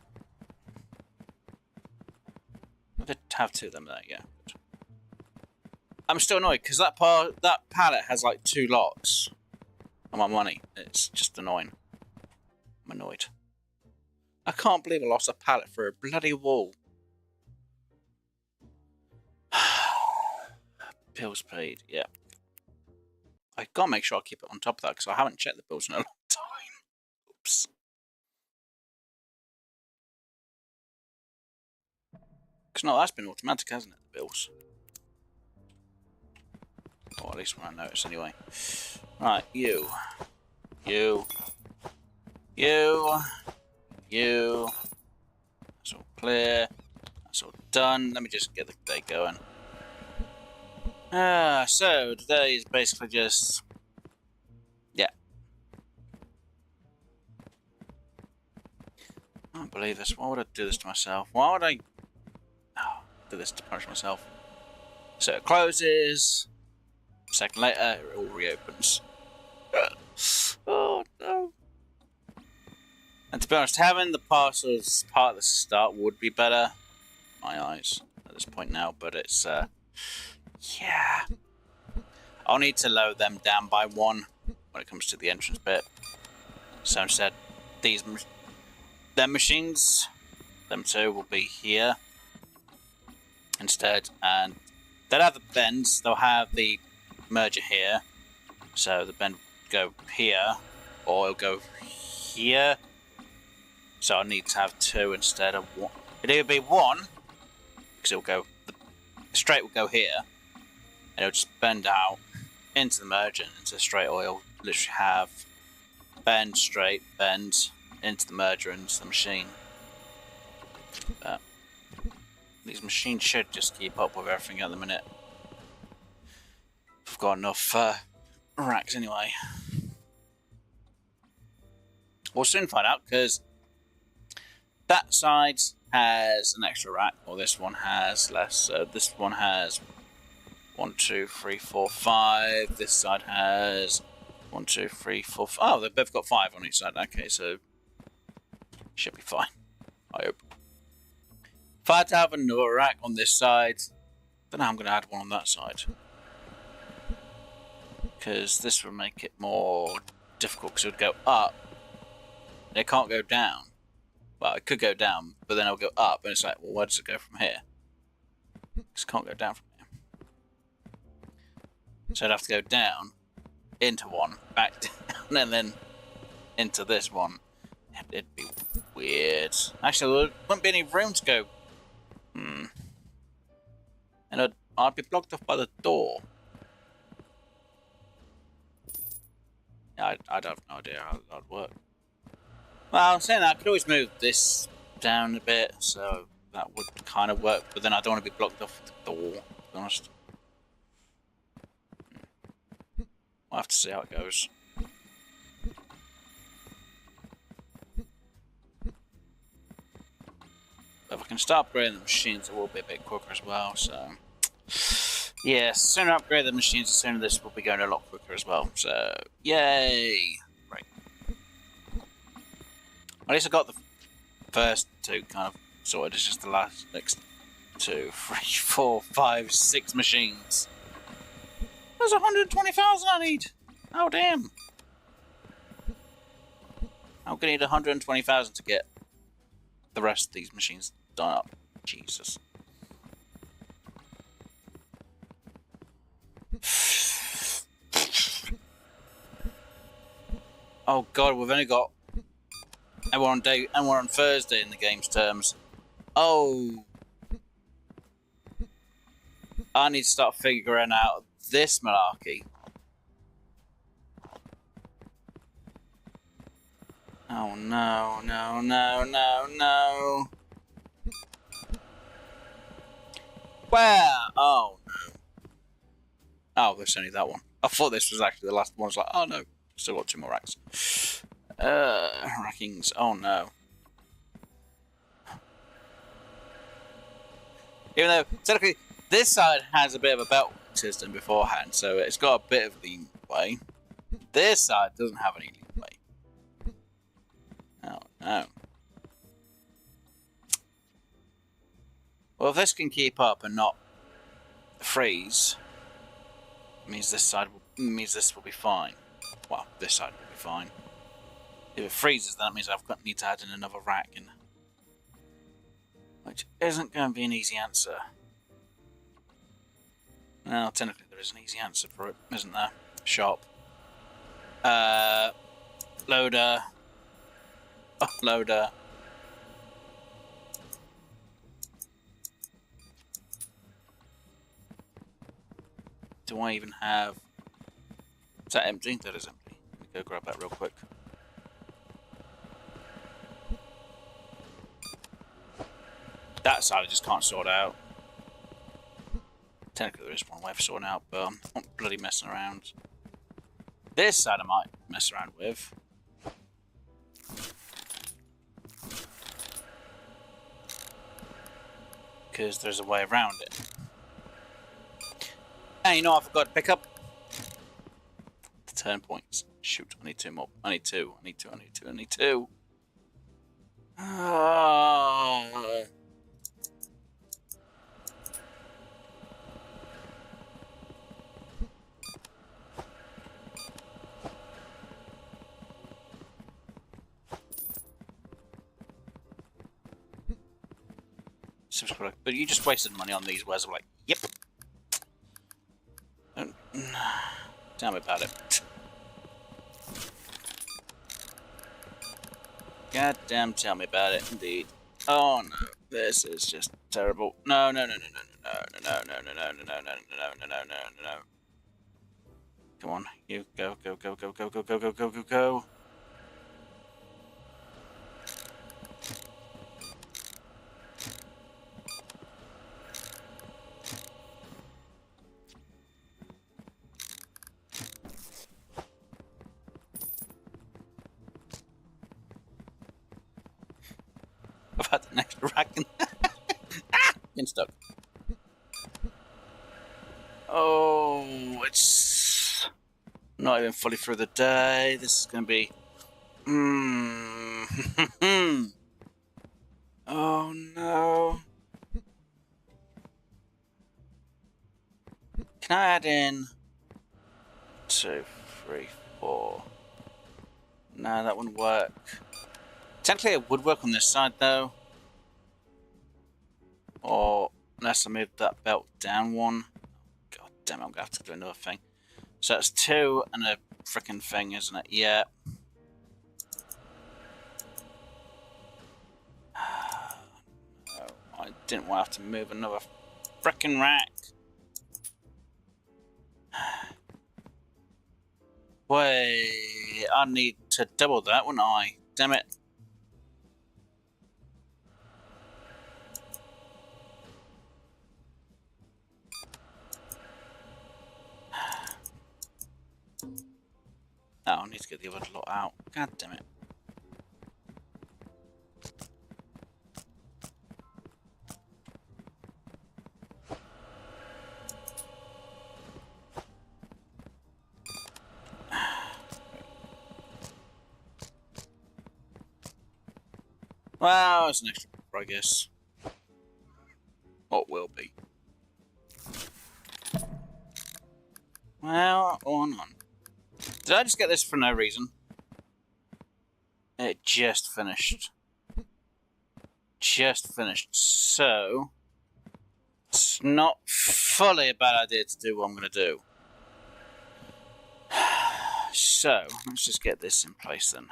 I did have 2 of them there. Yeah. Good. I'm still annoyed because that pallet has like 2 lots on my money. It's just annoying. I'm annoyed. I can't believe I lost a pallet for a bloody wall. Bills paid, yeah. I gotta make sure I keep it on top of that because I haven't checked the bills in a long time. Oops. Because no, that's been automatic, hasn't it, the bills? Or at least when I notice anyway. Right, you. That's all clear. That's all done. Let me just get the day going. So today is basically just... Yeah. I don't believe this. Why would I do this to myself? Why would I do this to punish myself? So it closes. A second later, it all reopens. Oh no. And to be honest, having the parcels part of the start would be better. My eyes at this point now, but it's yeah. I'll need to lower them down by 1 when it comes to the entrance bit. So instead, them machines, them 2 will be here instead, and they'll have the bends. They'll have the merger here, so the bend will go here, or it'll go here. So I need to have 2 instead of 1. It'll either be 1 because it'll go the straight will go here, and it'll just bend out into the merger and into the straight, or it'll literally have bend straight, bend into the merger and into the machine. But these machines should just keep up with everything at the minute. I've got enough racks anyway. We'll soon find out, because that side has an extra rack, or this one has less. So this one has 1, 2, 3, 4, 5. This side has 1, 2, 3, 4, 5. Oh, they've both got 5 on each side. Okay, so should be fine, I hope. If I had to have another rack on this side, then I'm going to add one on that side, because this will make it more difficult, because it would go up. It can't go down. Well, it could go down, but then it'll go up, and it's like, well, where does it go from here? It can't go down from here. So I'd have to go down, into one, back down, and then into this one. It'd be weird. Actually, there wouldn't be any room to go. And I'd be blocked off by the door. Yeah, I'd have no idea how that'd work. Well, saying that, I could always move this down a bit, so that would kind of work, but then I don't want to be blocked off the door, to be honest. I'll have to see how it goes. But if I can start upgrading the machines, it will be a bit quicker as well, so... Yeah, the sooner I upgrade the machines, the sooner this will be going a lot quicker as well, so... Yay! Right. At least I got the first 2 kind of sorted. It's just the last next 2, 3, 4, 5, 6 machines. There's 120,000 I need. Oh damn! I'm gonna need 120,000 to get the rest of these machines done up. Jesus. Oh god, we've only got everyone on Thursday in the game's terms. Oh, I need to start figuring out this malarkey. Oh no, no, no, no, no. Where? Oh no. Oh, there's only that one. I thought this was actually the last one. I was like, oh no, still got 2 more racks. Rackings. Oh no. Even though technically this side has a bit of a belt system beforehand, so it's got a bit of leeway. This side doesn't have any leeway. Oh no. Well, if this can keep up and not freeze, it means this will be fine. Well, this side will be fine. If it freezes, then that means I've got need to add in another rack, in, which isn't going to be an easy answer. Well, technically there is an easy answer for it, isn't there? Shop. Loader. Uploader. Do I even have... Is that empty? That is empty. Let me go grab that real quick. That side I just can't sort out. Technically there is one way of sorting out, but I'm not bloody messing around. This side I might mess around with. Because there's a way around it. And you know what I forgot to pick up? The turn points. Shoot, I need 2 more. I need 2. I need 2. I need 2. I need 2. Oh. But you just wasted money on these words. I'm like, yep. Don't tell me about it. Goddamn, tell me about it, indeed. Oh no, this is just terrible. No, no, no, no, no, no, no, no, no, no, no, no, no, no, no, no, no, no. Come on, you go, go, go, go, go, go, go, go, go, go, go. I've had the next rack and getting stuck. Oh, it's not even fully through the day. This is going to be. Oh no. Can I add in 2, 3, 4? No, that wouldn't work. Technically, it would work on this side though. Or unless I move that belt down one. God damn it, I'm gonna have to do another thing. So that's 2 and a freaking thing, isn't it? Yeah. No, I didn't want to have to move another freaking rack. Wait, I need to double that, wouldn't I? Damn it. Oh, I need to get the other lot out. God damn it. Well, it's an extra number, I guess. What will be. Well, or none. Did I just get this for no reason? It just finished. Just finished. So, it's not fully a bad idea to do what I'm going to do. So, let's just get this in place then.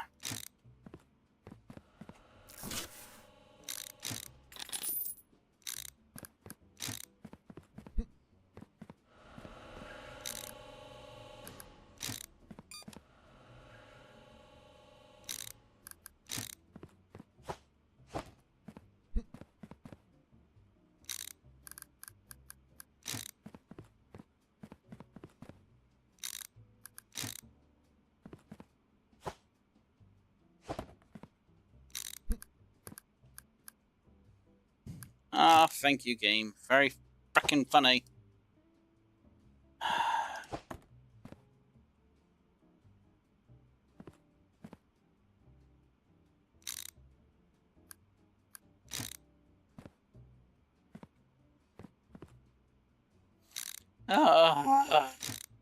Ah, thank you, game. Very frickin' funny.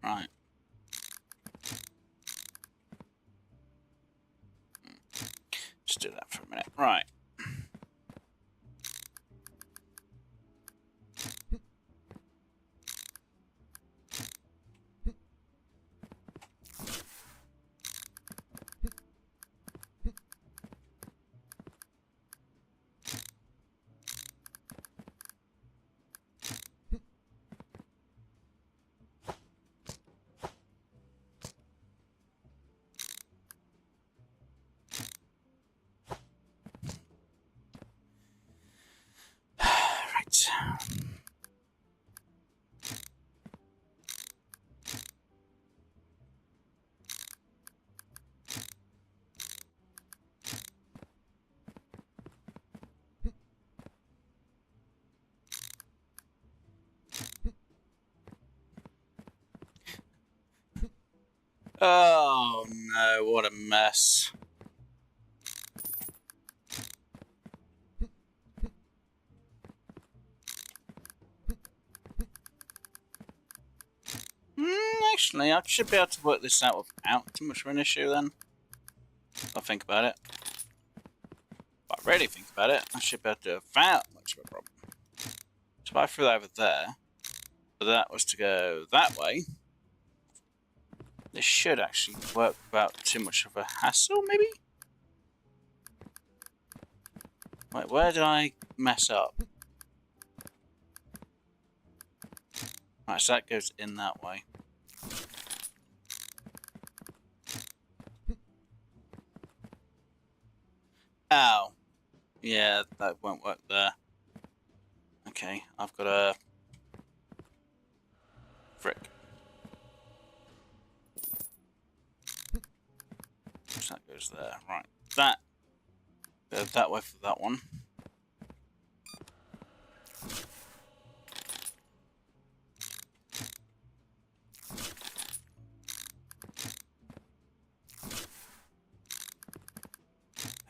Right. Just do that for a minute. Right. Right. Oh no, what a mess. Actually, I should be able to work this out without too much of an issue then. If I think about it. If I really think about it, I should be able to do it without much of a problem. So if I threw that over there, but that was to go that way, this should actually work without too much of a hassle, maybe? Wait, where did I mess up? Right, so that goes in that way. Ow. Yeah, that won't work there. Okay, I've got a... frick. So that goes there. Right, that goes that way for that one.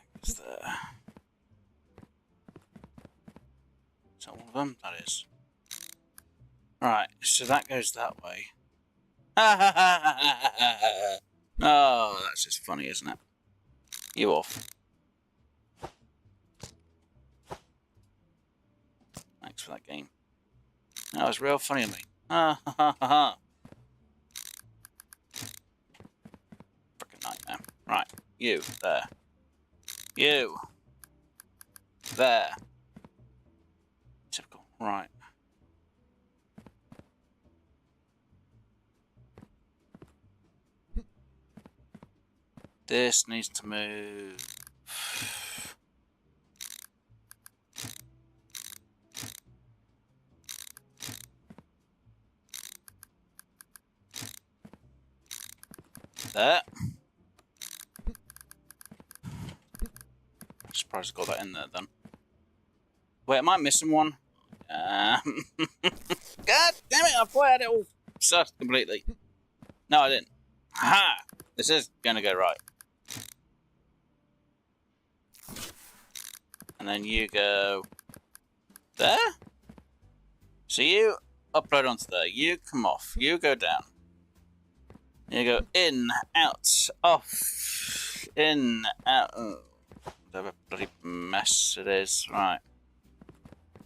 That goes there. Is that one of them? That is. Right, so that goes that way. Oh, that's just funny, isn't it? You off. Thanks for that game. That was real funny of me. Ha ha ha ha. Frickin' nightmare. Right, you, there. You. There. Typical. Right. This needs to move. There. I'm surprised I got that in there then. Wait, am I missing one? God damn it, I thought I had it all sussed completely. No, I didn't. Ha! This is gonna go right. And then you go there. So you upload onto there. You come off. You go down. You go in, out, off, in, out. Oh, whatever bloody mess it is. Right.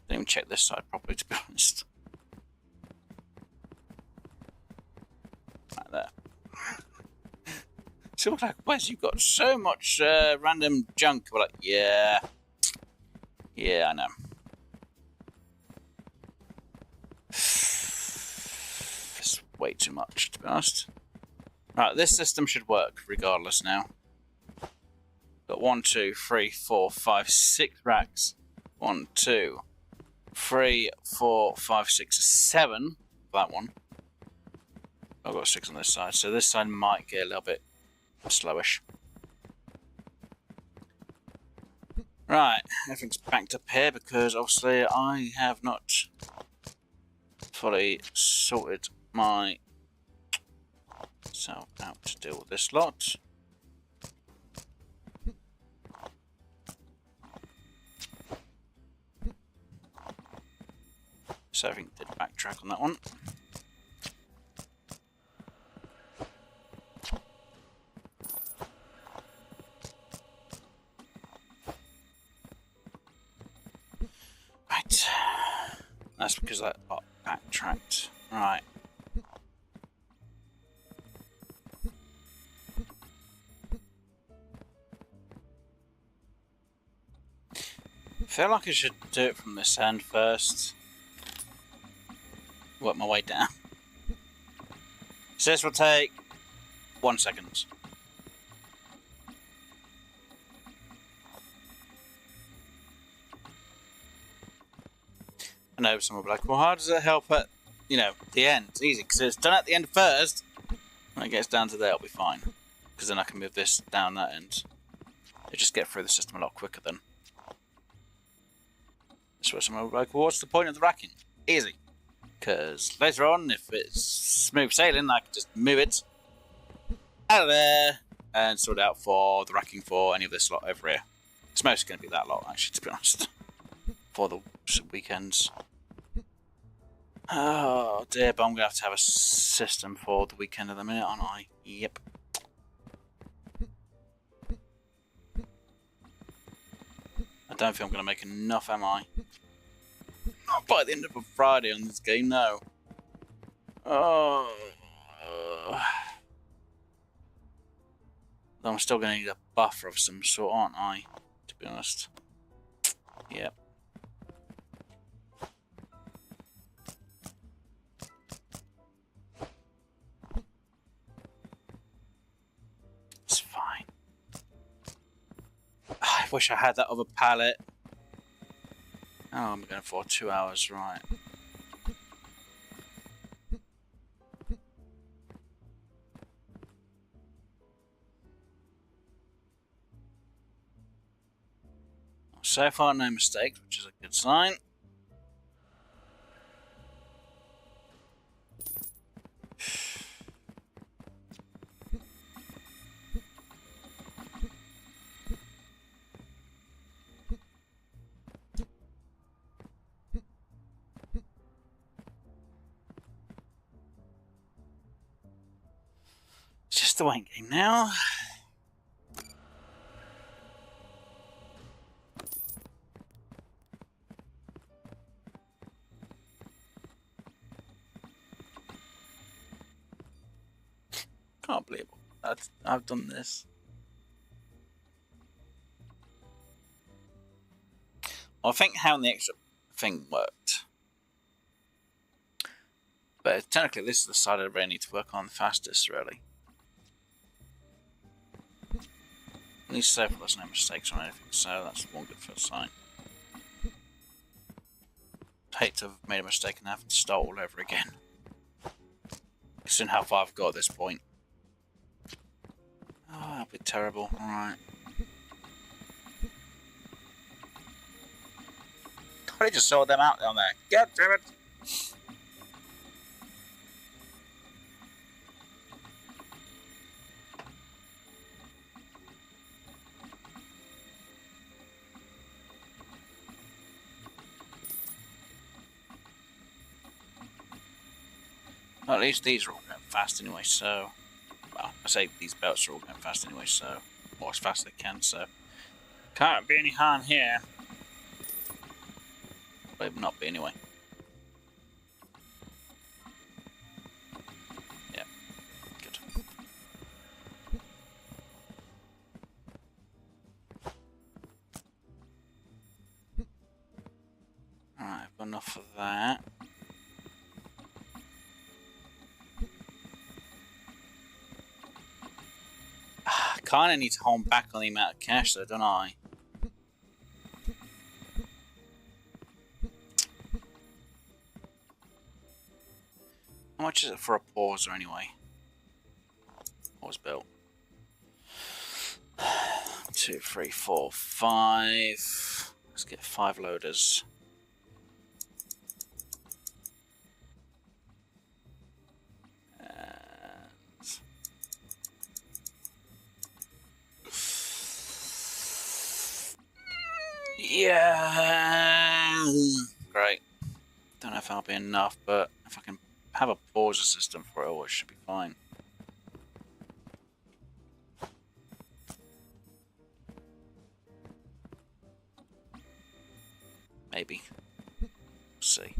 Didn't even check this side properly, to be honest. Right there. So like, Wes, you've got so much random junk. We're like, yeah. Yeah, I know. It's way too much, to be honest. Right, this system should work regardless now. Got 1, 2, 3, 4, 5, 6 racks. 1, 2, 3, 4, 5, 6, 7. That one. I've got 6 on this side, so this side might get a little bit slowish. Right, everything's backed up here because obviously I have not fully sorted myself out to deal with this lot. So everything did backtrack on that one. Right. That's because that got backtracked. Right. I feel like I should do it from this end first. Work my way down. So this will take 1 second. I know someone will be like, well, how does it help at, you know, the end? It's easy, because it's done at the end first. When it gets down to there, it'll be fine. Because then I can move this down that end. It'll just get through the system a lot quicker then. That's where someone will be like, well, what's the point of the racking? Easy. Because later on, if it's smooth sailing, I can just move it out of there and sort it out for the racking for any of this lot over here. It's mostly going to be that lot, actually, to be honest. For the weekends. Oh dear, but I'm going to have a system for the weekend at the minute, aren't I? Yep. I don't think I'm going to make enough, am I? Not by the end of a Friday on this game, no. Oh. I'm still going to need a buffer of some sort, aren't I? To be honest. Yep. It's fine. I wish I had that other pallet. Oh, I'm going for 2 hours, right. So far, no mistakes, which is a good sign. It's just the waiting game now. Can't believe I've done this. Well, I think how the extra thing worked. But technically, this is the side I really need to work on the fastest, really. At least so far there's no mistakes or anything, so that's one good first sign. I'd hate to have made a mistake and have to start all over again. Considering how far I've got at this point. Oh, that'd be terrible. Alright. I just saw them out down there. God damn it! Well, at least these are all going fast anyway, so... Well, I say these belts are all going fast anyway, so... Or as fast as they can, so... Can't be any harm here. Well, it would not be anyway. Yeah, good. Alright, enough of that. Kinda need to hold back on the amount of cash though, don't I? How much is it for a pauser anyway? Pause built. 2, 3, 4, 5. Let's get 5 loaders. Yeah, great. Don't know if that'll be enough, but if I can have a pauser system for it all, it should be fine. Maybe. We'll see.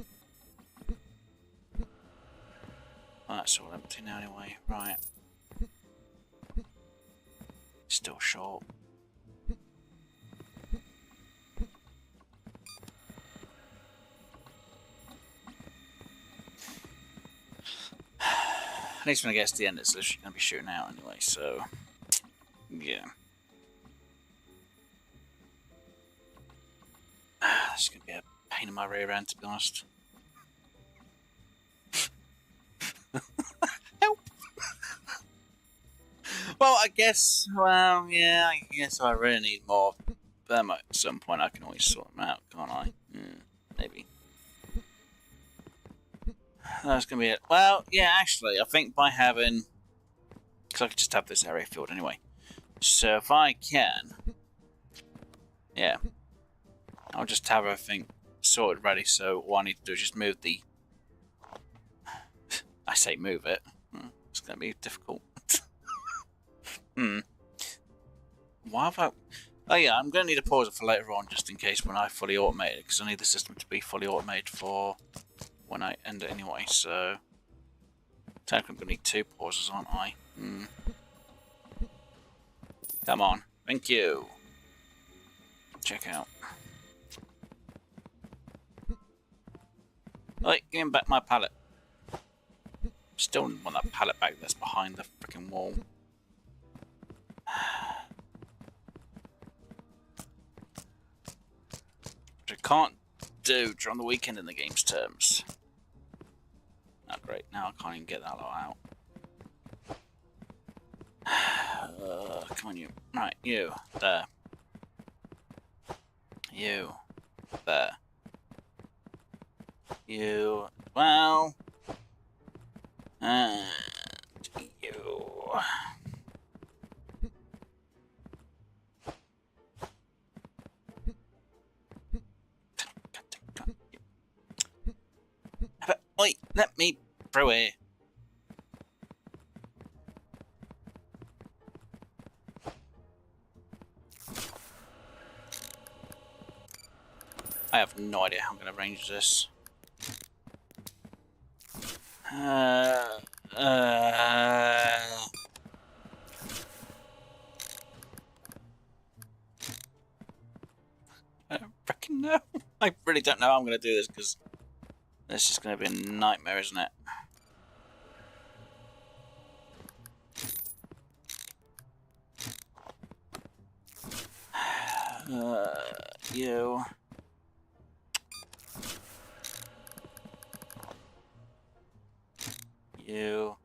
Well, that's all empty now anyway. Right. Still short. At least when it gets to the end, it's literally going to be shooting out anyway, so... Yeah. This is going to be a pain in my rear end, to be honest. Help! Well, I guess... Well, yeah, I guess I really need more thermite at some point. I can always sort them out, can't I? Maybe. That's going to be it. Well, yeah, actually, I think by having... Because I could just have this area filled anyway. So if I can... Yeah. I'll just have everything sorted ready, so all I need to do is just move the I say move it. It's going to be difficult. Why have I... Oh yeah, I'm going to need to pause it for later on, just in case when I fully automate it, because I need the system to be fully automated for when I end it anyway, so... Technically I'm going to need 2 pauses, aren't I? Come on. Thank you. Check out. Wait, give me back my pallet. Still want that pallet back that's behind the freaking wall. Which I can't do during the weekend in the game's terms. Oh great, now I can't even get that lot out. Come on you. Right, you. There. You. There. You. Well. And you. Wait, let me through here. I have no idea how I'm going to arrange this. I don't freaking know. I really don't know how I'm going to do this because this is going to be a nightmare, isn't it? You. You.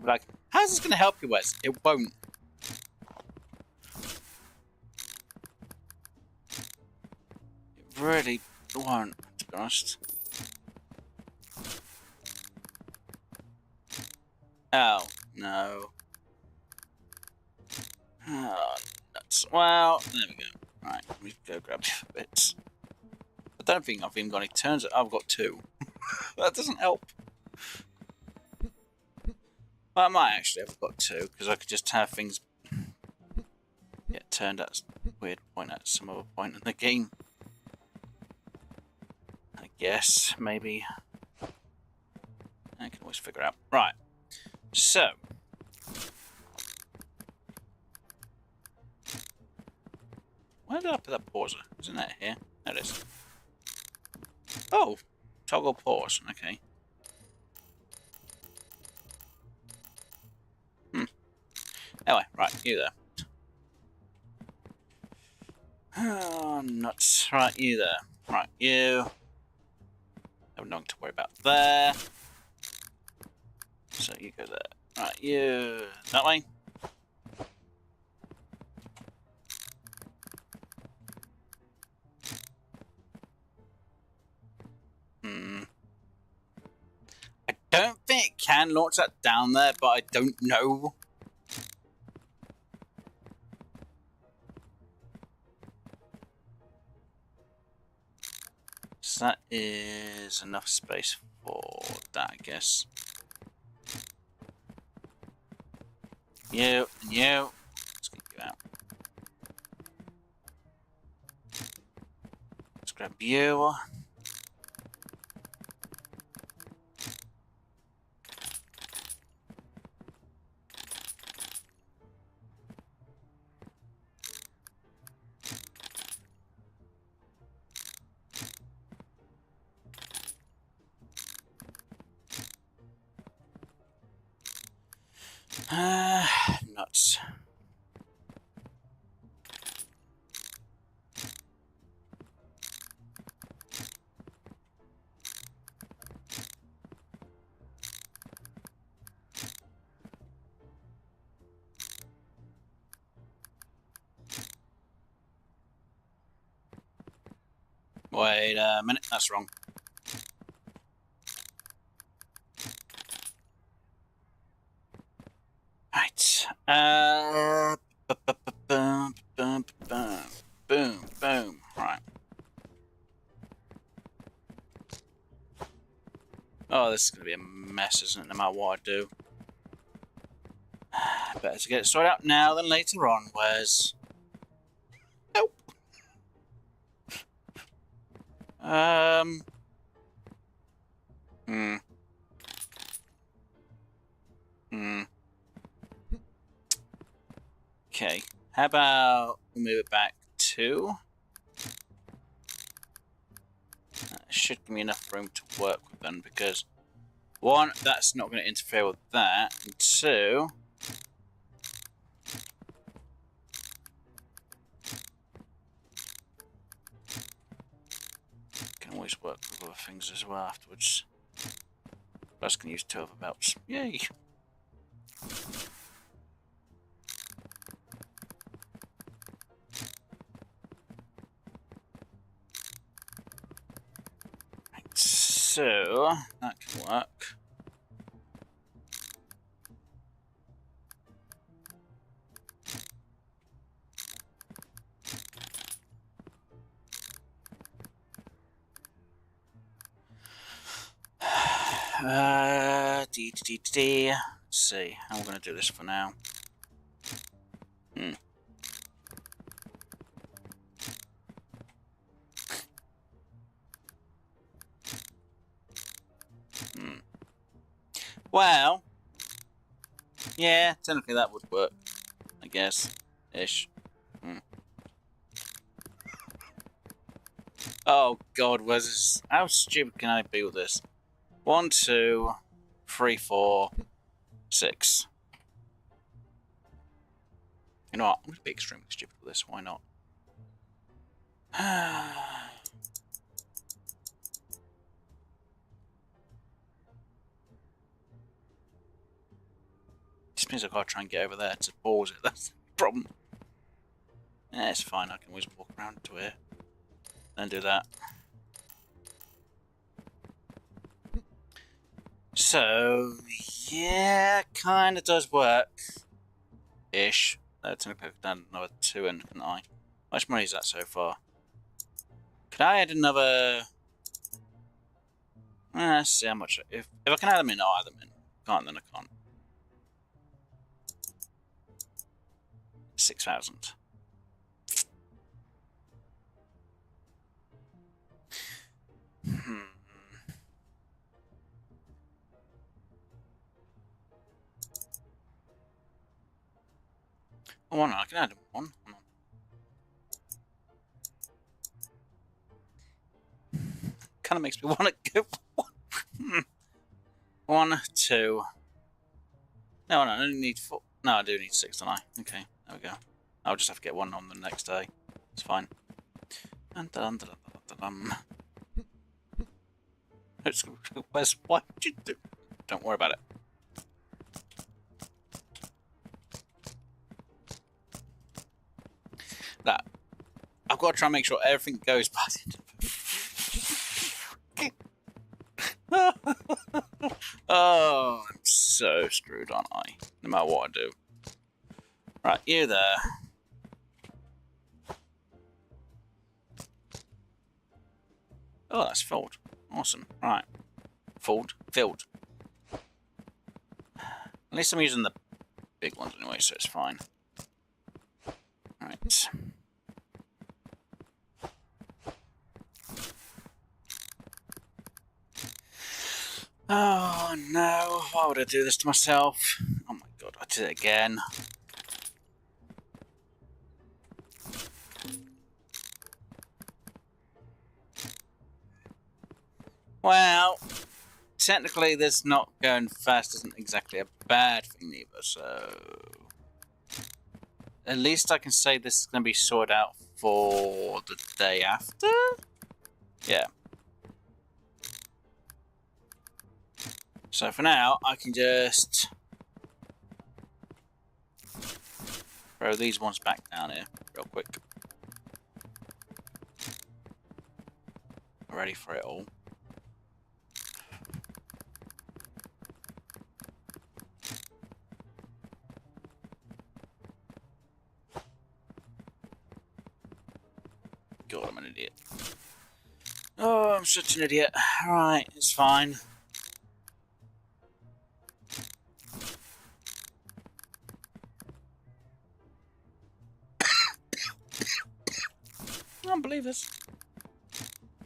Like, how's this going to help you, Wes? It won't. It really won't, to be honest. Oh, no. Oh, nuts. Well, there we go. Right, let me go grab the other bits. I don't think I've even got any turns. I've got 2. That doesn't help. Well, I might actually have got 2, because I could just have things get turned at a weird point at some other point in the game. I guess, maybe. I can always figure out. Right. So. Where did I put that pauser? Isn't that here? There it is. Oh! Toggle pause. Okay. Anyway, right, you there. Oh, nuts. Right, you there. Right, you. Have nothing to worry about there. So you go there. Right, you. That way. I don't think it can launch that down there, but I don't know. So that is enough space for that, I guess. You and you. Let's get you out. Let's grab you. Nuts. Wait a minute, that's wrong. Boom, boom, boom, boom. Right. Oh, this is going to be a mess, isn't it, no matter what I do. Better to get it sorted out now than later on, Wes. Nope. Okay. How about we move it back to... That should give me enough room to work with then, because... One, that's not going to interfere with that. And two... Can always work with other things as well afterwards. I was going to use 2 other belts. Yay! Right, so that can work. Let's see how we're going to do this for now. Well, yeah, technically that would work, I guess, ish. Oh God, where's this? How stupid can I be with this? 1, 2, 3, 4, 6. You know what? I'm going to be extremely stupid with this. Why not? Just means I've got to try and get over there to pause it. That's the problem. Yeah, it's fine. I can always walk around to here. Then do that. So, yeah, kind of does work. Ish. Technically, I've done another 2 in, couldn't I? How much money is that so far? Could I add another... let's see how much... If I can add them in, I'll add them in. Can't, then I can't. 6,000. Oh, one, I can add one. Kind of makes me want to go for one. 1, 2. No, I only need 4. No, I do need 6, don't I? Okay, there we go. I'll just have to get one on the next day. It's fine. Where's what would you do? Don't worry about it. That I've got to try and make sure everything goes past it. Oh, I'm so screwed, aren't I? No matter what I do. Right, you there. Oh, that's filled. Awesome. Right. Filled. At least I'm using the big ones anyway, so it's fine. Right. Oh no, why would I do this to myself? Oh my God, I did it again. Well, technically this not going fast isn't exactly a bad thing either, so... At least I can say this is going to be sorted out for the day after? Yeah. So for now, I can just throw these ones back down here real quick. Ready for it all. God, I'm an idiot. Oh, I'm such an idiot. Right, it's fine. I don't believe this.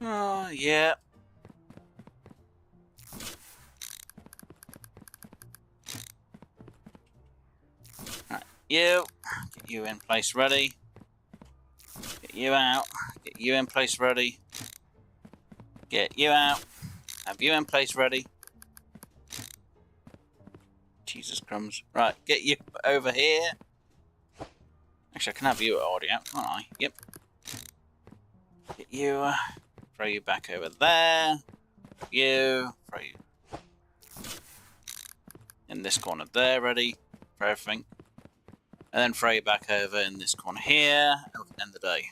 Oh, yeah. Right, you. Get you in place ready. Get you out. Get you in place ready. Get you out. Have you in place ready. Jesus crumbs. Right, get you over here. Actually, I can have you already out, can't I? Yep. Get you. Throw you back over there. Throw you. Throw you in this corner there, ready for everything. And then throw you back over in this corner here, and we can end the day.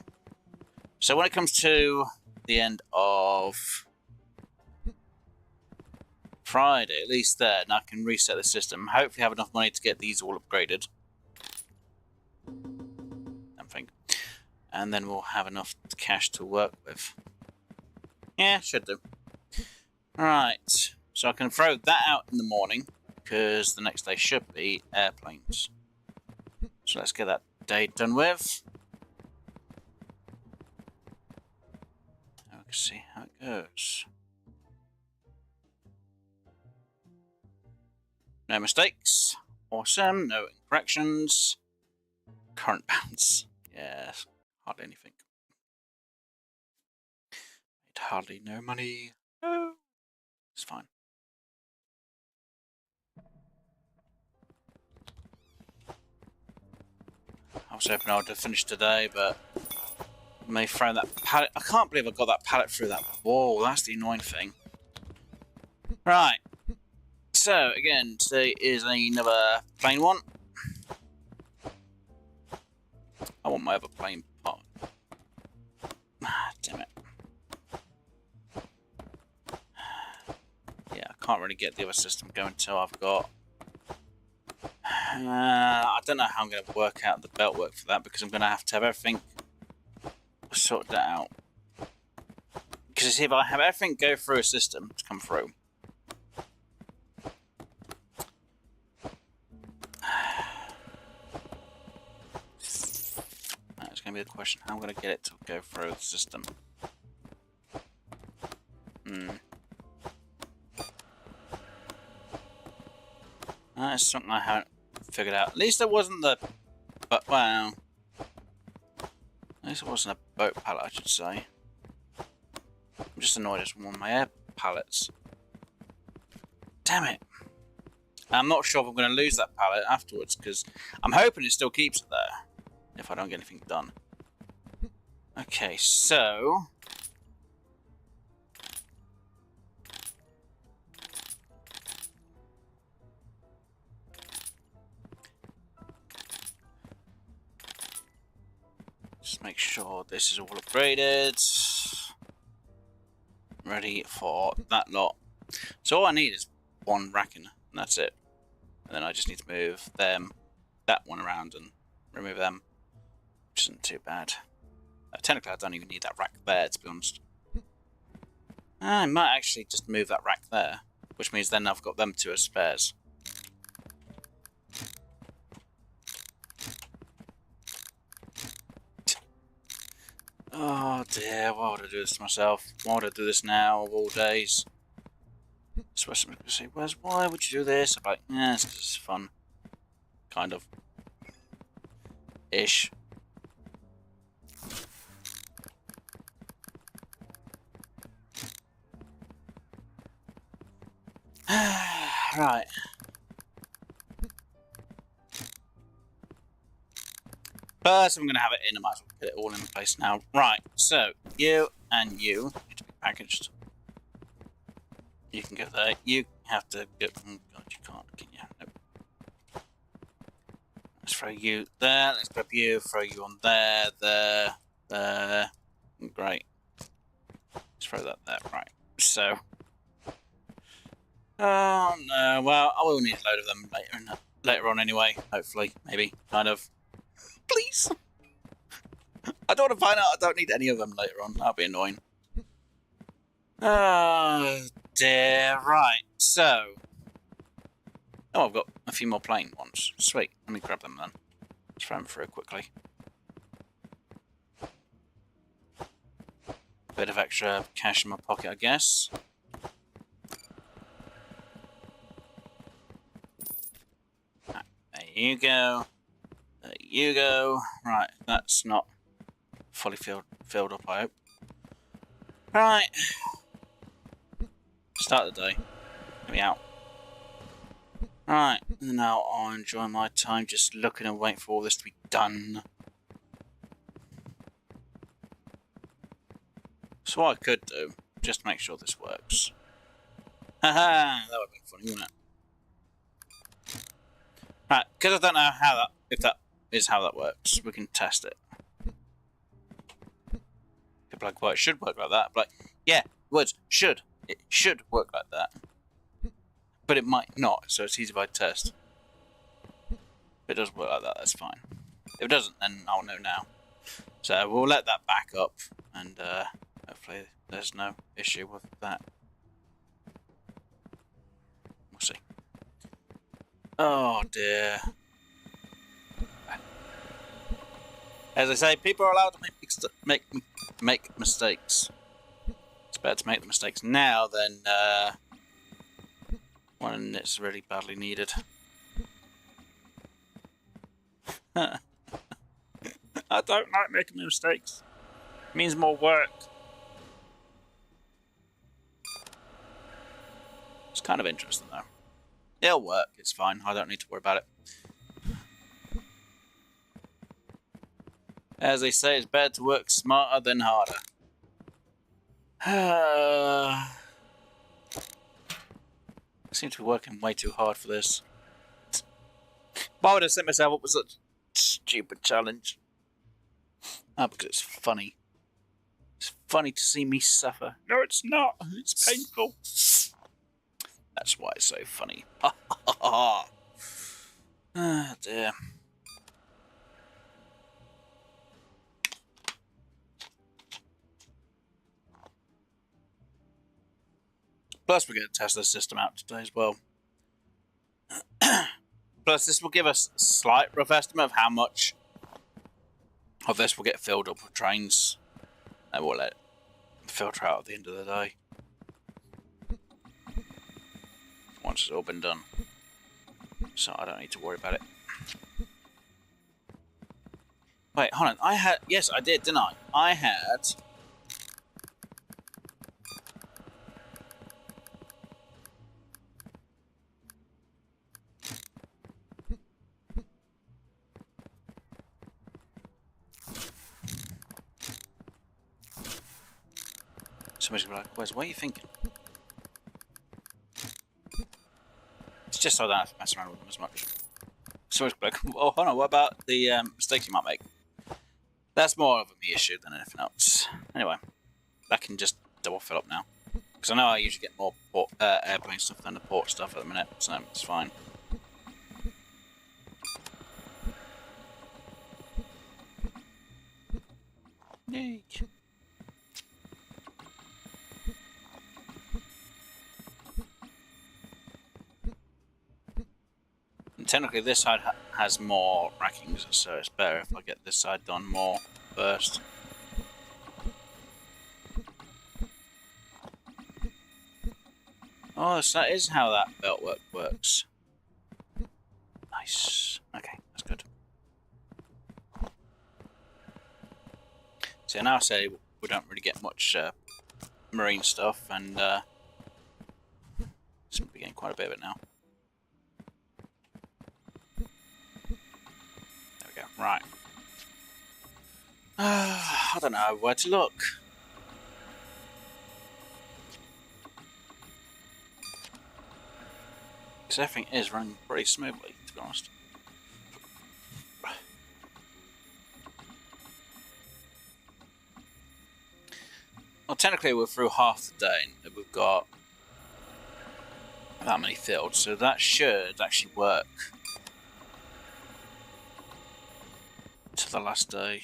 So when it comes to the end of Friday, at least then, I can reset the system. Hopefully have enough money to get these all upgraded. I think. And then we'll have enough cash to work with. Yeah, should do. Right, so I can throw that out in the morning, because the next day should be airplanes. So let's get that day done with. Let's see how it goes. No mistakes. Awesome. No incorrections. Current balance. Yes. Hardly anything. Made hardly no money. No. It's fine. I was hoping I would have finished today, but I may throw that pallet. I can't believe I got that pallet through that wall. That's the annoying thing. Right. So, again, today is another plain one. I want my other plain part. Damn it. Yeah, I can't really get the other system going until I've got... I don't know how I'm going to work out the belt work for that, because I'm going to have everything sorted out. Because if I have everything go through a system to come through, that's going to be the question. How I'm going to get it to go through the system. That's something I haven't figured out. At least it wasn't the... But, well... At least it wasn't a boat pallet, I should say. I'm just annoyed it's one of my air pallets. Damn it. I'm not sure if I'm going to lose that pallet afterwards, because I'm hoping it still keeps it there, if I don't get anything done. Okay, so... Just make sure this is all upgraded. Ready for that lot. So all I need is one racking, and that's it. And then I just need to move them, that one around and remove them, which isn't too bad. Technically I don't even need that rack there, to be honest. I might actually just move that rack there, which means then I've got them two as spares. Oh dear, why would I do this to myself? Why would I do this now of all days? So somebody's going to say, Wes, why would you do this? I'm like, yeah, it's 'cause it's fun. Kind of. Ish. Right. First, I'm going to have it in. I might as well get it all in place now. Right, so you and you need to be packaged. You can go there. You have to go. Oh God, you can't, can you? Nope. Let's throw you there. Let's grab you. Throw you on there. There. There. Great. Let's throw that there. Right. So. Oh no. Well, I will need a load of them later on anyway. Hopefully, maybe, kind of. Please. I don't want to find out I don't need any of them later on. That'll be annoying. Oh dear. Right, so. Oh, I've got a few more plain ones. Sweet. Let me grab them then. Let's throw them through quickly. Bit of extra cash in my pocket, I guess. There you go. There you go. Right, that's not fully filled up, I hope. Right. Start the day. Get me out. Right, now I'll enjoy my time just looking and waiting for all this to be done. So what I could do, just to make sure this works. Haha, that would have been funny, wouldn't it? Right, because I don't know how that, if that is how that works, we can test it. People are like, well, it should work like that. But like, yeah, words should. It should work like that. But it might not, so it's easy if I test. If it does work like that, that's fine. If it doesn't, then I'll know now. So we'll let that back up, and hopefully there's no issue with that. We'll see. Oh dear. As I say, people are allowed to make mistakes. It's better to make the mistakes now than when it's really badly needed. I don't like making mistakes. It means more work. It's kind of interesting though. It'll work, it's fine. I don't need to worry about it. As they say, it's better to work smarter than harder. I seem to be working way too hard for this. Why would I set myself up with such a stupid challenge? Ah, because it's funny. It's funny to see me suffer. No, it's not. It's painful. That's why it's so funny. Ha ha ha. Ah, dear. Plus, we're going to test the system out today as well. Plus, this will give us a slight rough estimate of how much of this will get filled up with trains. And we'll let it filter out at the end of the day. Once it's all been done. So I don't need to worry about it. Wait, hold on. I had... Yes, I did, didn't I? I had... Somebody's gonna be like, Wes, what are you thinking? It's just so I don't have to mess around with them as much. Somebody's gonna be like, oh, hold on, what about the mistakes you might make? That's more of the issue than anything else. Anyway, that can just double fill up now. Because I know I usually get more airplane stuff than the port stuff at the minute, so it's fine. Yay. And technically this side has more rackings, so it's better if I get this side done more first. Oh, so that is how that belt works. Nice. Okay, that's good. So now I say we don't really get much marine stuff, and seem to be getting quite a bit of it now. There we go. Right. I don't know where to look. Because everything is running pretty smoothly, to be honest. Well, technically we're through half the day and we've got that many filled, so that should actually work to the last day.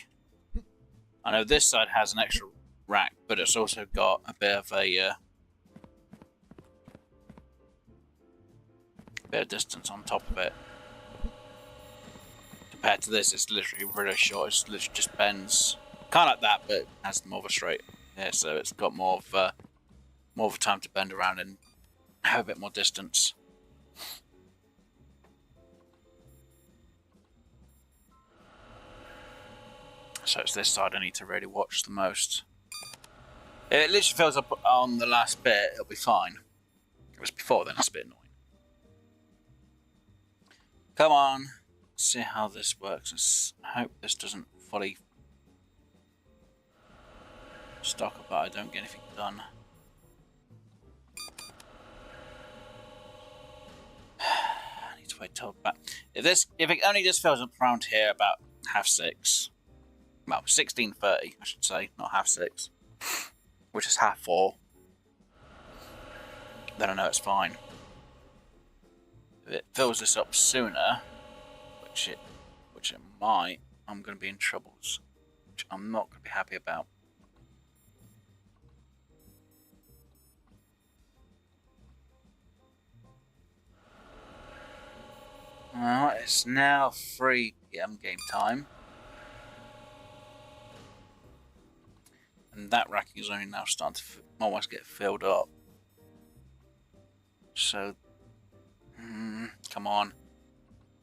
I know this side has an extra rack, but it's also got a bit of a bit of distance on top of it. Compared to this, it's literally really short. It's literally just bends, kind of like that, but has more of a straight. Yeah, so it's got more of a time to bend around and have a bit more distance. So it's this side I need to really watch the most. If it literally fills up on the last bit, it'll be fine. If it was before, then it's a bit annoying. Come on. Let's see how this works. I hope this doesn't fully stock up, but I don't get anything done. I need to wait till back. If it only just fills up around here about 6:30, well, 16:30, I should say, not 6:30, which is 4:30, then I know it's fine. If it fills this up sooner, which it might, I'm going to be in troubles, which I'm not going to be happy about. Alright, it's now 3 PM game time. And that racking is only now starting to almost get filled up. So, come on.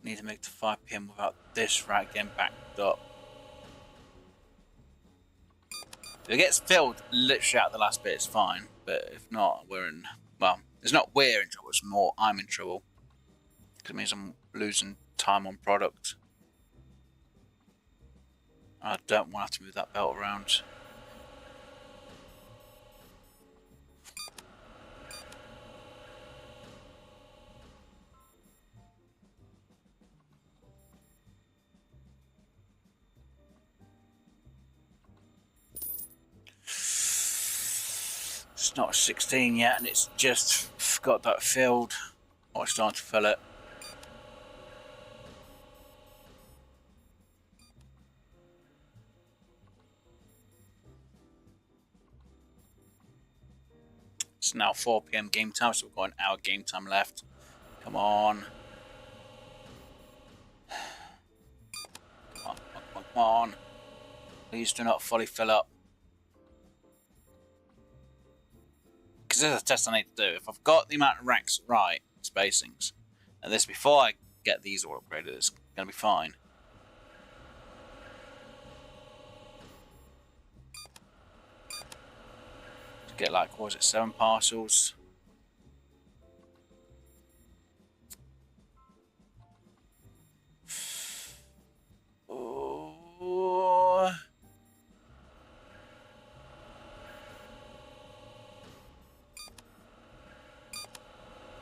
Need to make it to 5 PM without this rack getting backed up. If it gets filled literally out the last bit, it's fine. But if not, well, it's not we're in trouble, it's more I'm in trouble. Because it means I'm losing time on product. I don't want to have to move that belt around. It's not 16 yet, and it's just got that filled. Or it's starting to fill it. It's now 4 PM game time, so we've got an hour game time left. Come on. Come on. Please do not fully fill up. Because there's a test I need to do. If I've got the amount of racks right, spacings, and this before I get these all upgraded, it's going to be fine. To get like, what was it, 7 parcels? Oh.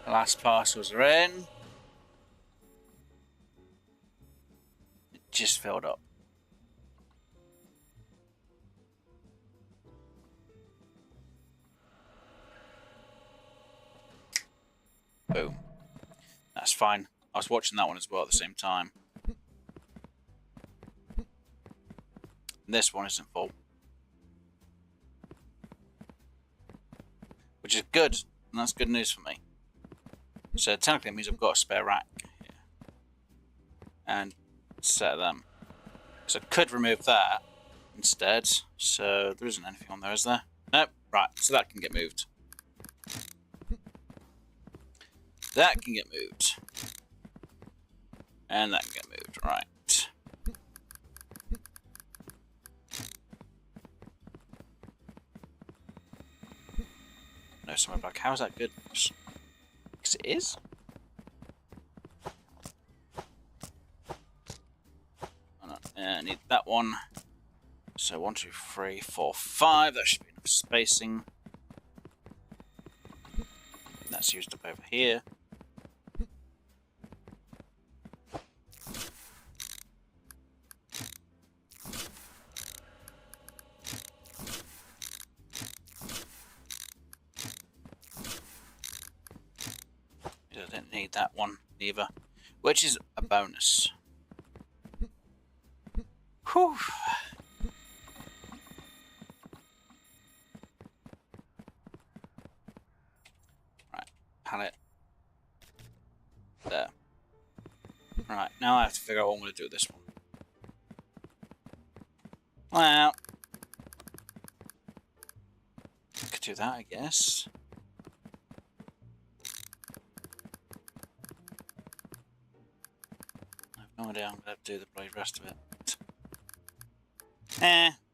The last parcels are in. It just filled up. Boom. That's fine. I was watching that one as well at the same time. This one isn't full. Which is good. And that's good news for me. So technically it means I've got a spare rack here. And set them. So I could remove that instead. So there isn't anything on there, is there? Nope. Right, so that can get moved. That can get moved. And that can get moved, right. No, somewhere back. How is that good? Because it is? Oh, no. I need that one. So 1, 2, 3, 4, 5. That should be enough spacing. That's used up over here. I didn't need that one either, which is a bonus. Whew. pallet. There. Right, now I have to figure out what I'm going to do with this one. Well, I could do that, I guess. I have no idea how I'm going to have to do the bloody rest of it.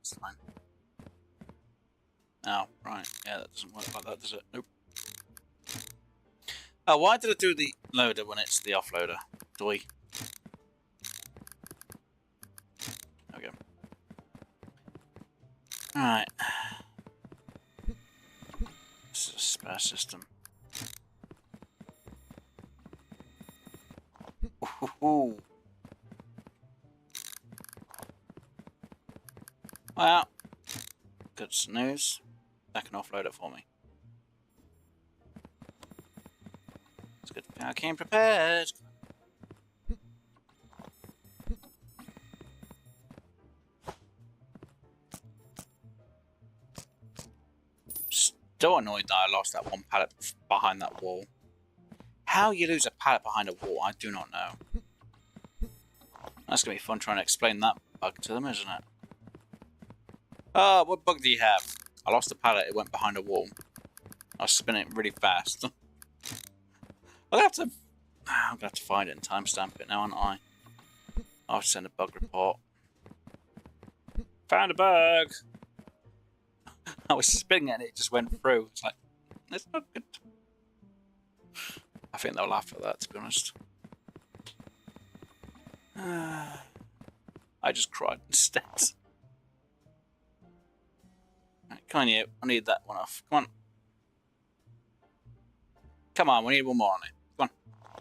It's fine. Oh, right. Yeah, that doesn't work like that, does it? Nope. Oh, why did I do the loader when it's the offloader? Doy. There we go. Alright. This is a spare system. Ooh. Well, good news. That can offload it for me. It's good. I came prepared. Still annoyed that I lost that one pallet behind that wall. How you lose a pallet behind a wall, I do not know. That's going to be fun trying to explain that bug to them, isn't it? Oh, what bug do you have? I lost a pallet, it went behind a wall. I was spinning it really fast. I'm going to have to find it and timestamp it now, aren't I? I'll send a bug report. Found a bug! I was spinning it and it just went through. It's like, that's not good. I think they'll laugh at that, to be honest. I just cried instead. Right, come on, you. I need that one off. Come on. Come on, we need one more on it. Come on.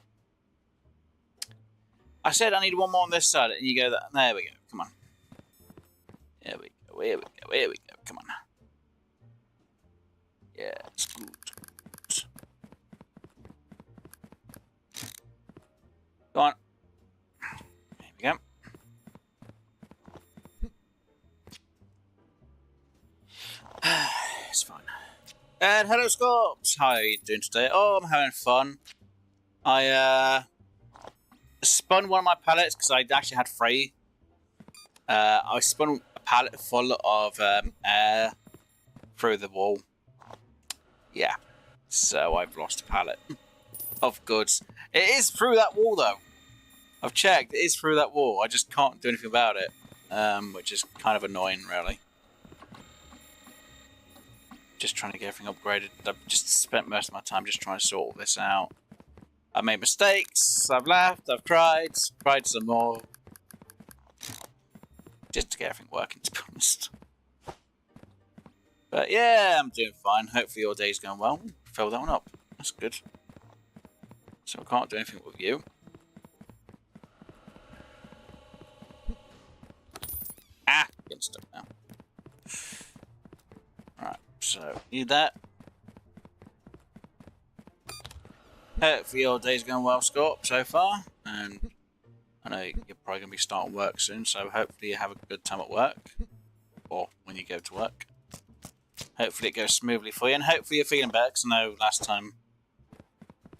I said I need one more on this side, and you go that. There we go. Come on. Here we go. Here we go. Here we go. Come on. Yeah, it's good. Go on. There we go. It's fine. And hello, Scorps. How are you doing today? Oh, I'm having fun. I spun one of my pallets because I actually had 3. I spun a pallet full of air through the wall. Yeah, so I've lost a pallet of goods. It is through that wall, though. I've checked. It is through that wall. I just can't do anything about it, which is kind of annoying, really. Just trying to get everything upgraded. I've just spent most of my time just trying to sort all this out. I've made mistakes. I've laughed. I've cried. Cried some more. Just to get everything working, to be honest. But yeah, I'm doing fine. Hopefully your day's going well. Fill that one up. That's good. So I can't do anything with you. Ah, getting stuck now. Right, so need that. Hopefully your day's going well, Scorp, so far. And I know you're probably going to be starting work soon, so hopefully you have a good time at work. Or when you go to work. Hopefully it goes smoothly for you, and hopefully you're feeling better, because I know last time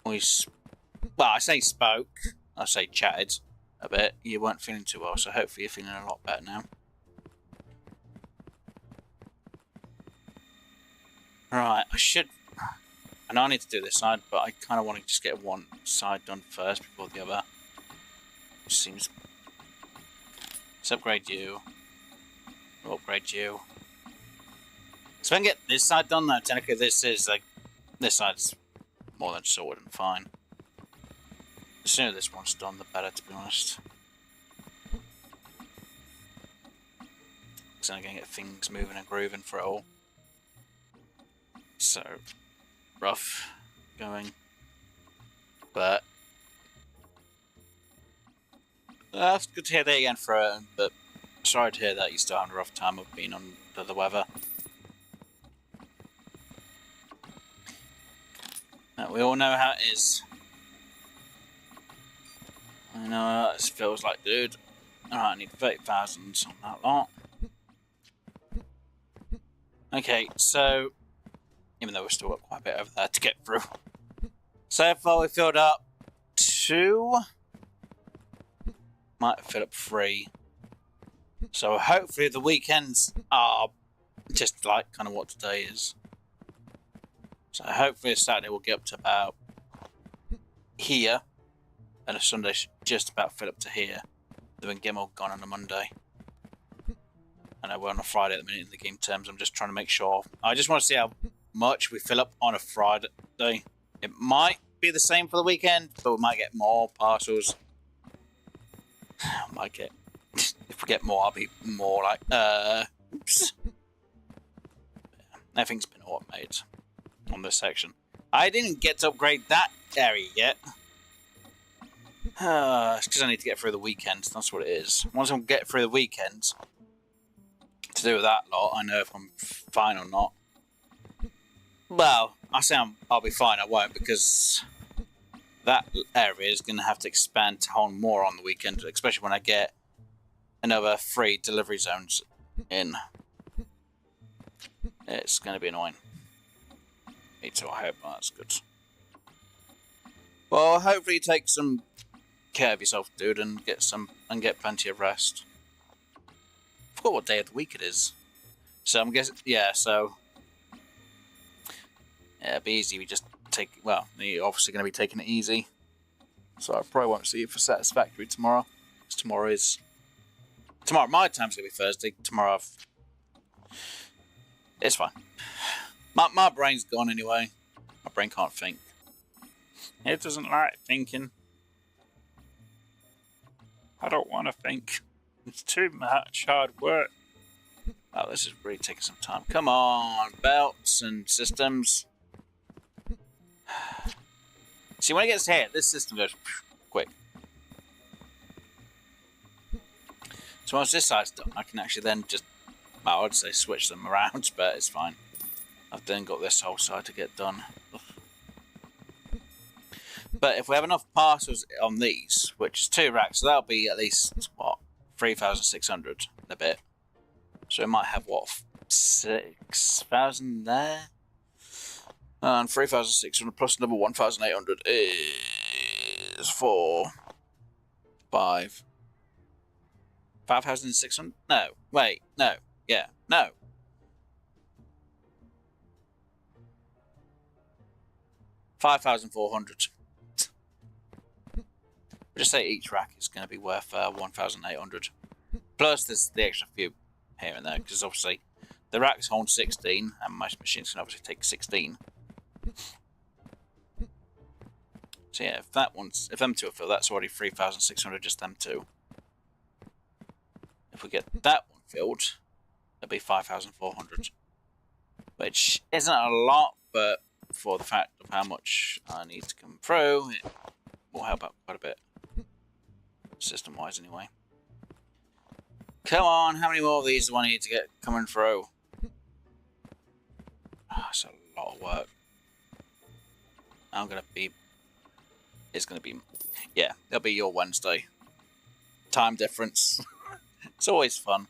we... Well, I say spoke, I say chatted a bit. You weren't feeling too well, so hopefully you're feeling a lot better now. Right, I know I need to do this side, but I kind of want to just get one side done first before the other. Which seems... Let's upgrade you. We'll upgrade you. So if I can get this side done, though, technically this side's more than sorted and fine. The sooner this one's done, the better, to be honest. Because then I can get things moving and grooving for it all. So, rough going. But, it's good to hear that again for it, but sorry to hear that you're still having a rough time of being under the weather. We all know how it is. I know how it feels like, dude. Alright, I need 30,000 on that lot. Okay, so... Even though we've still got quite a bit over there to get through. So far we filled up 2. Might fill up 3. So hopefully the weekends are just like kind of what today is. So hopefully Saturday we'll get up to about here. And a Sunday should just about fill up to here. Then we can get them all gone on a Monday. I know we're on a Friday at the minute in the game terms. I'm just trying to make sure. I just want to see how much we fill up on a Friday. It might be the same for the weekend, but we might get more parcels. Might get. If we get more, I'll be more like, oops. Everything's been automated on this section. I didn't get to upgrade that area yet. It's because I need to get through the weekends. That's what it is. Once I get through the weekends to do that lot, I know if I'm fine or not. Well, I say I'll be fine. I won't, because that area is going to have to expand to hold more on the weekend, especially when I get another 3 delivery zones in. It's going to be annoying. Me too, I hope. Oh, that's good. Well, hopefully you take some care of yourself, dude, and get plenty of rest. I forgot what day of the week it is. So I'm guessing, yeah, so yeah, it'll be easy. We just take, well, you're obviously going to be taking it easy. So I probably won't see you for Satisfactory tomorrow. Because tomorrow my time's going to be Thursday. Tomorrow it's fine. My brain's gone anyway. My brain can't think. It doesn't like thinking. I don't want to think. It's too much hard work. Oh, this is really taking some time. Come on, belts and systems. See, when it gets here, this system goes quick. So once this side's done, I can actually then just, well, I'd say switch them around, but it's fine. I've then got this whole side to get done. But if we have enough parcels on these, which is 2 racks, so that'll be at least, what, 3,600 in a bit. So we might have, what, 6,000 there? And 3,600 plus another 1,800 is 4, 5. 5,600? No, wait, no, yeah, no. 5,400. Just say each rack is going to be worth 1,800. Plus there's the extra few here and there, because obviously the racks hold 16, and my machines can obviously take 16. So yeah, if them 2 are filled, that's already 3,600, just them 2. If we get that one filled, it'll be 5,400. Which isn't a lot, but for the fact of how much I need to come through, it will help out quite a bit. System-wise, anyway. Come on, how many more of these do I need to get coming through? Oh, that's a lot of work. It's gonna be, yeah, it'll be your Wednesday. Time difference. It's always fun.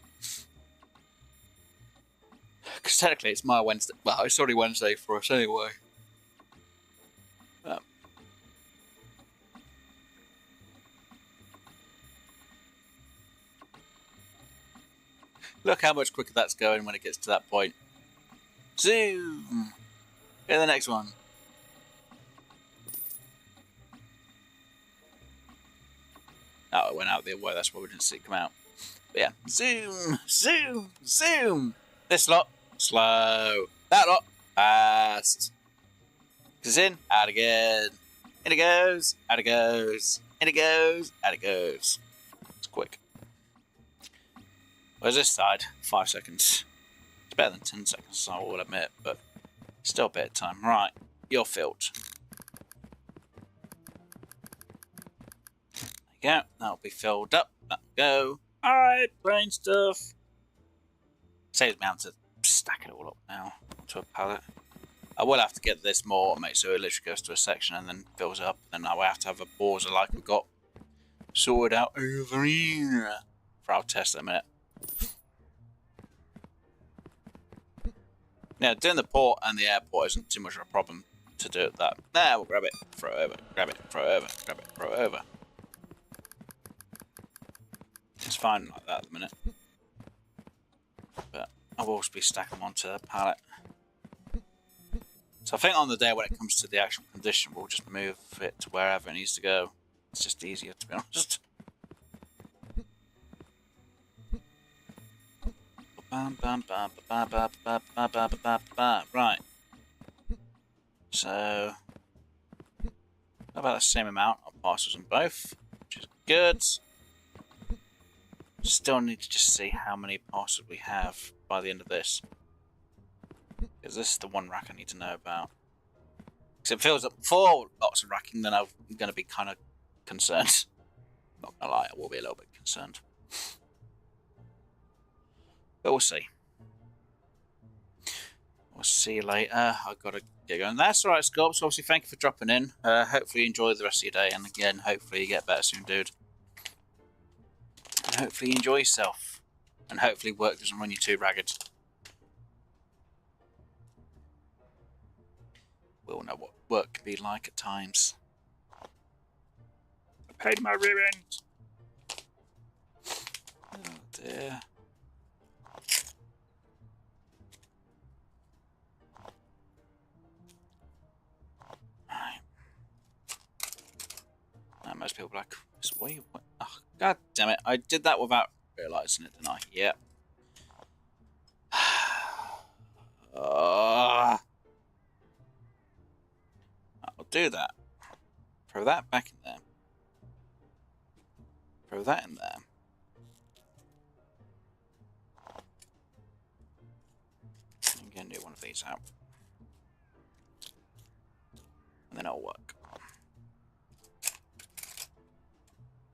Because technically it's my Wednesday. Well, it's already Wednesday for us anyway. Look how much quicker that's going when it gets to that point. Zoom! Get the next one. Oh, it went out the other way, that's why we didn't see it come out. But yeah, zoom, zoom, zoom! This lot, slow. That lot, fast. It's in, out again. In it goes, out it goes. In it goes, out it goes. It's quick. Where's this side? 5 seconds. It's better than 10 seconds, I will admit, but still a bit of time. Right, you're filled. There you go, that'll be filled up. That'll go. Alright, plain stuff. Saves me having to stack it all up now onto a pallet. I will have to get this more automated so it literally goes to a section and then fills up. And I will have to have a bowser like we've got sorted out over here for our test in a minute. Now, doing the port and the airport isn't too much of a problem. to do that. There, we'll grab it, throw it over, grab it, throw it over, grab it, throw it over. It's fine like that at the minute. But I will be stacking them onto the pallet. So I think on the day when it comes to the actual condition, we'll just move it to wherever it needs to go. It's just easier, to be honest. Right. So, about the same amount of parcels on both, which is good. Still need to just see how many parcels we have by the end of this. Because this is the one rack I need to know about. Because if it fills up 4 lots of racking, then I'm going to be kind of concerned. Not going to lie, I will be a little bit concerned. But we'll see. We'll see you later. I've got to get going. That's alright, Scorps. Obviously, thank you for dropping in. Hopefully you enjoy the rest of your day. And again, hopefully you get better soon, dude. And hopefully you enjoy yourself. And hopefully work doesn't run you too ragged. We all know what work can be like at times. I paid my rear end. Oh dear. Right. Most people are like, this way. Oh, God damn it! I did that without realising it, didn't I? Yep. I'll do that. Throw that back in there. Throw that in there. I'm going to do one of these out. And then it'll work.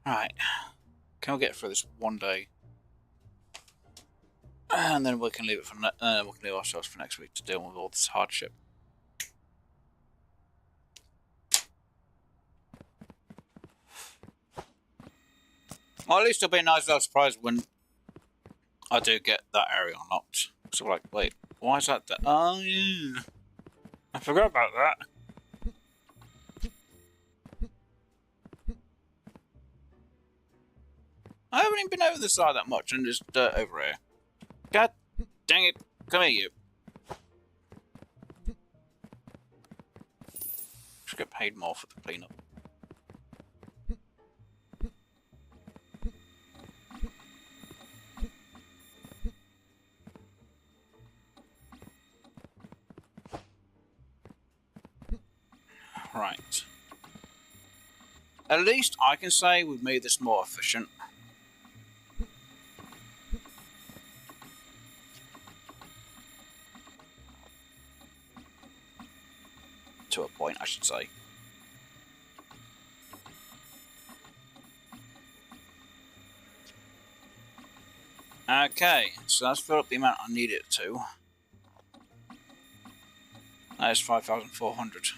Right. Can we get through this one day? And then we can leave it for we can leave ourselves for next week to deal with all this hardship. Well, at least it'll be a nice little surprise when I do get that area unlocked. So like, wait, why is that? Oh yeah, I forgot about that. I haven't even been over this side that much, and there's dirt over here. God dang it! Come here, you. Should get paid more for the cleanup. Right. At least I can say we've made this more efficient. To a point, I should say. Okay, so that's filled up the amount I need it to. That is 5,400.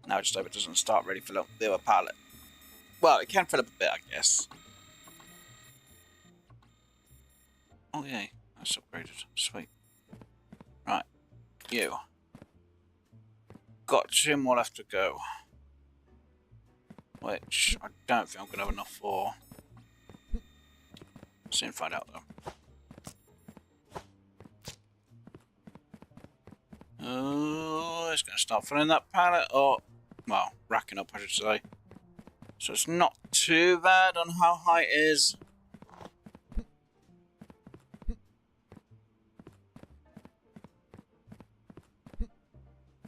Now just hope it doesn't start ready to fill up the other pallet. Well, it can fill up a bit, I guess. Oh yay, that's upgraded. Sweet. Right, you. Got 2 more left to go. Which I don't think I'm going to have enough for. Soon find out though. Oh, it's going to start filling that pallet up. Well, racking up, I should say. So it's not too bad on how high it is.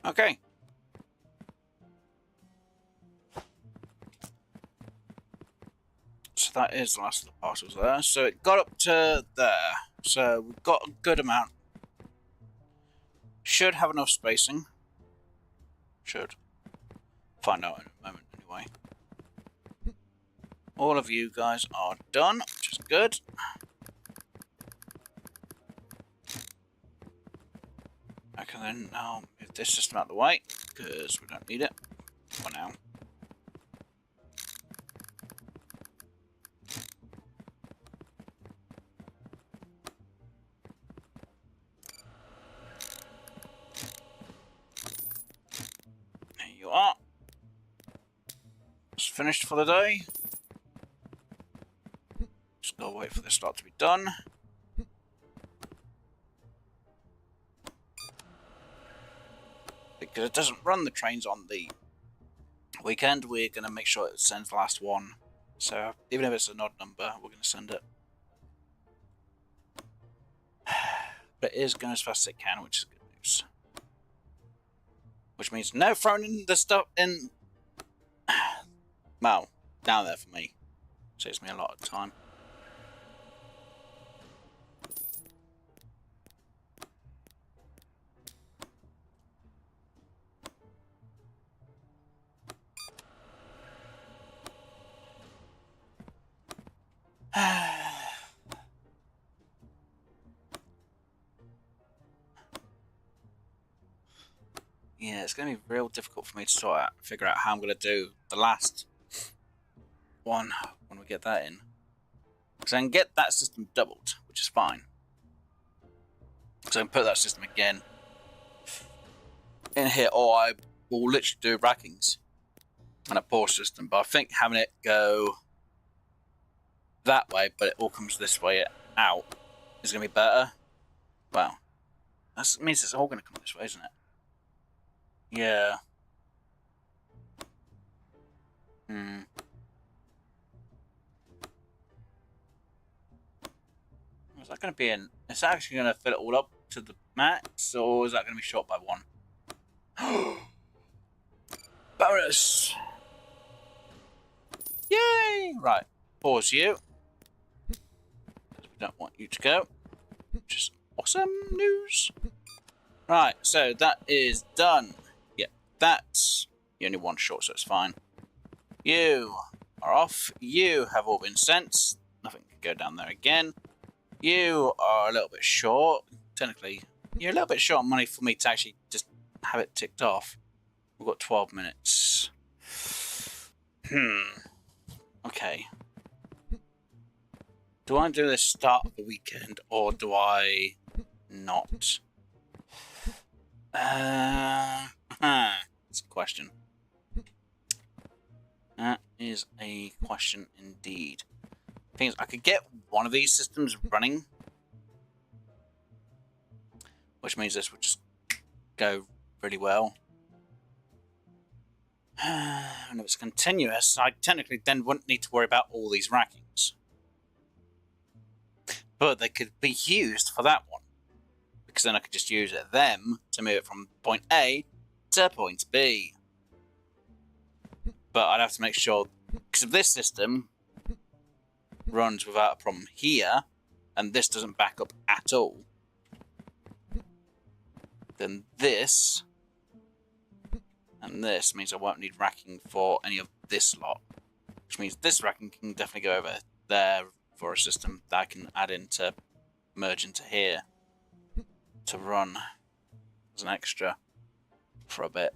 Okay. So that is the last of the parcels there. So it got up to there. So we've got a good amount. Should have enough spacing. Should. Find out in a moment anyway. All of you guys are done, which is good. I can then now move this system out of the way, because we don't need it for now. finished for the day. Just gotta wait for this lot to be done. Because it doesn't run the trains on the weekend, we're going to make sure it sends the last one. So even if it's an odd number, we're going to send it. But it is going as fast as it can, which is good news. Which means no throwing in the stuff in... Well, down there for me. Saves me a lot of time. Yeah, it's going to be real difficult for me to figure out how I'm going to do the last one when we get that in. Because I can get that system doubled, which is fine. So I can put that system again in here, or I will literally do rackings and a pause system. But I think having it go that way, but it all comes this way out, is going to be better. Well, that means it's all going to come this way, isn't it? Yeah. Is that going to be in? Is that actually going to fill it all up to the max, or is that going to be short by one? Bonus! Yay! Right, pause you. We don't want you to go. Which is awesome news. Right, so that is done. Yeah, that's the only one short, so it's fine. You are off. You have all been sent. Nothing can go down there again. You are a little bit short. Technically, you're a little bit short on money for me to actually just have it ticked off. We've got 12 minutes. Okay. Do I do this start of the weekend, or do I not? That's a question. That is a question indeed. Thing is, I could get one of these systems running, which means this would just go really well. And if it's continuous, I technically then wouldn't need to worry about all these rackings. But they could be used for that one, because then I could just use them to move it from point A to point B. But I'd have to make sure, because if this system runs without a problem here, and this doesn't back up at all, then this and this means I won't need racking for any of this lot, which means this racking can definitely go over there for a system that I can add in to merge into here to run as an extra for a bit,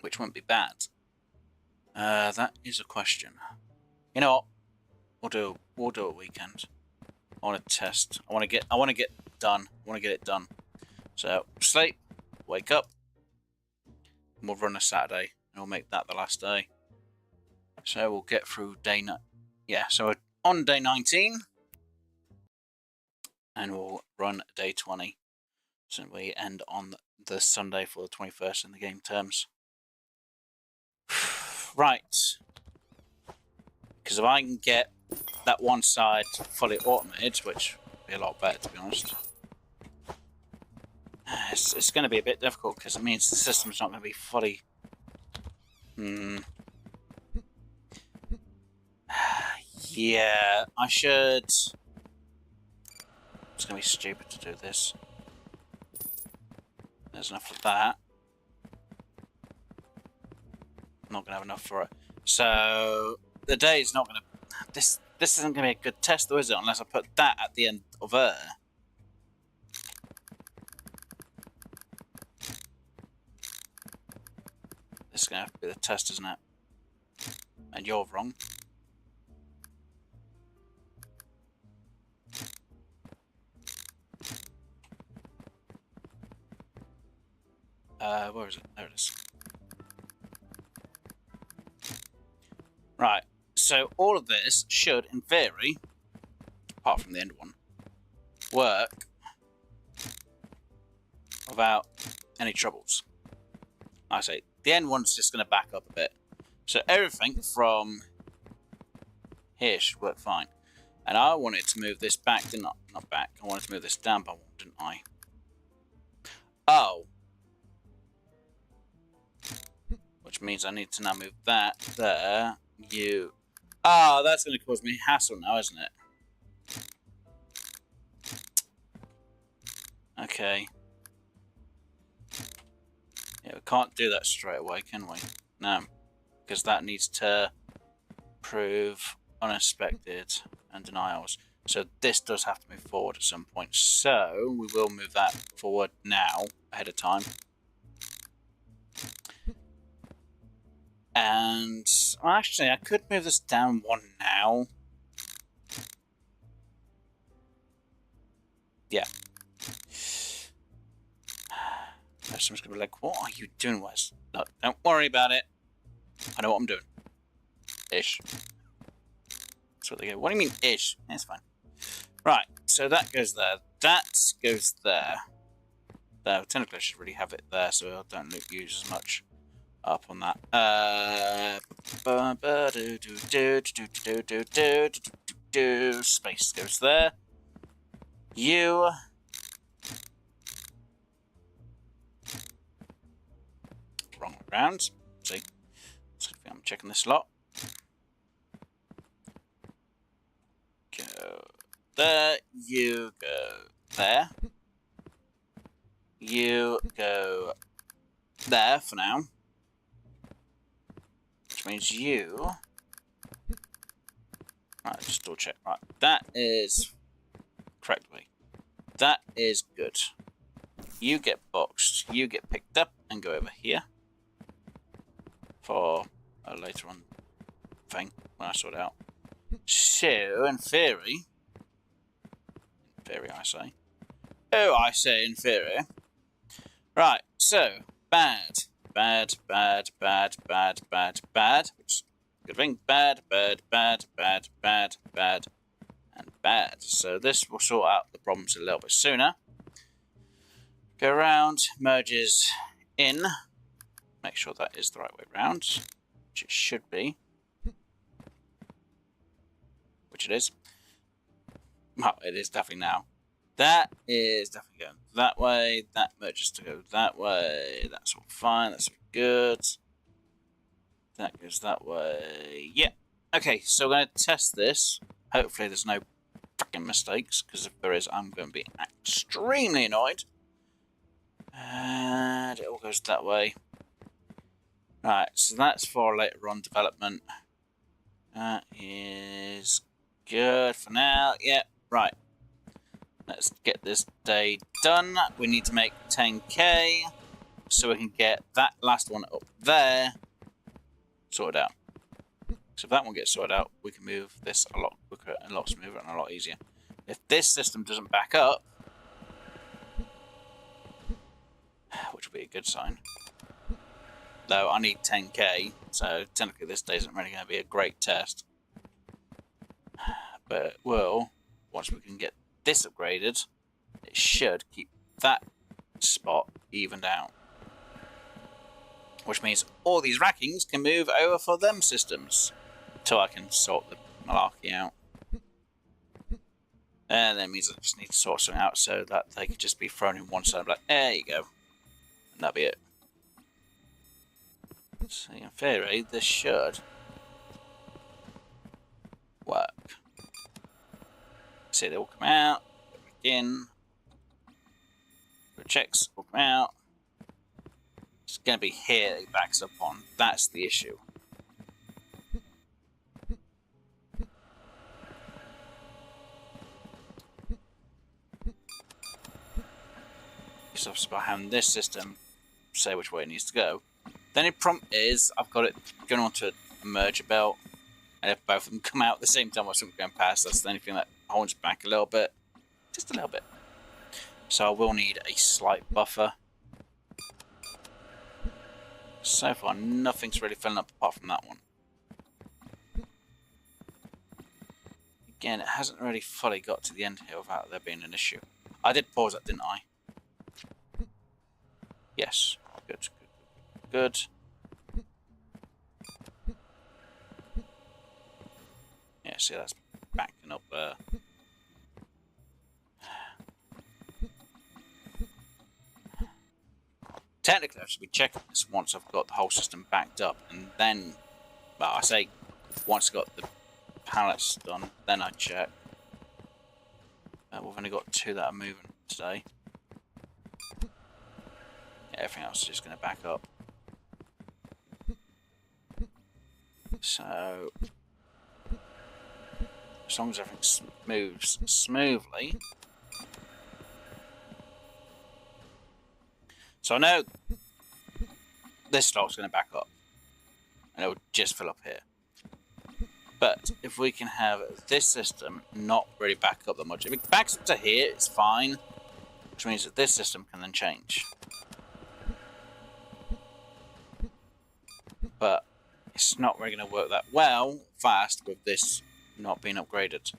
which won't be bad. That is a question. You know what? We'll do a weekend. I want to test. I want to get done. I want to get it done. So sleep, wake up, and we'll run a Saturday, and we'll make that the last day. So we'll get through day so we're on day 19, and we'll run day 20. So we end on the Sunday for the 21st in the game terms. Right. Because if I can get that one side fully automated, which would be a lot better, to be honest, it's going to be a bit difficult because it means the system's not going to be fully... Yeah, I should... It's going to be stupid to do this. There's enough of that. I'm not going to have enough for it. So, the day is not going to... This isn't going to be a good test, though, is it? Unless I put that at the end of there. This is going to have to be the test, isn't it? And you're wrong. Where is it? There it is. So all of this should, in theory, apart from the end one, work without any troubles. Like I say, the end one's just going to back up a bit. So everything from here should work fine. And I wanted to move this back, didn't I? Not back. I wanted to move this down by one, didn't I? Oh. Which means I need to now move that there. You. Oh, that's going to cause me hassle now, isn't it? Okay. Yeah, we can't do that straight away, can we? No. Because that needs to prove uninspected and denials. So this does have to move forward at some point. So we will move that forward now, ahead of time. And well, actually, I could move this down one now. Yeah. Someone's gonna be like, "What are you doing, Wes?" No, don't worry about it. I know what I'm doing. Ish. That's what they go. What do you mean, ish? It's fine. Right, so that goes there. That goes there. Though technically I should really have it there, so I don't use as much up on that. Space goes there. You. Wrong round. See, so I'm checking this lot. Go there. You go there. You go there for now. Which means you. Right, just double check. Right, that is correctly. That is good. You get boxed. You get picked up and go over here for a later on thing when I sort it out. So, in theory, I say. Oh, I say in theory. Right, so, bad, which is a good thing, bad, and bad. So this will sort out the problems a little bit sooner. Go around, merges in, make sure that is the right way around, which it should be. Which it is. Well, it is definitely now. That is definitely going that way. That merges to go that way. That's all fine. That's all good. That goes that way. Yeah. Okay, so we're going to test this. Hopefully there's no fucking mistakes, because if there is, I'm going to be extremely annoyed. And it all goes that way. Right, so that's for later on development. That is good for now. Yep, right. Let's get this day done. We need to make 10k so we can get that last one up there sorted out. So if that one gets sorted out, we can move this a lot quicker, a lot smoother, and a lot easier. If this system doesn't back up, which will be a good sign, though I need 10k, so technically this day isn't really going to be a great test. But it will, once we can get this upgraded, it should keep that spot evened out. Which means all these rackings can move over for them systems. Till I can sort the malarkey out. And that means I just need to sort something out so that they could just be thrown in one side. Like, there you go. And that'll be it. So in theory, this should work. See, they all come out, go back in, the checks all come out. It's going to be here that it backs up on. That's the issue. So by having this system say which way it needs to go. Then the prompt is I've got it going onto a merger belt, and if both of them come out at the same time or something going past, that's the only thing that holds back a little bit. Just a little bit. So I will need a slight buffer. So far, nothing's really filling up apart from that one. Again, it hasn't really fully got to the end here without there being an issue. I did pause that, didn't I? Yes. Good, good, good. Yeah, see, that's backing up there. Technically, I should be checking this once I've got the whole system backed up, and then, well, I say, once I've got the pallets done, then I check. We've only got 2 that are moving today. Yeah, everything else is just going to back up. So, as long as everything moves smoothly. So I know this slot's going to back up, and it will just fill up here. But if we can have this system not really back up that much, if it backs up to here, it's fine, which means that this system can then change. But it's not really going to work that well fast with this not being upgraded.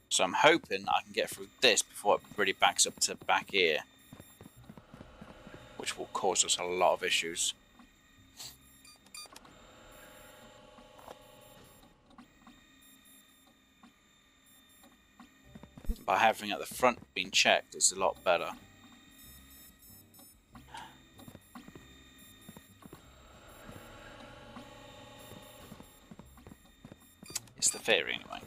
So I'm hoping I can get through this before it really backs up to back here, which will cause us a lot of issues. By having at the front being checked, it's a lot better. It's the theory anyway.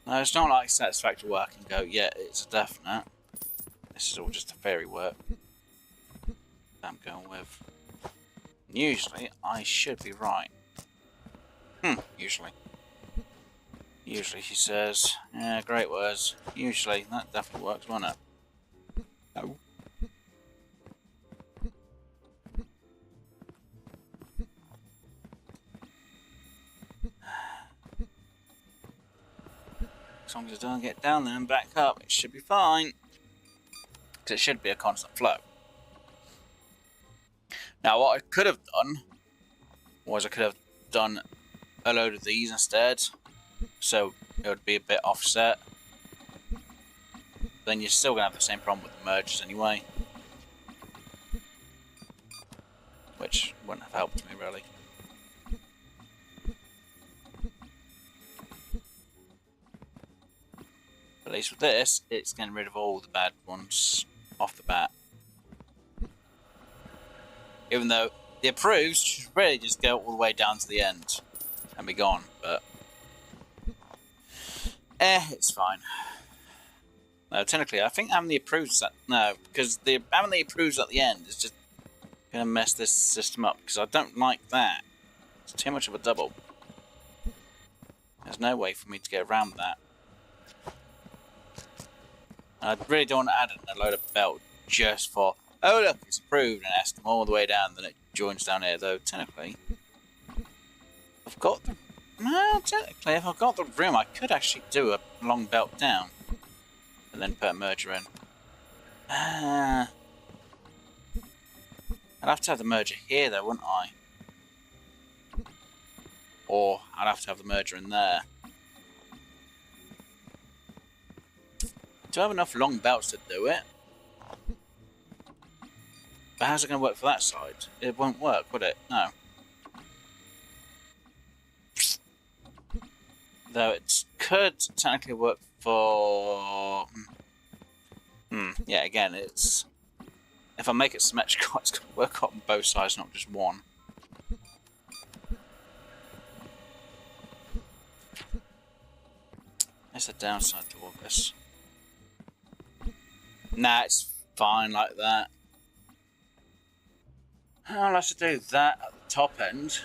No, it's not like satisfactory work and go, yeah, it's a definite. This is all just a theory work I'm going with. Usually, I should be right. Usually. Usually, he says. Yeah, great words. Usually, that definitely works, won't it? No. As long as it doesn't get down there and back up, it should be fine. Because it should be a constant flow. Now, what I could have done was I could have done a load of these instead, so it would be a bit offset. Then you're still going to have the same problem with the merges anyway, which wouldn't have helped me really. At least with this, it's getting rid of all the bad ones off the bat. Even though the approves should really just go all the way down to the end and be gone, but it's fine. No, technically, I think having the approves because having the approves at the end is just gonna mess this system up, because I don't like that. It's too much of a double. There's no way for me to get around that. And I really don't want to add in a load of belt just for, oh look, it's approved, and it has to come all the way down, then it joins down here, though technically I've got the... Well, technically, if I've got the room, I could actually do a long belt down and then put a merger in. I'd have to have the merger here, though, wouldn't I? Or I'd have to have the merger in there. Do I have enough long belts to do it? But how's it going to work for that side? It won't work, would it? No. Though it could technically work for... Yeah, again, it's... If I make it symmetrical, it's going to work on both sides, not just one. That's the downside to all this. Nah, it's fine like that. I'll have to do that at the top end.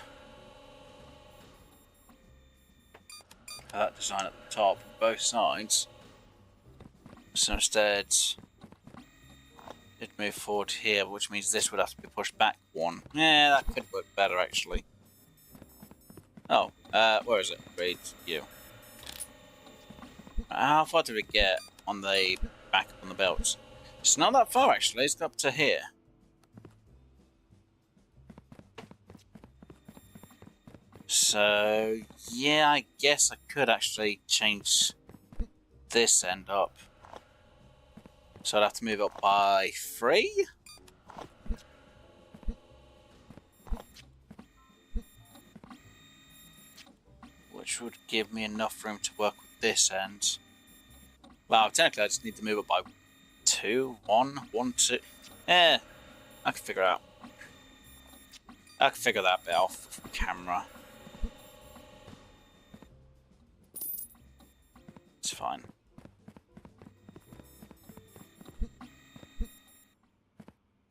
That design at the top, both sides. So instead, it move forward here, which means this would have to be pushed back one. Yeah, that could work better actually. Oh, where is it? Read you. How far did we get on the back on the belts? It's not that far actually, it's up to here. So, yeah, I guess I could actually change this end up. So I'd have to move up by 3? Which would give me enough room to work with this end. Well, technically I just need to move up by 2, 1, 1, 2. I can figure out. I can figure that bit off of camera. It's fine.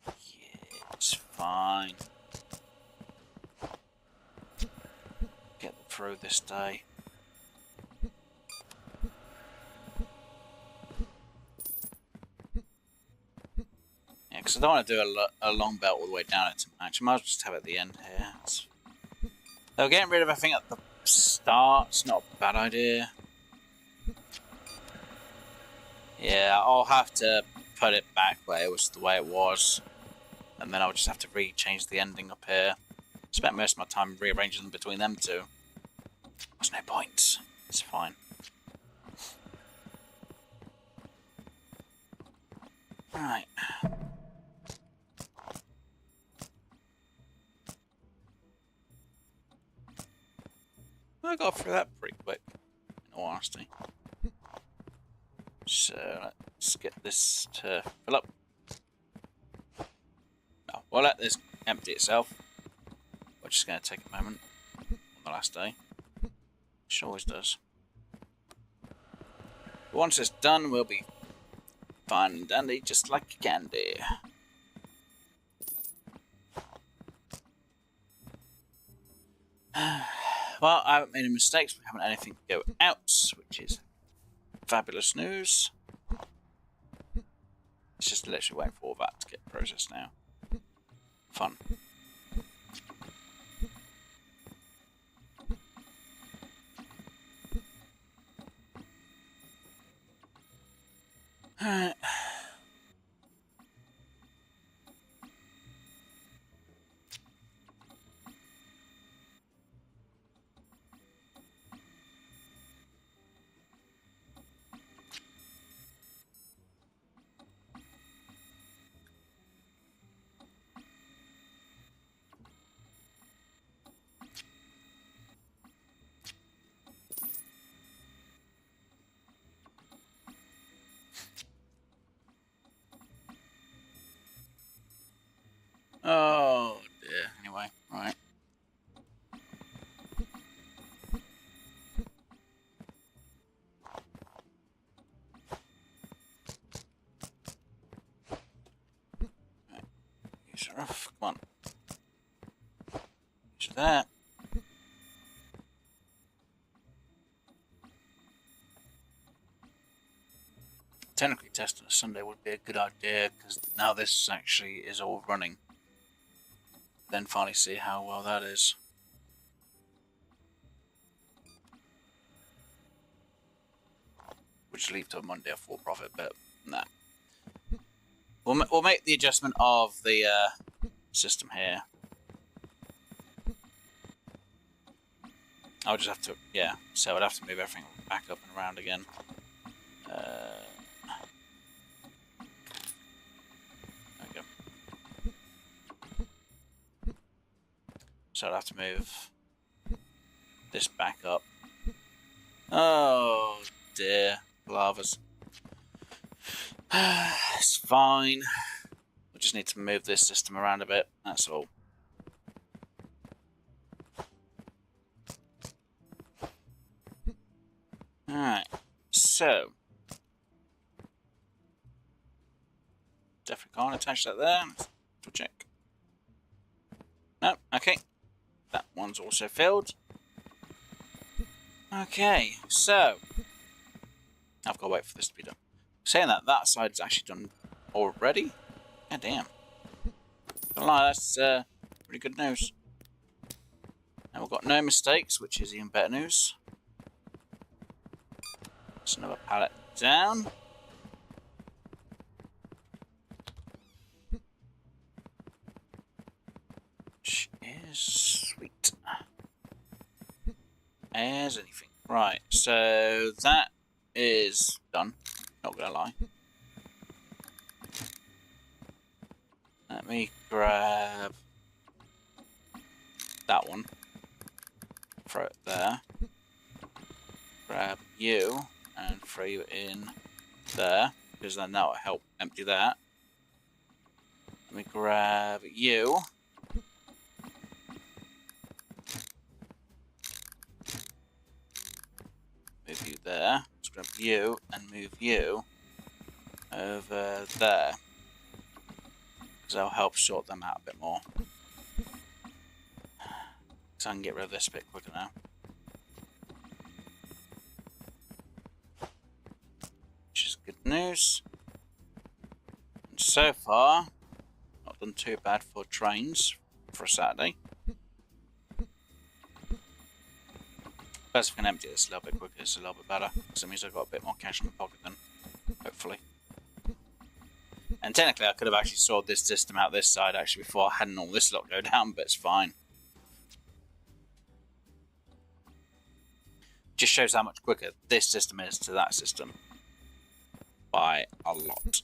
Yeah, it's fine. Get through this day. Yeah, because I don't want to do a long belt all the way down it to match. I might as well just have it at the end here. So getting rid of everything at the start's not a bad idea. Yeah, I'll have to put it back where it was the way it was. And then I'll just have to re-change the ending up here. Spent most of my time rearranging them between them two. There's no point. It's fine. Right. I got through that pretty quick, in all honesty. So let's get this to fill up. Oh, we'll let this empty itself. We're just going to take a moment on the last day. Which always does. But once it's done, we'll be fine and dandy, just like candy. Well, I haven't made any mistakes. We haven't had anything go out, which is fabulous news. It's just literally waiting for all that to get processed now. Fun. Alright. Oh dear. Anyway, right. Use her off. Come on. Use that. Technically, testing a Sunday would be a good idea because now this actually is all running. Then finally see how well that is. Which leave to a Monday a full profit, but nah. We'll make the adjustment of the system here. I'll just have to, yeah. So I'd have to move everything back up and around again. There we go. So I'd have to move this back up. Oh dear, lavas. It's fine. We just need to move this system around a bit, that's all. Alright, so. Definitely can't attach that there. Let's check. No, okay. That one's also filled. Okay, so. I've got to wait for this to be done. Saying that, that side's actually done already. God damn. Don't lie, that's pretty good news. And we've got no mistakes, which is even better news. That's another pallet down. Which is sweet. There's anything. Right, so that is done. Not gonna lie. Let me grab that one. Throw it there. Grab you and throw you in there, because then that will help empty that. Let me grab you. Move you there. Let's grab you and move you over there, because that'll help sort them out a bit more. So I can get rid of this a bit quicker now. Which is good news. And so far, not done too bad for trains for a Saturday. Plus, if I can empty this a little bit quicker, it's a little bit better. Because it means I've got a bit more cash in my pocket then, hopefully. And technically, I could have actually sorted this system out this side actually before I hadn't all this lot go down, but it's fine. Just shows how much quicker this system is to that system. By a lot.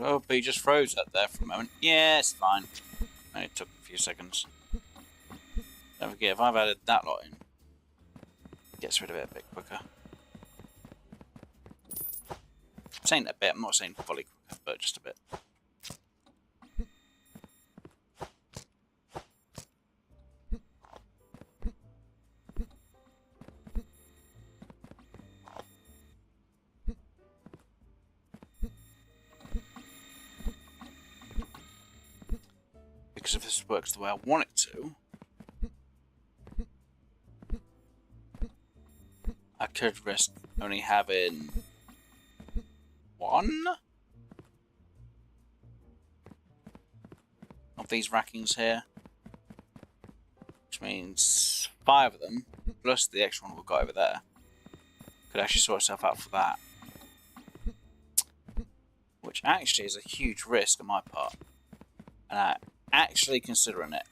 Oh, but he just froze that there for a moment. Yeah, it's fine. Only took a few seconds. Don't forget, if I've added that lot in, it gets rid of it a bit quicker. I'm saying a bit, I'm not saying fully quicker, but just a bit. Because if this works the way I want it to, I could risk only having one of these rackings here, which means 5 of them, plus the extra one we've got over there, could actually sort itself out for that. Which actually is a huge risk on my part, and I'm actually considering it.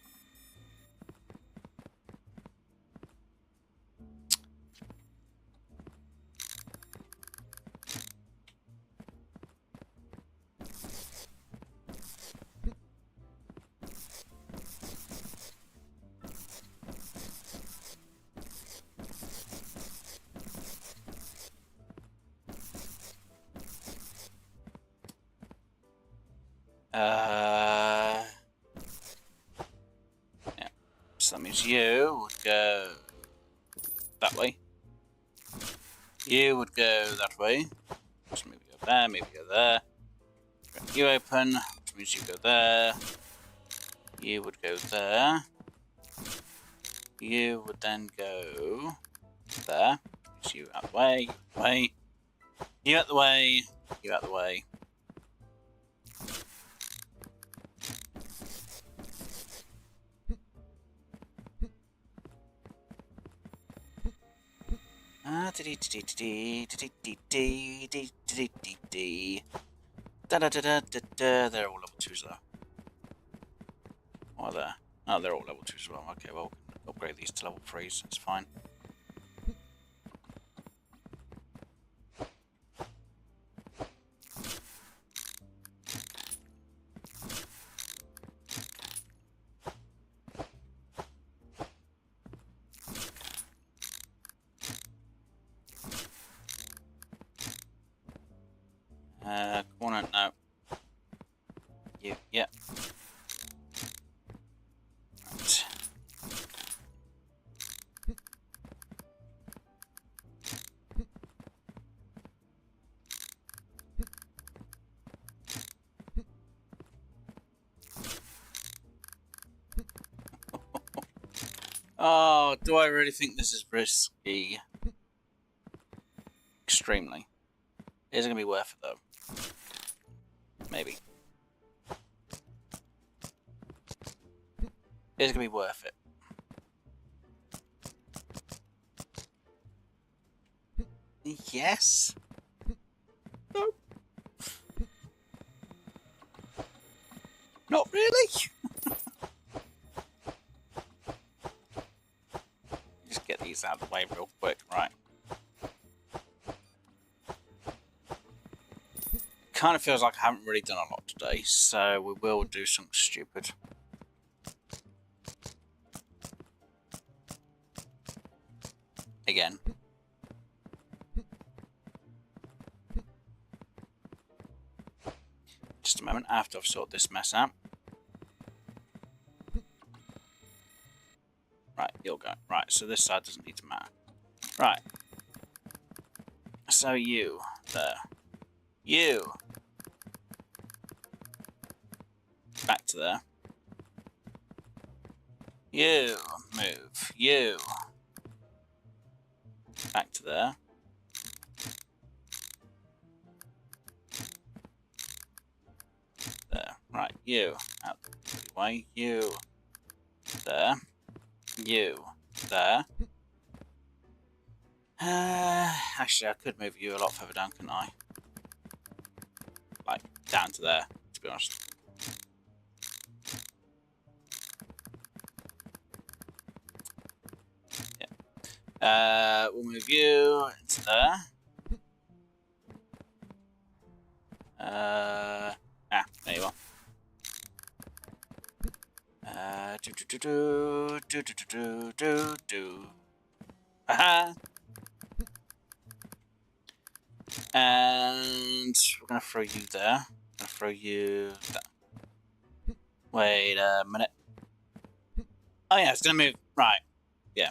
Yeah. So that means you would go that way. You would go that way. So maybe go there, maybe go there. You open, which means you go there. You would go there. You would then go there. So you out the way, way. You out the way, you out the way. They're all level 2s though. Or there. Oh, they're all level 2s as well. Okay, well, we can upgrade these to level 3s. That's fine. Corner, no. You, yeah. Right. Oh, do I really think this is risky? Extremely. Is it going to be worth it though? Maybe. Is it going to be worth it? Yes. No. Not really. Just get these out of the way real quick, right? Kind of feels like I haven't really done a lot today, so we will do something stupid. Again. Just a moment after I've sorted this mess out. Right, you'll go. Right, so this side doesn't need to matter. Right. So you, there. You. Back to there. You. Move. You. Back to there. There. Right, you. Out the way. You. There. You. There. Actually, I could move you a lot further down, couldn't I? Like, down to there, to be honest. Yeah. We'll move you into there. There you are. Aha! And we're gonna throw you there. I'm gonna throw you there. Wait a minute. Oh yeah, it's gonna move. Right. Yeah.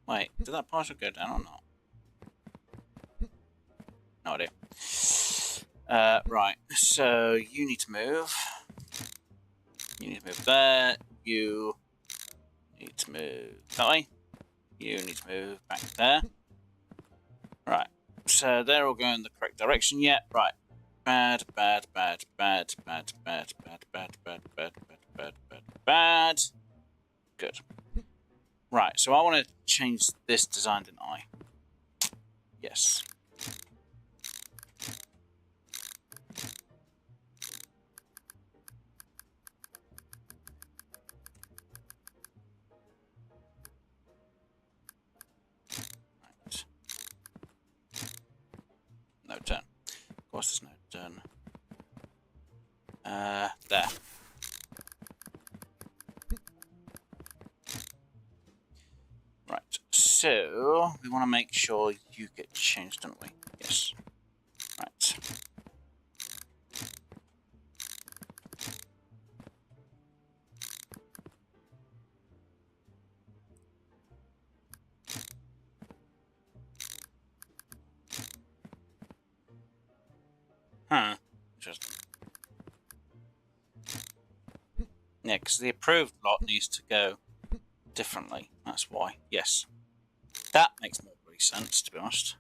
Wait, did that parcel go down or not? No idea. Right, so you need to move. You need to move there. You need to move that way. You need to move back there. Right, so they're all going in the correct direction yet. Right. Bad, bad, bad, bad, bad, bad, bad, bad, bad, bad, bad, bad, bad, bad. Good. Right, so I want to change this design, didn't I? Yes. Right. No turn. Of course there's no turn. There. Right, so we want to make sure you get changed, don't we? Yes. Right. Huh. Interesting. Yeah, because the approved lot needs to go differently. That's why. Yes. That makes more bloody sense, to be honest.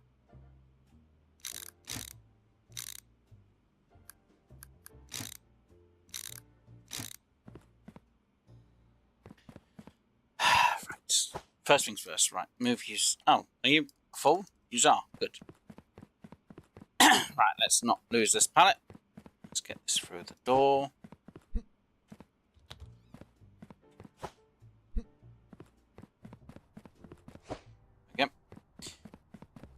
Right. First things first, right. Move use. Oh, are you full? You are. Good. Right, let's not lose this pallet. Let's get this through the door. Again.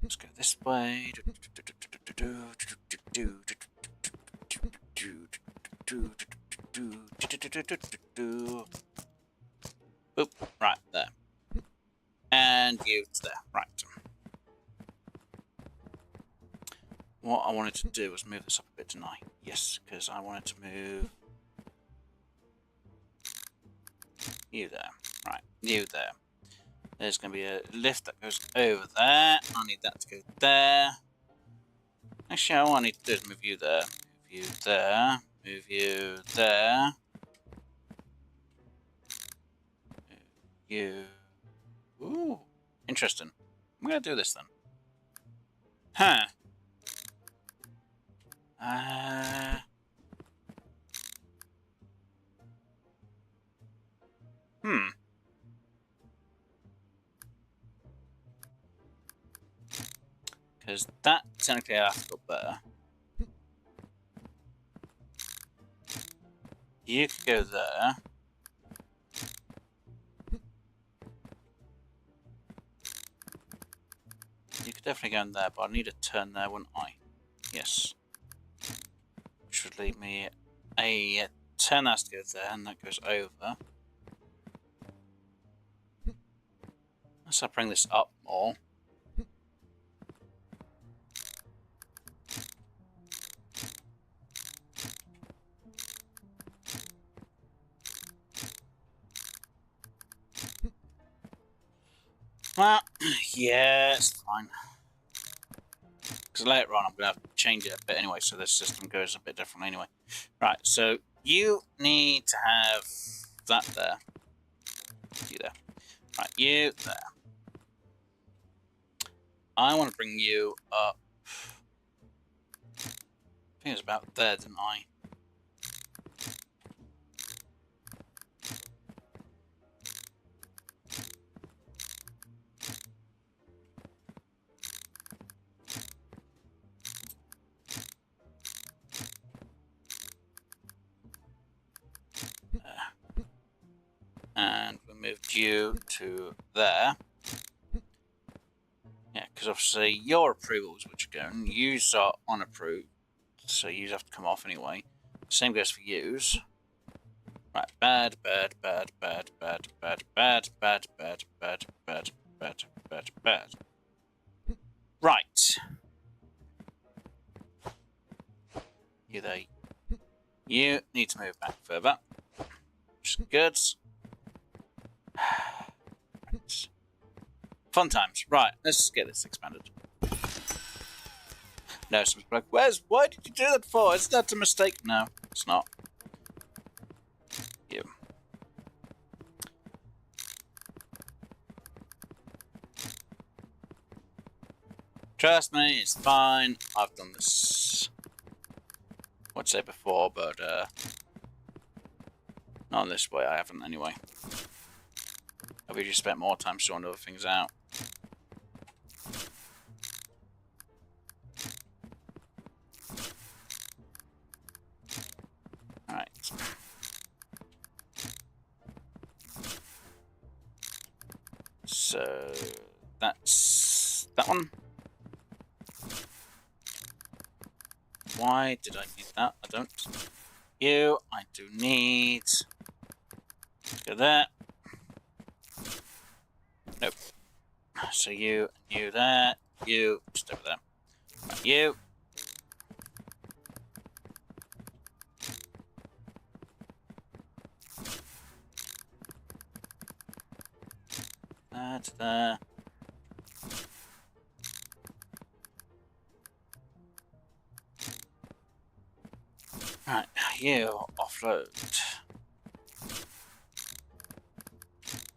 Let's go this way. Boop. Right, there. And you there. Right. What I wanted to do was move this up a bit, didn't I? Yes, because I wanted to move you there. Right, you there. There's going to be a lift that goes over there. I need that to go there. Actually, all I need to do is move you there. Move you there. Move you there. Move you. Ooh, interesting. I'm going to do this then. Huh. Because that technically I have to go there. You could go there. You could definitely go in there, but I need a turn there, wouldn't I? Yes. Which would leave me a turn has to go there, and that goes over. Unless I bring this up more. Well, yeah, it's fine. Because later on I'm going to have to change it a bit anyway, so this system goes a bit differently anyway. Right, so you need to have that there. You there. Right, you there. I want to bring you up. I think it was about there, didn't I? And we moved you to there. Yeah, because obviously your approvals, which are going, yous are unapproved, so yous have to come off anyway. Same goes for yous. Right, bad. Right. You there. You need to move back further. Which is good. Right. Fun times. Right, let's get this expanded. No, someone's like, why did you do that for? Is that a mistake? No, it's not. You. Trust me, it's fine. I've done this, I'd say before, but not this way. I haven't anyway. I've usually spent more time sorting other things out. Alright. So that's that one. Why did I need that? I don't. You, I do need. Let's go there. Nope. So you there. You, just over there. Right, you. That there. Right, you offload.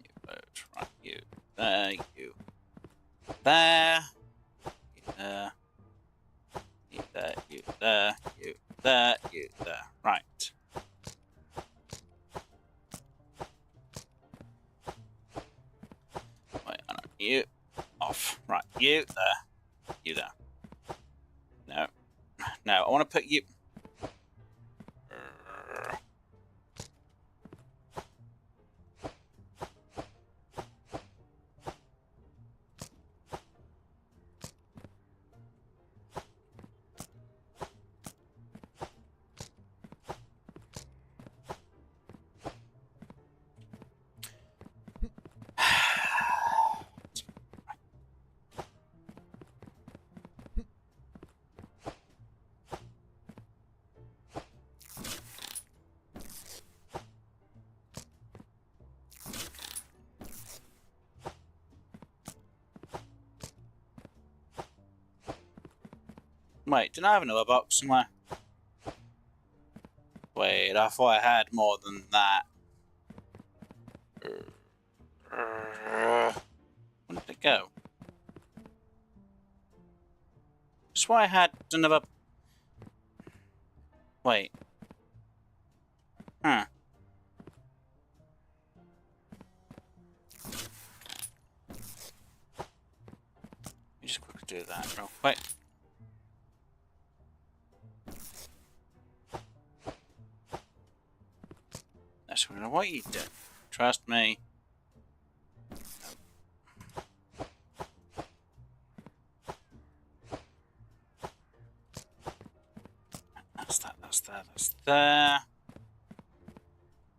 You load. Right, you there, you there, you there, you there, you there, you there, you there. Right. Wait, I know. You off. Right, you there, you there. No. No, I want to put you. Wait, didn't I have another box somewhere? Wait, I thought I had more than that. Where did it go? That's why I had another. Wait. Huh. Let me just quickly do that real quick. That's what you do. Trust me. That's that, that's there, that's there.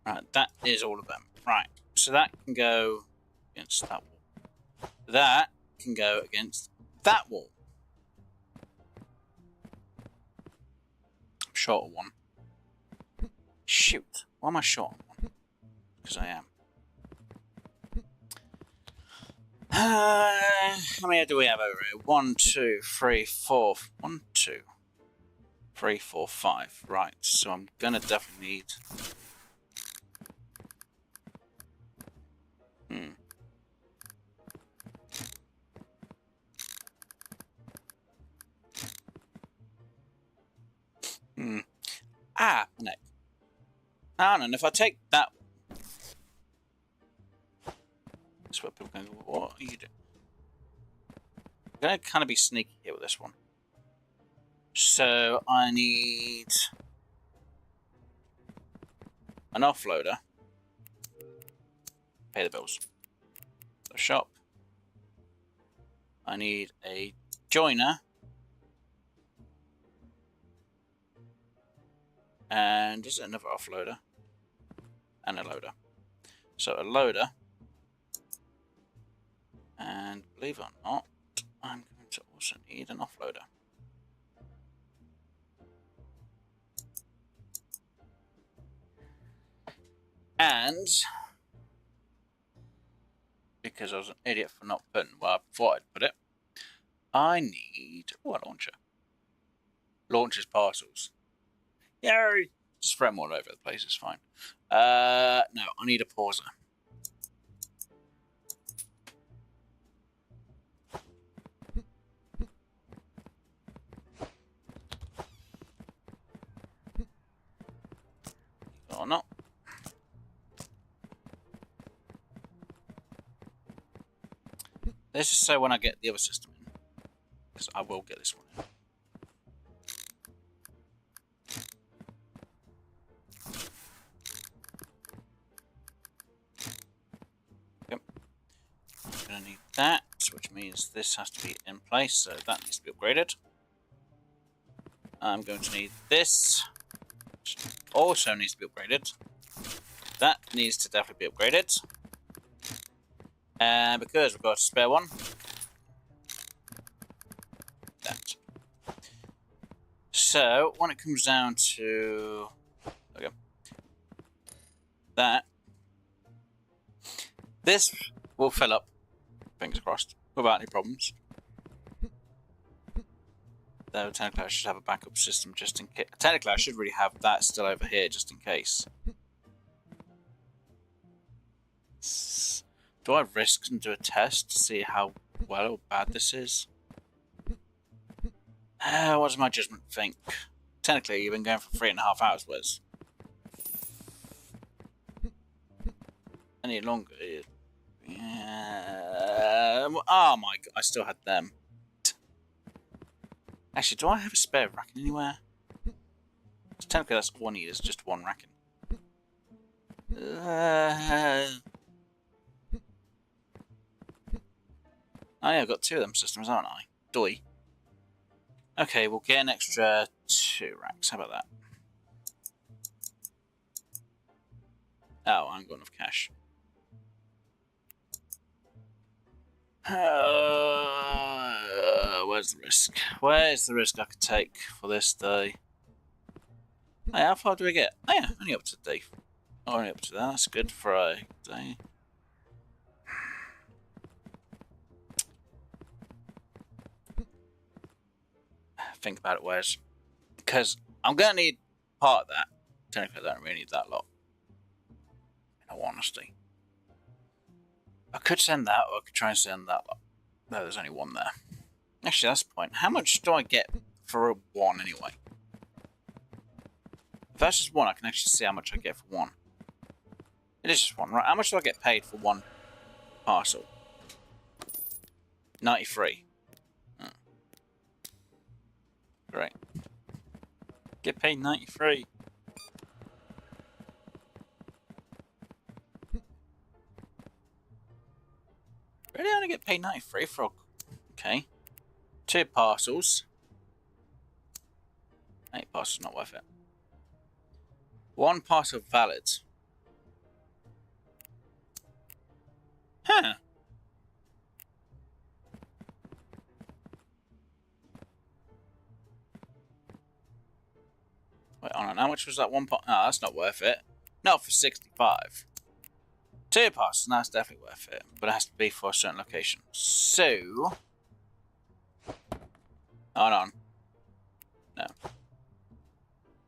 Right, that is all of them. Right, so that can go against that wall. That can go against that wall. I'm short of one. Shoot, why am I short on one? Because I am. How many do we have over here? 1, 2, 3, 4. 1, 2, 3, 4, 5. Right, so I'm gonna definitely need. Ah, neck. Hang on, if I take that one. That's what people are going to go, what are you doing? I'm going to kind of be sneaky here with this one. So I need an offloader. Pay the bills. The shop. I need a joiner. And is it another offloader? And a loader. So a loader. And believe it or not, I'm going to also need an offloader. And because I was an idiot for not putting where I thought I'd put it, I need a launcher. Launches parcels. Yay! Just throw them all over the place, it's fine. No, I need a pauser. Or not. Let's just say when I get the other system in, because I will get this one in. Yep. I'm going to need that, which means this has to be in place, so that needs to be upgraded. I'm going to need this, which also needs to be upgraded. That needs to definitely be upgraded. And because we've got a spare one, that. So when it comes down to that, this will fill up, fingers crossed, without any problems. Though technically I should have a backup system just in case. Technically I should really have that still over here just in case. Do I risk and do a test to see how well or bad this is? What does my judgment think? Technically, you've been going for 3.5 hours, Wes. Any longer? Yeah. Oh my god, I still had them. Actually, do I have a spare racking anywhere? Technically, that's all I need is just one racking. Oh yeah, I've got 2 of them systems, haven't I? Doi. Okay, we'll get an extra 2 racks. How about that? Oh, I haven't got enough cash. Where's the risk? Where's the risk I could take for this day? Hey, how far do we get? Oh yeah, only up to day. Only up to that. That's good for a day. Think about it, Wes. Because I'm going to need part of that. Technically, I don't really need that lot. In all honesty. I could send that, or I could try and send that lot. No, there's only one there. Actually, that's the point. How much do I get for one anyway? If that's just one, I can actually see how much I get for one. It is just one, right? How much do I get paid for one parcel? 93. Oh. Great. Get paid 93. Really only get paid 93 for... Okay. 2 parcels. 8 parcels, not worth it. 1 parcel valid. Huh. Wait, hold on. How much was that 1 part? No, that's not worth it. Not for 65. 2 parcels, that's definitely worth it. But it has to be for a certain location. So... Hold on. No.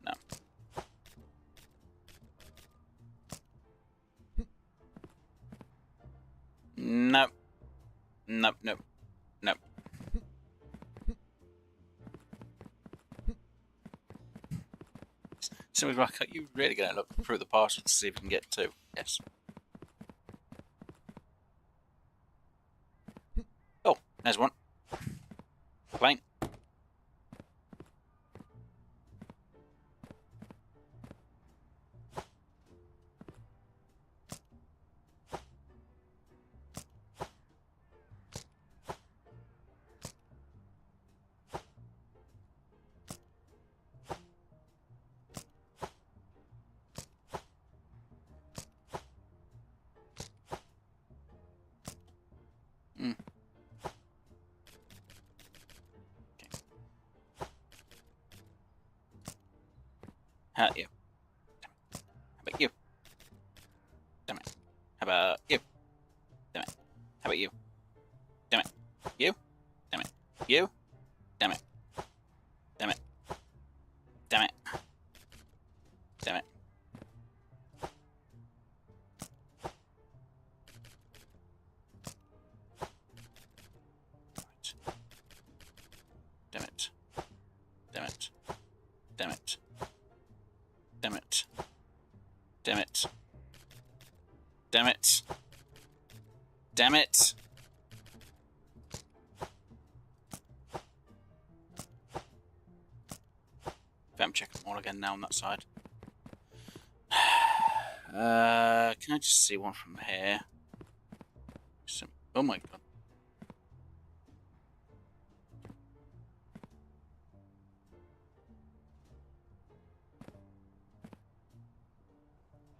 No. Nope. Nope, nope, nope. Somebody's like, are you really going to look through the parcel to see if you can get 2? Yes. Oh, there's one. Plane. Hmm. How about you? How about you? Damn it. How about you? Damn it. How about you? Damn it. You? Damn it. You? Damn it. Damn it. Damn it. Damn it. Damn it. Damn it. Damn it. Damn it. Damn it. Damn it. Damn it. I'm checking them all again now on that side. Can I just see one from here? Oh my god.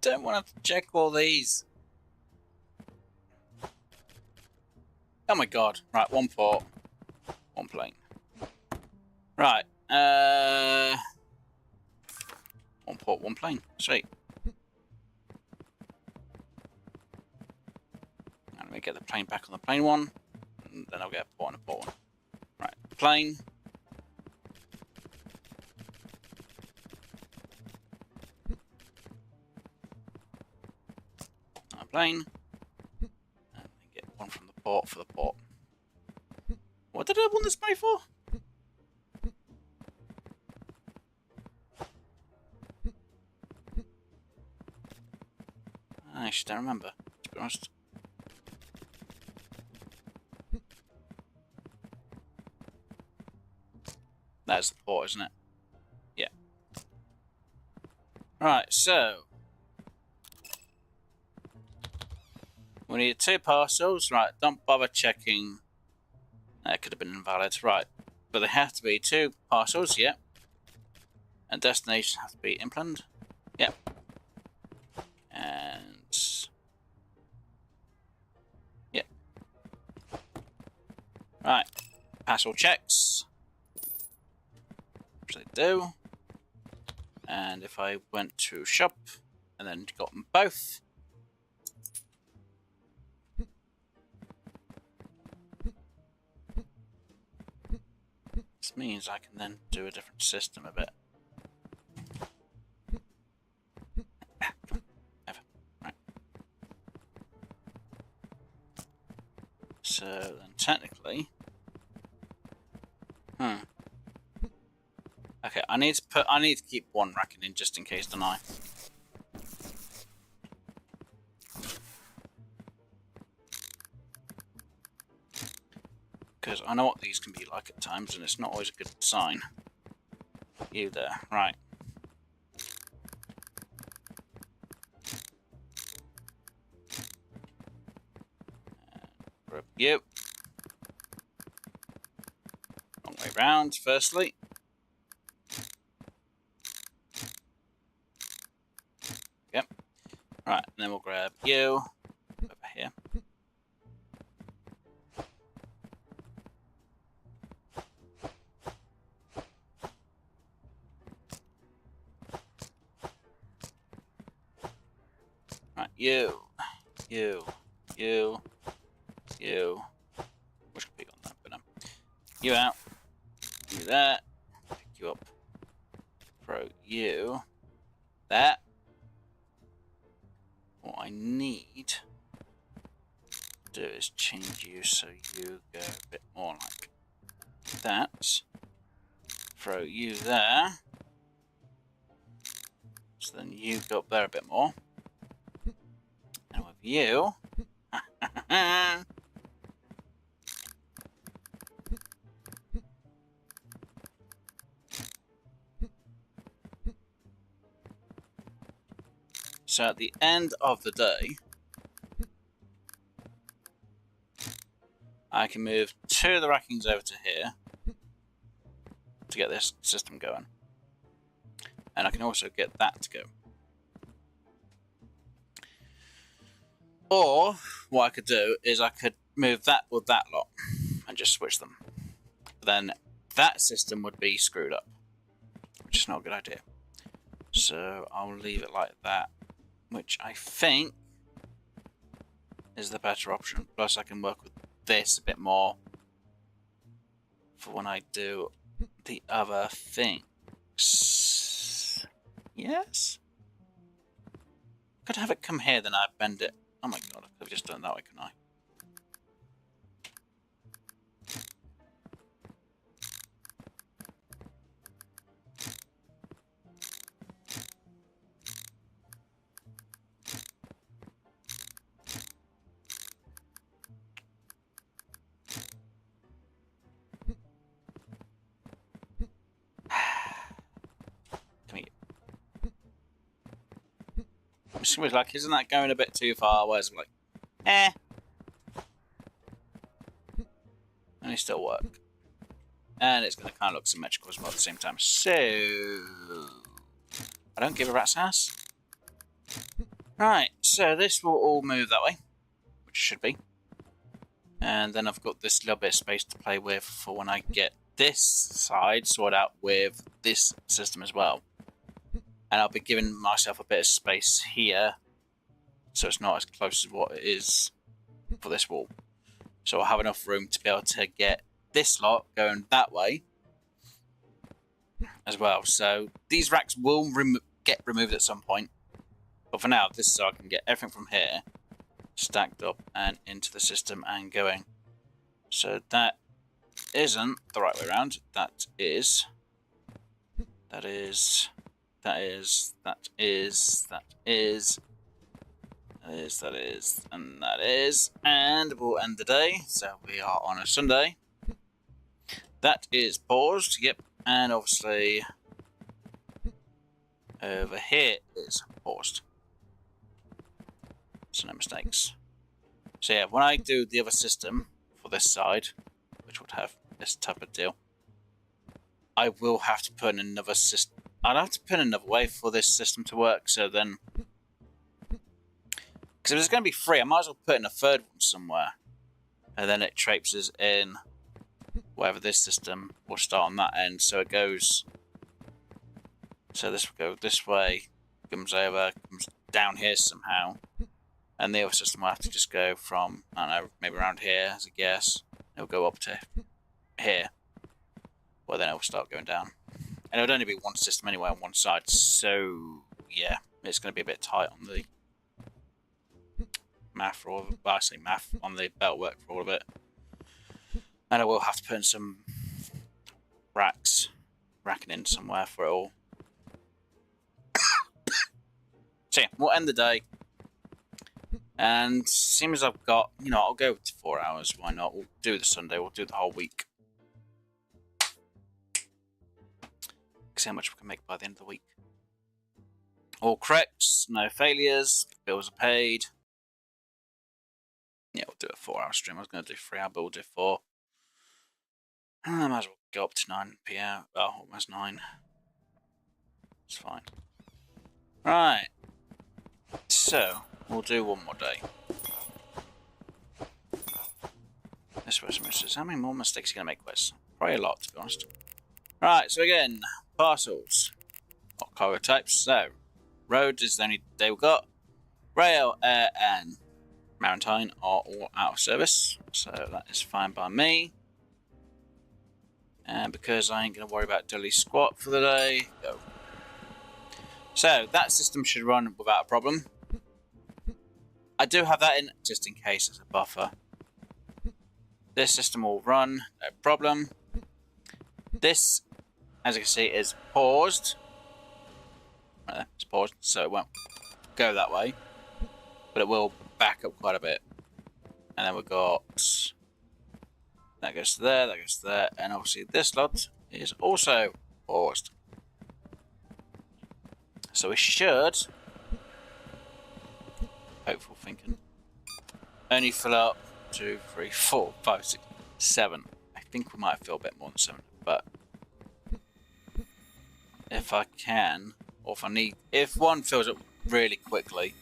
Don't want to check all these. Oh my god. Right, 1 port. 1 plane. Right. 1 port, 1 plane. Sweet. And we get the plane back on the plane one. And then I'll get a port and a port one. Right. Plane. A plane. And then get 1 from the port for the port. What did I want this money for? I actually don't remember, to be honest. That's the port, isn't it? Yeah. Right, so... we need 2 parcels. Right, don't bother checking. That could have been invalid. Right, but they have to be 2 parcels, yep. And destination has to be Impland. Yep. And... yep. Right, parcel checks. Which they do. And if I went to shop and then got them both. This means I can then do a different system a bit. Right. So then technically, okay, I need to keep 1 racking in just in case, don't I? Because I know what these can be like at times, and it's not always a good sign. You there. Right. Grab you. Long way round, firstly. Yep. Right, and then we'll grab you over here. Right, you. Which could be on that, but you out. You there. Pick you up. Throw you there. What I need to do is change you so you go a bit more like that. Throw you there. So then you go up there a bit more. And with you. So at the end of the day, I can move 2 of the rackings over to here to get this system going. And I can also get that to go. Or what I could do is I could move that with that lot and just switch them. But then that system would be screwed up, which is not a good idea. So I'll leave it like that, which I think is the better option. Plus I can work with this a bit more for when I do the other things. Yes? Could have it come here, then I'd bend it. Oh my god, I could have just done it that way, couldn't I? She was like, isn't that going a bit too far? Whereas I'm like, and they still work. And it's going to kind of look symmetrical as well at the same time. So, I don't give a rat's ass. Right, so this will all move that way, which should be. And then I've got this little bit of space to play with for when I get this side sorted out with this system as well. And I'll be giving myself a bit of space here, so it's not as close as what it is for this wall. So I'll have enough room to be able to get this lot going that way as well. So these racks will get removed at some point. But for now, this is so I can get everything from here stacked up and into the system and going. So that isn't the right way around. That is, and we'll end the day. So we are on a Sunday. That is paused, yep, and obviously over here is paused. So no mistakes. So yeah, when I do the other system for this side, which would have this type of deal, I will have to put in another system. I'd have to put in another way for this system to work, so then... Because if it's going to be free, I might as well put in a third one somewhere. And then it traipses in wherever this system will start on that end, so it goes... So this will go this way, comes over, comes down here somehow. And the other system will have to just go from, I don't know, maybe around here, as a guess. It'll go up to here. Well, then it will start going down. And it would only be one system anyway on one side, so yeah, it's going to be a bit tight on the math for all of it. Well, I say math on the belt work for all of it. And I will have to put in some racking in somewhere for it all. So yeah, we'll end the day. And seeing as I've got, you know, I'll go to 4 hours, why not? We'll do the Sunday, we'll do the whole week. See how much we can make by the end of the week. All correct, no failures, bills are paid. Yeah, we'll do a 4-hour stream. I was going to do 3 hour, but we'll do 4. I might as well go up to 9 PM. Oh, almost 9. It's fine. Right. So, we'll do one more day. This was misses. How many more mistakes are you going to make, Wes? Probably a lot, to be honest. Right, so again, parcels. Or cargo types. So, road is the only day we've got. Rail, air, and maritime are all out of service. So, that is fine by me. And because I ain't going to worry about dilly squat for the day, go. So, that system should run without a problem. I do have that in just in case as a buffer. This system will run, no problem. This, as you can see, is paused. It's paused, so it won't go that way. But it will back up quite a bit. And then we've got... that goes to there, that goes to there. And obviously this lot is also paused. So we should... hopeful thinking. Only fill up 2, 3, 4, 5, 6, 7. I think we might fill a bit more than 7, but if I can, or if I need, if one fills up really quickly,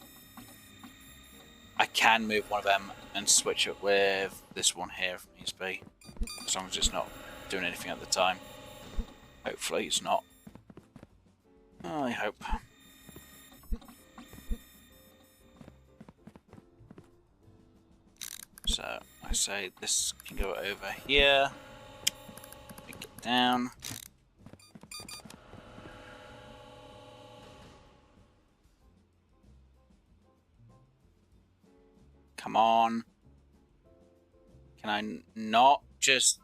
I can move one of them and switch it with this one here if needs be, as long as it's not doing anything at the time. Hopefully it's not. I hope. So, I say this can go over here. Pick it down. Come on. Can I not just...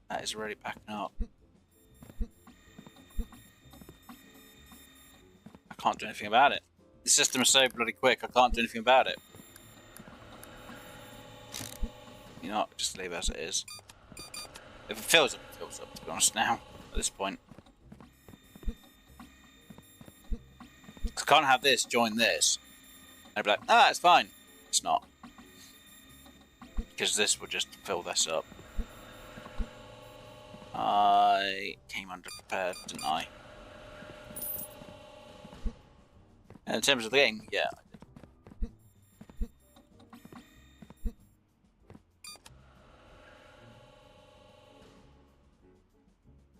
That is really backing up. I can't do anything about it. The system is so bloody quick, I can't do anything about it. You know what, just leave it as it is. If it fills up, it fills up, to be honest now, at this point. I can't have this join this. I'd be like, ah, it's fine. It's not. Because this will just fill this up. I came underprepared, didn't I? And in terms of the game, yeah, I did.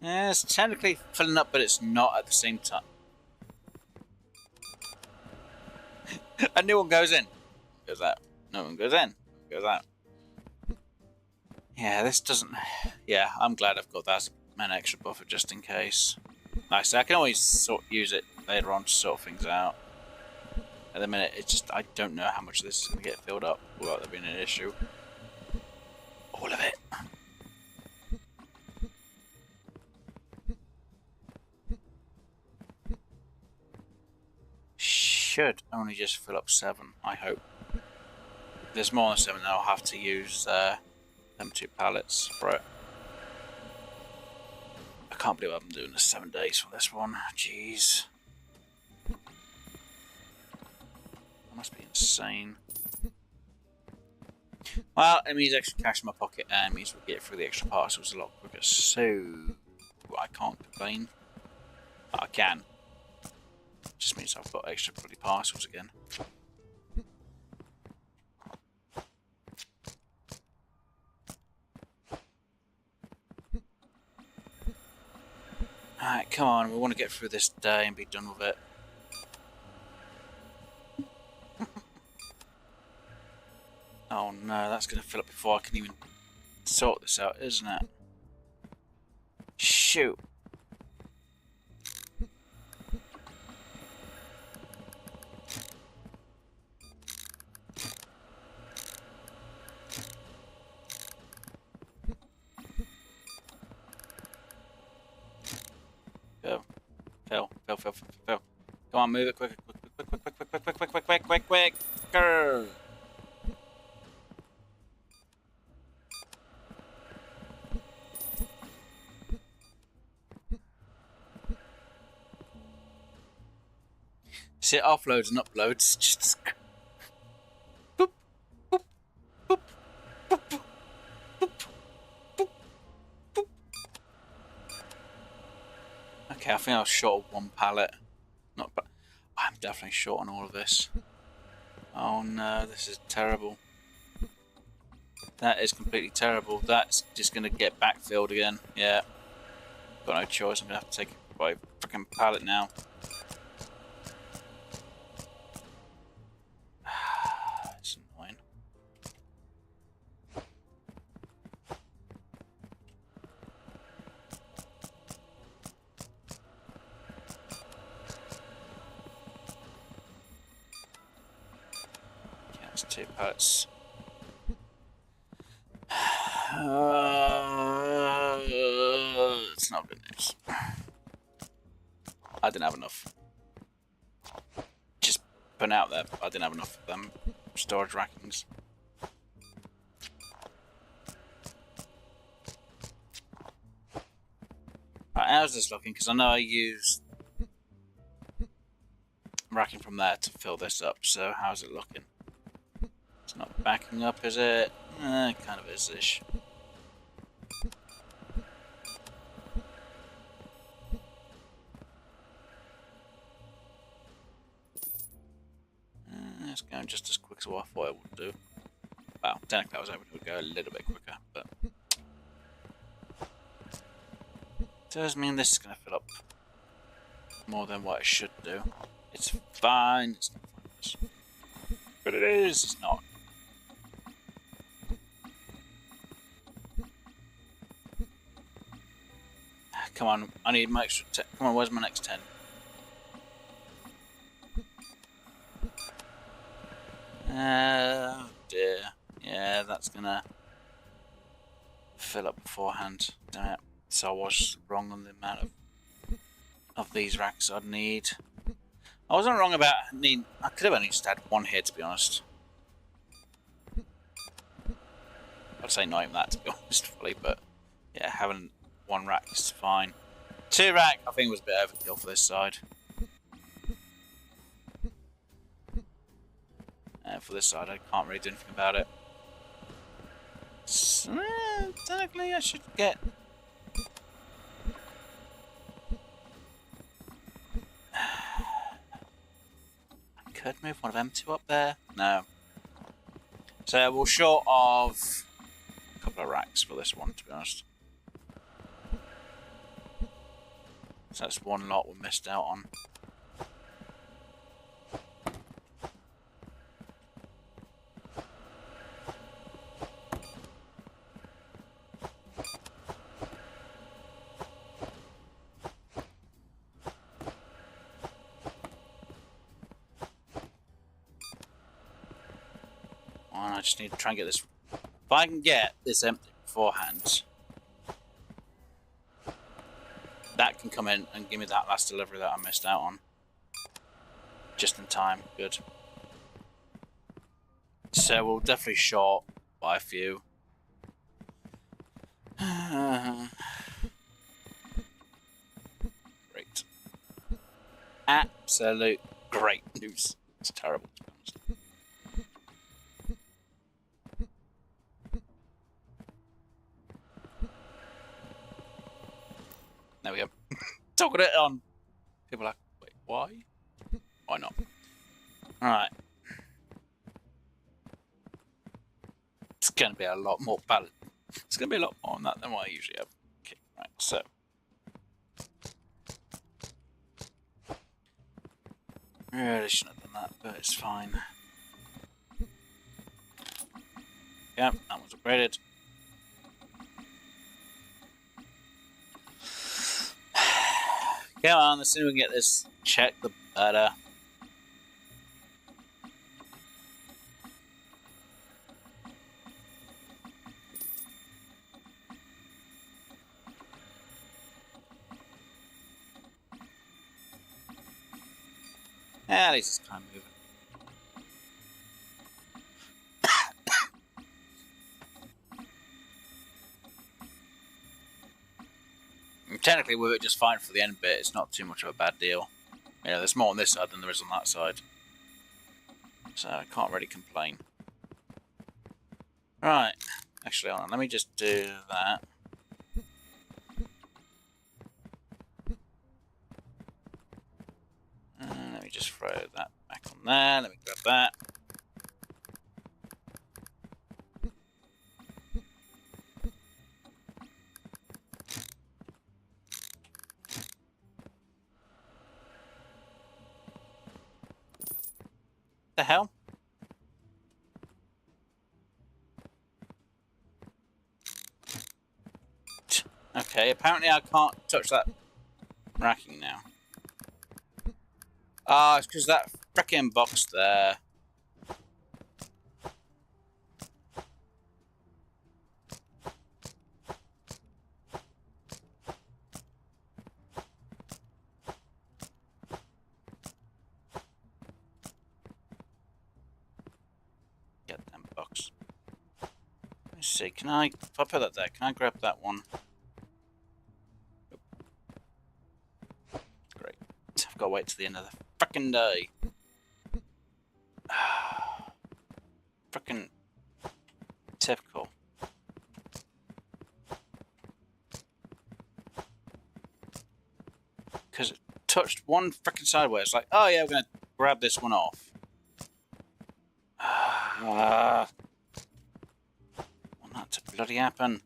Yeah, it's technically filling up, but it's not at the same time. A new one goes in, goes out. No one goes in, goes out. Yeah, this doesn't... Yeah, I'm glad I've got that an extra buffer just in case. Like I say, I can always use it later on to sort things out. At the minute, it's just, I don't know how much of this is going to get filled up without there being an issue. All of it. Should only just fill up 7, I hope. If there's more than 7, then I'll have to use them 2 pallets for it. I can't believe I'm doing this 7 days for this one. Jeez. That must be insane. Well, it means extra cash in my pocket and it means we'll get through the extra parcels a lot quicker, so I can't complain. I can. Just means I've got extra bloody parcels again. Alright, come on, we want to get through this day and be done with it. Oh no, that's going to fill up before I can even sort this out, isn't it? Shoot. Go. Fill. Come on, move it quicker, quick. quick. Grr. See, it offloads and uploads. Just boop, boop, boop, boop, boop, boop, boop, boop. Okay, I think I was short of one pallet. Not, but I'm definitely short on all of this. Oh no, this is terrible. That is completely terrible. That's just going to get backfilled again. Yeah. Got no choice. I'm going to have to take it by freaking pallet now. It's annoying. Yeah, it's 2 pallets. It's not good news. I didn't have enough. Just putting out there, I didn't have enough of them storage rackings. Right, how's this looking? Because I know I used racking from there to fill this up. So how's it looking? It's not backing up, is it? Kind of is-ish. It's going just as quick as what I thought it would do. Well, technically I was able to go a little bit quicker, but does mean this is going to fill up more than what it should do. It's fine. It's not fine. But it is. It's not. Come on, I need my extra 10. Come on, where's my next 10? Oh dear. Yeah, that's gonna fill up beforehand. Damn it. So I was wrong on the amount of these racks I'd need. I wasn't wrong about need. I could have only just had one here, to be honest. I'd say not even that, to be honest, fully, but yeah, having one rack is fine. 2 rack, I think, was a bit overkill for this side. And for this side, I can't really do anything about it. So, technically, I should get. I could move one of them 2 up there. No. So we're short of a couple of racks for this one, to be honest. So that's one lot we missed out on. And I just need to try and get this. If I can get this empty beforehand, that can come in and give me that last delivery that I missed out on. Just in time. Good. So we're definitely short by a few. Great. Absolute great news. It's terrible, to be honest. There we go. Talking it on. People are like, wait, why? Why not? Alright. It's going to be a lot more pallet. It's going to be a lot more on that than what I usually have. Okay, right, so. Really shouldn't have done that, but it's fine. Yeah, that was upgraded. Come on, the sooner we can get this checked, the better. At least it's kind of moving. And technically, we were just fine for the end bit. It's not too much of a bad deal. You know, there's more on this side than there is on that side. So I can't really complain. Right. Actually, hold on. Let me just do that. Let me just throw that back on there. Let me grab that. The hell? Okay, apparently I can't touch that racking now. Ah, it's because that frickin' box there. Get them box. Let's see, if I put that there, can I grab that one? Great. I've got to wait till the end of the frickin' day. Frickin' typical. Because it touched one frickin' sideways. Like, oh yeah, we're gonna grab this one off. Want that to bloody happen.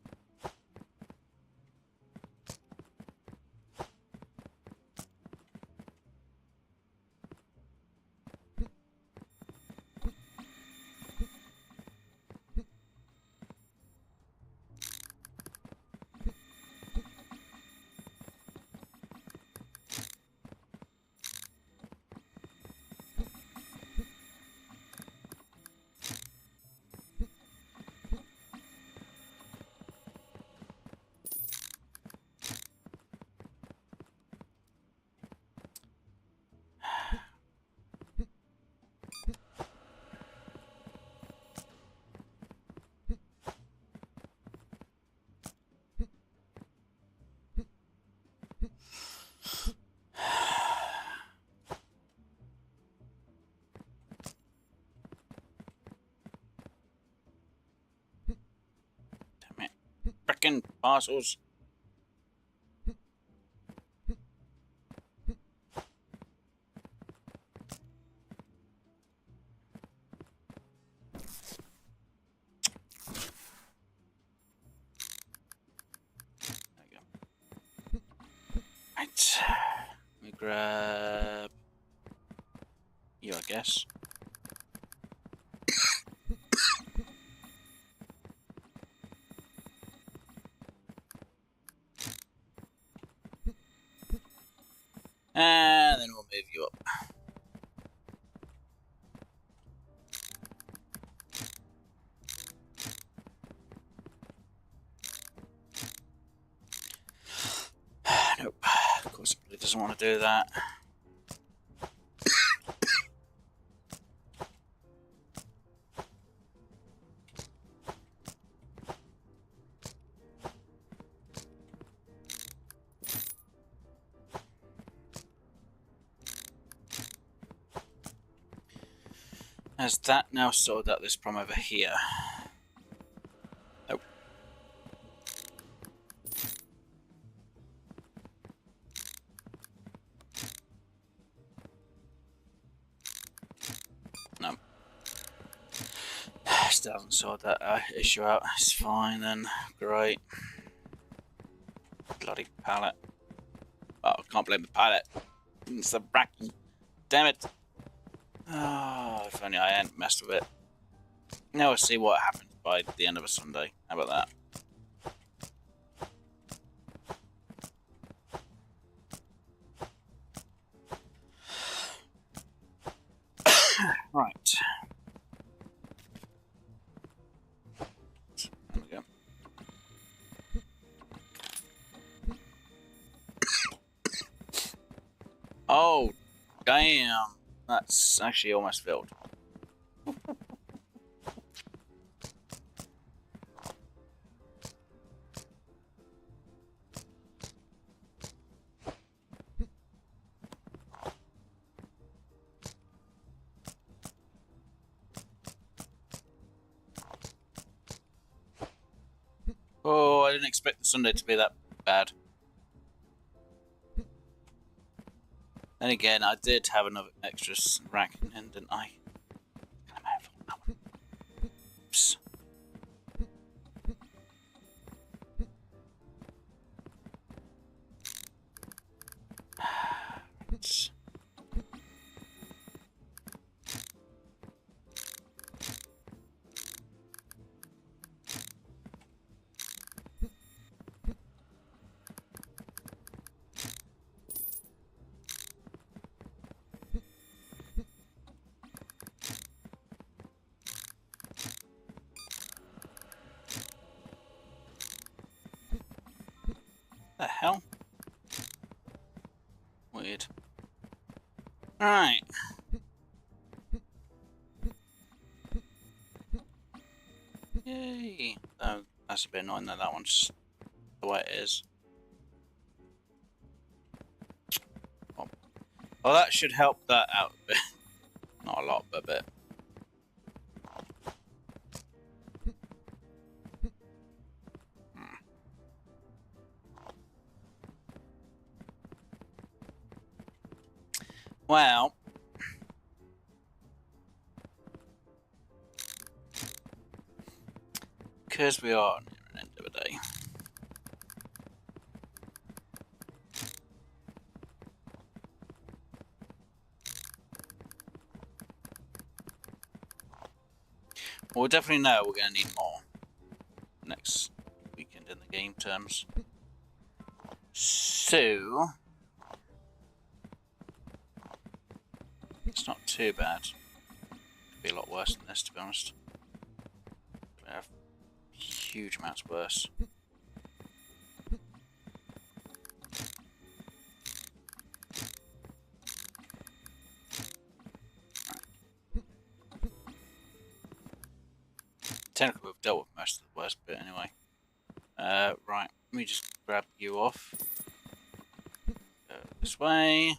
Frickin' parcels. There we go. Right. Let me grab you, I guess. And then we'll move you up. Nope. Of course it really doesn't want to do that. Has that now sorted out this problem over here? Nope. No. Still hasn't sorted that issue out. It's fine then. Great. Bloody pallet. Oh, I can't blame the pallet. It's the racking. Damn it. Oh, if only I hadn't messed with it. Now we'll see what happens by the end of a Sunday. How about that? Right. There we go. Oh, damn. That's actually almost filled. Oh, I didn't expect the Sunday to be that bad. Then again, I did have another extra rack in, didn't I? Oops. The hell? Weird. Alright. Yay! Oh, that's a bit annoying that one's the way it is. Oh. Well, that should help that out a bit. Not a lot, but a bit. Well, because we are near an end of a day, we'll definitely know we're going to need more next weekend in the game terms. So, it's not too bad. Could be a lot worse than this, to be honest. Could have huge amounts worse. Technically, we've dealt with most of the worst bit anyway. Right, let me just grab you off. Go this way.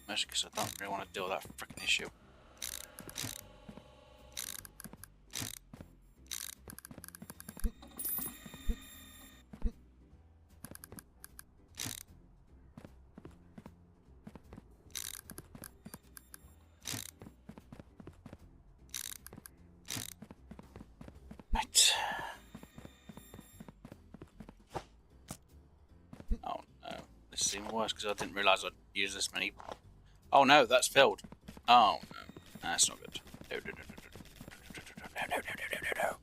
Mostly because I don't really want to deal with that freaking issue. Right. Oh no, this is even worse because I didn't realise I'd use this many. Oh no, that's filled. Oh no, that's not good. No, no, no, no, no, no, no, no, no, no.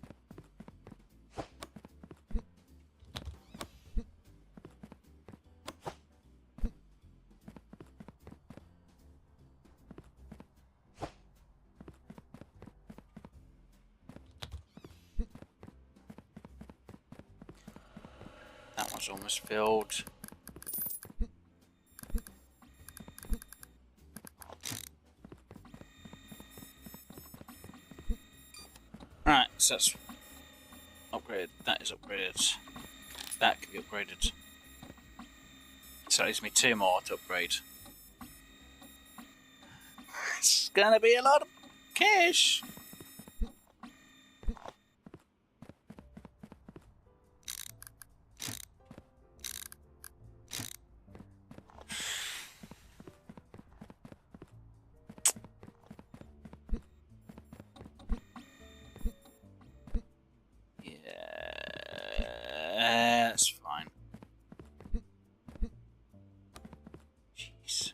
That one's almost filled. Right, so that's upgraded. That is upgraded. That can be upgraded. So it leaves me 2 more to upgrade. It's gonna be a lot of cash. Yeah, that's fine. Jeez.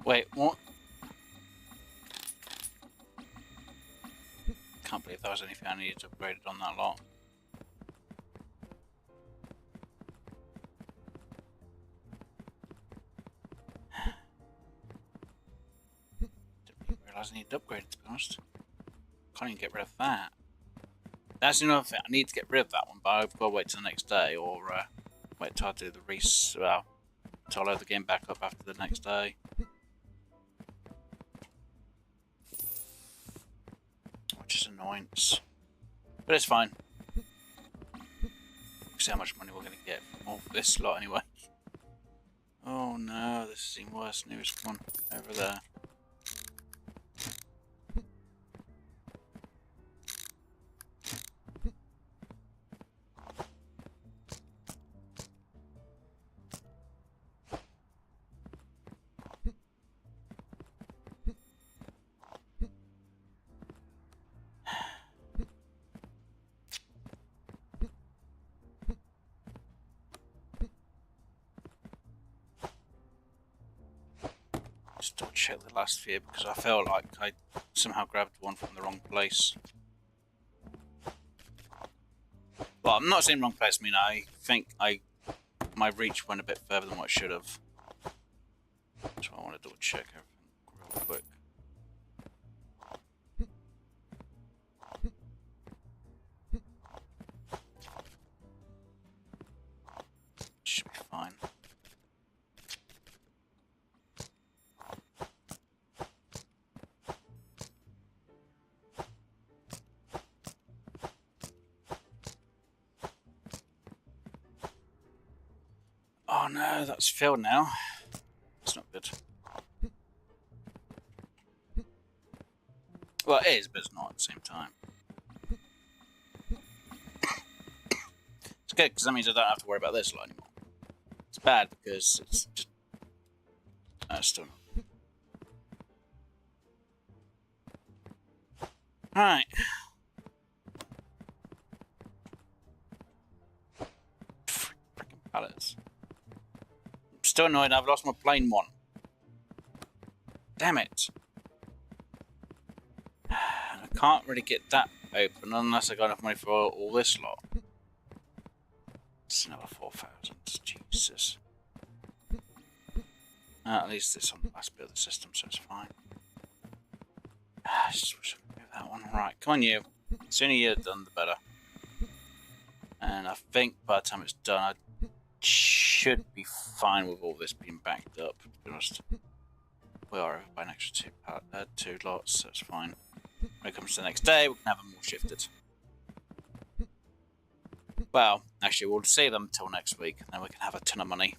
Wait, what? Can't believe there was anything I needed to upgrade on that lot. Didn't realise I needed to upgrade it, to be honest. Can't even get rid of that. That's another thing. I need to get rid of that one, but I've got to wait till the next day, or wait till I do the well, till I load the game back up after the next day. Which is annoyance. But it's fine. See how much money we're going to get from all this lot anyway. Oh no, this is even worse news. Come on, over there. Just double check the last few because I feel like I somehow grabbed one from the wrong place. Well, I'm not saying wrong place. I mean, I think my reach went a bit further than what it should have. So I want to double check everything real quick. Should be fine. Oh no, that's filled now. That's not good. Well, it is, but it's not at the same time. It's good, because that means I don't have to worry about this lot anymore. It's bad, because it's just... still not. Alright. Freaking pallets. Still annoyed I've lost my plain one. Damn it. I can't really get that open unless I got enough money for all this lot. It's another 4,000. Jesus. At least it's on the last bit of the system, so it's fine. I just wish I could do that one. Right, come on you. The sooner you're done, the better. And I think by the time it's done, I should be fine with all this being backed up, to be honest. We are over by an extra two lots, so it's fine. When it comes to the next day, we can have them all shifted. Well, actually, we'll save them until next week, and then we can have a ton of money.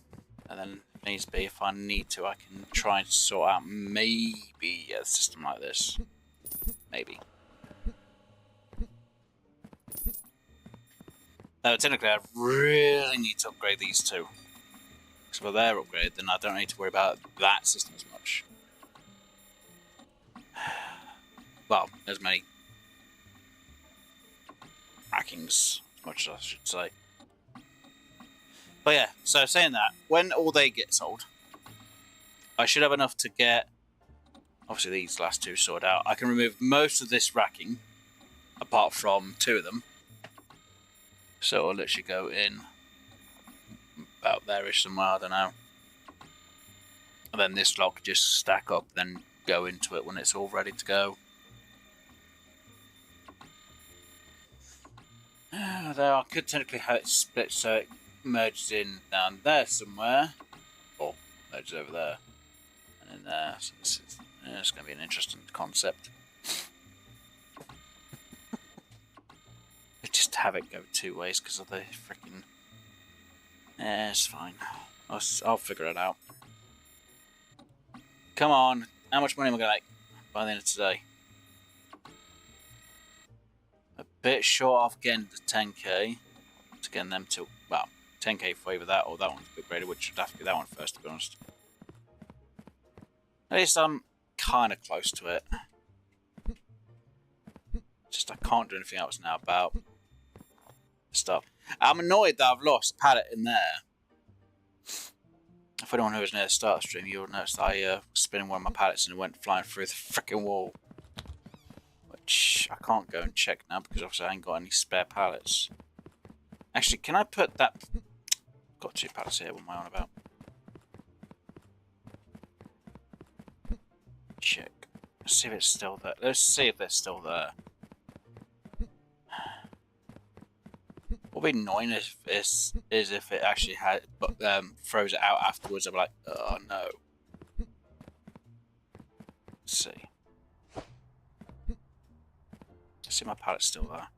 And then, if needs be, if I need to, I can try and sort out maybe a system like this. Maybe. No, technically, I really need to upgrade these two. Because if they're upgraded, then I don't need to worry about that system as much. Well, as many hackings, as much as I should say. But yeah, so saying that, when all they get sold, I should have enough to get, obviously these last two sorted out. I can remove most of this racking, apart from two of them. So I'll literally go in about there-ish somewhere, I don't know. And then this lot could just stack up, then go into it when it's all ready to go. There, I could technically have it split so it merges in down there somewhere. Or merges over there. And then there. So it's going to be an interesting concept. Just have it go two ways because of the freaking... Yeah, it's fine. I'll figure it out. Come on. How much money am I going to make by the end of today? A bit short of getting the 10k. To get them to... Well, 10k for either that or that one's upgraded, which would have to be that one first, to be honest. At least I'm kind of close to it. Just I can't do anything else now about stuff. I'm annoyed that I've lost Pallet in there. I For anyone who was near the start of the stream, you'll notice that I was spinning one of my pallets and it went flying through the freaking wall. Which I can't go and check now because obviously I ain't got any spare pallets. Actually, can I put that... Got 2 pallets here, what am I on about? Check. Let's see if it's still there. Let's see if they're still there. What would be annoying is if it actually had throws it out afterwards. I'm like, oh no. Let's see. Let's see if my pallet's still there.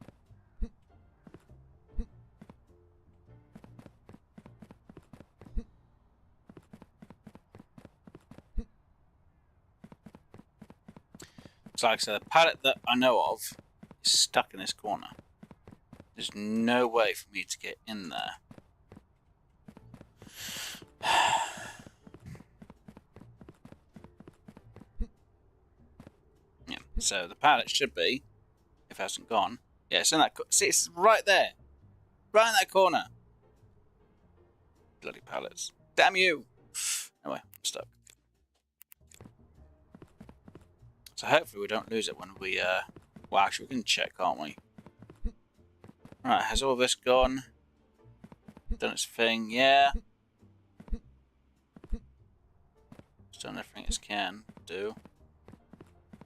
So like I said, the pallet that I know of is stuck in this corner. There's no way for me to get in there. Yeah, so the pallet should be, if it hasn't gone, yeah, it's in that. See, it's right there, right in that corner. Bloody pallets! Damn you! Anyway, I'm stuck. So hopefully we don't lose it when we. Well, actually, we can check, can't we? Right, has all this gone? Done its thing, yeah. It's done everything it can do.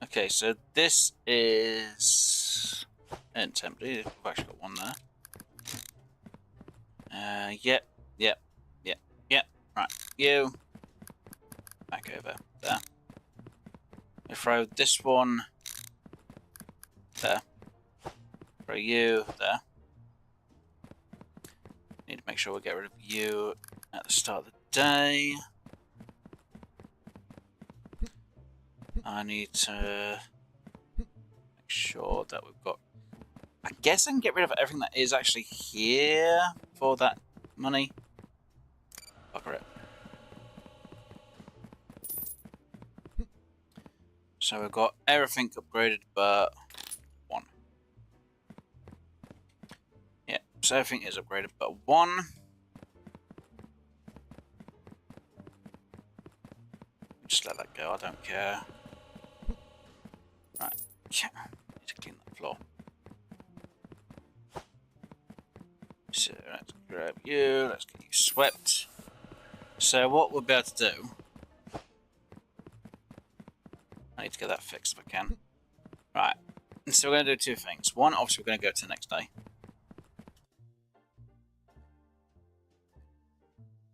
Okay, so this is empty. We've actually got one there. Yep. Right, you back over there. We throw this one there. Throw you there. Need to make sure we get rid of you at the start of the day. I need to make sure that we've got... I guess I can get rid of everything that is actually here for that money. Bugger it. So we've got everything upgraded but one. Yeah, so everything is upgraded but one. Just let that go, I don't care. Right, yeah, need to clean that floor. So let's grab you, let's get you swept. So what we'll be able to do, I need to get that fixed if I can. Right, and so we're going to do 2 things. One, obviously we're going to go to the next day.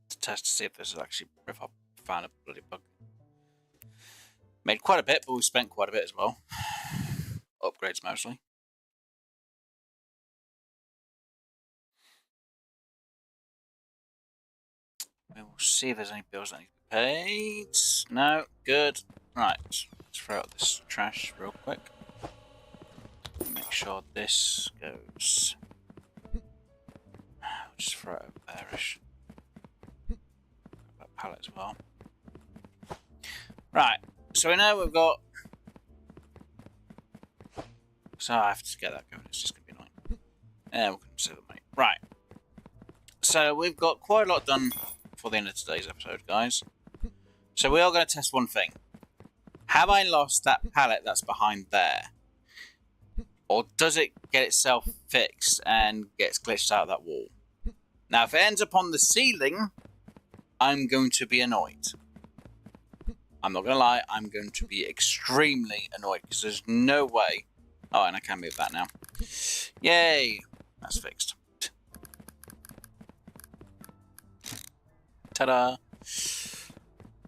To test to see if this is actually, if I found a bloody bug. Made quite a bit, but we spent quite a bit as well. Upgrades mostly. We will see if there's any bills that need to be paid. No, good. Right, let's throw out this trash real quick. Make sure this goes. Just throw it over there-ish. That pallet as well. Right, so we know we've got. So I have to get that going. It's just gonna be annoying. Yeah, we can save the money. Right. So we've got quite a lot done for the end of today's episode, guys. So we are going to test one thing. Have I lost that pallet that's behind there? Or does it get itself fixed and gets glitched out of that wall? Now, if it ends up on the ceiling, I'm going to be annoyed. I'm not going to lie, I'm going to be extremely annoyed because there's no way. Oh, and I can move that now. Yay! That's fixed. Ta-da!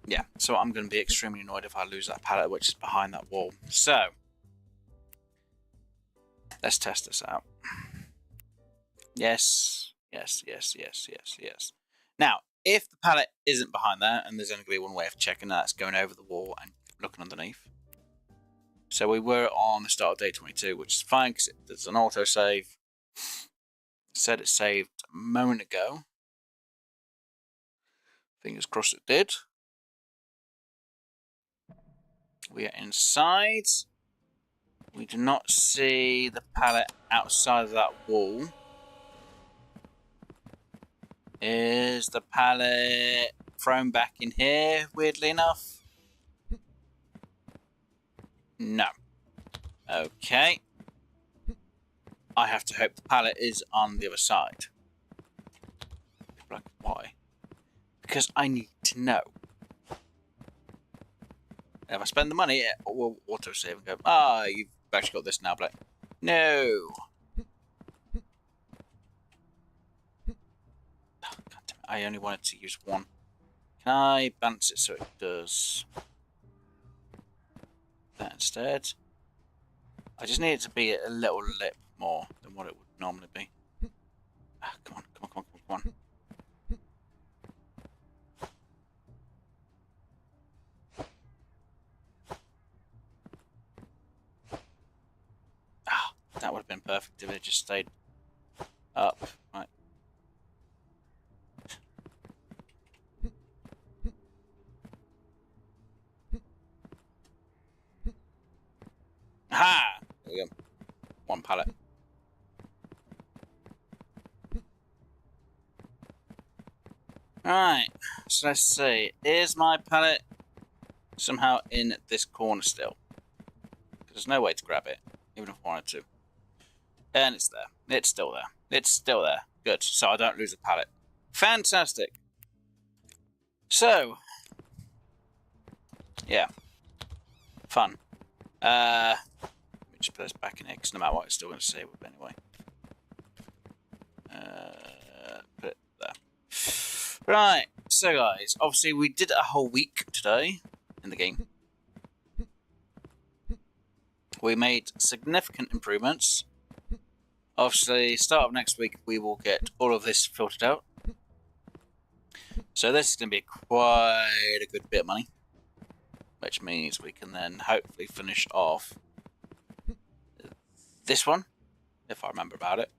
Yeah, so I'm going to be extremely annoyed if I lose that pallet which is behind that wall. So, let's test this out. Yes. Now, if the pallet isn't behind there, and there's only going to be one way of checking that, it's going over the wall and looking underneath. So we were on the start of day 22, which is fine because there's an autosave. Said it saved a moment ago. Fingers crossed it did. We are inside. We do not see the pallet outside of that wall. Is the pallet thrown back in here, weirdly enough? No. Okay. I have to hope the pallet is on the other side. Like, why? Because I need to know. If I spend the money, it will auto-save and go, you've actually got this now, but no. Oh, God damn it. I only wanted to use one. Can I balance it so it does that instead? I just need it to be a little lip more than what it would normally be. Come on, come on, come on, come on. That would have been perfect if it just stayed up. Right. Ha! There we go. One pallet. Alright, so let's see. Is my pallet somehow in this corner still? There's no way to grab it, even if I wanted to. And it's there. It's still there. It's still there. Good. So I don't lose a pallet. Fantastic. So, yeah. Fun. Let me just put this back in here, because no matter what, it's still going to save it anyway. Put it there. Right. So, guys, obviously we did a whole week today in the game. We made significant improvements. Obviously, start of next week, we will get all of this filtered out. So this is going to be quite a good bit of money. Which means we can then hopefully finish off this one, if I remember about it.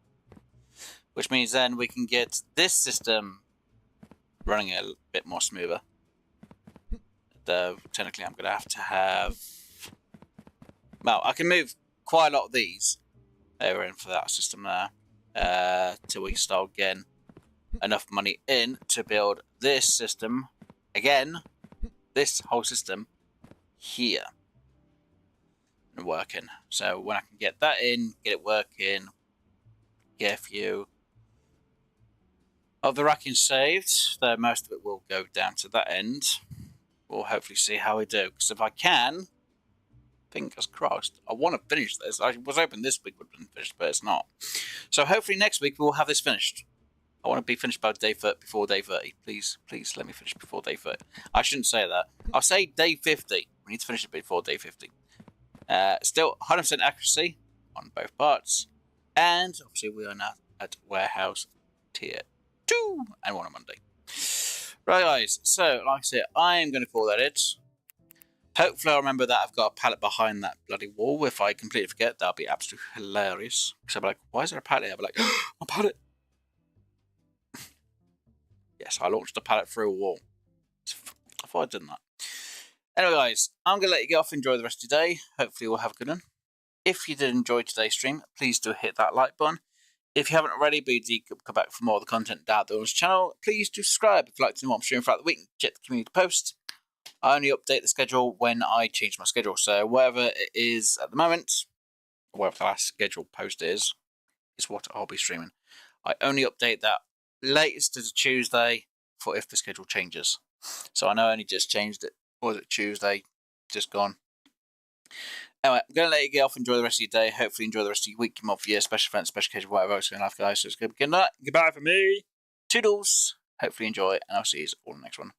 Which means then we can get this system running a bit more smoother. Though, technically, I'm going to have... Well, I can move quite a lot of these over in for that system there, till we start getting enough money in to build this system again, this whole system here and working. So when I can get that in, get it working, get a few of the racking saved, though most of it will go down to that end. We'll hopefully see how we do, because if I can, fingers crossed. I want to finish this. I was hoping this week would have been finished, but it's not. So hopefully next week we'll have this finished. I want to be finished by day 30, before day 30. Please, please let me finish before day 30. I shouldn't say that. I'll say day 50. We need to finish it before day 50. Still 100% accuracy on both parts. And obviously we are now at warehouse tier 2 and 1 on Monday. Right guys, so like I said, I am going to call that it. Hopefully I'll remember that I've got a pallet behind that bloody wall. If I completely forget, that'll be absolutely hilarious. Because I'll be like, why is there a pallet here? I'll be like, oh, a pallet! Yes, I launched a pallet through a wall. I thought I'd done that. Anyway guys, I'm going to let you get off and enjoy the rest of your day. Hopefully we'll have a good one. If you did enjoy today's stream, please do hit that like button. If you haven't already, but you come back for more of the content down there on this channel, please do subscribe if you'd like to know what I'm streaming throughout the week. Check the community post. I only update the schedule when I change my schedule. So whatever it is at the moment, or whatever the last scheduled post is what I'll be streaming. I only update that latest as a Tuesday for if the schedule changes. So I know I only just changed it. Or was it Tuesday? Just gone. Anyway, I'm going to let you get off. Enjoy the rest of your day. Hopefully enjoy the rest of your week, your month, year, special events, special occasion, whatever else you're going to have, guys. So it's good. Good night. Goodbye from me. Toodles. Hopefully enjoy, and I'll see you all in the next one.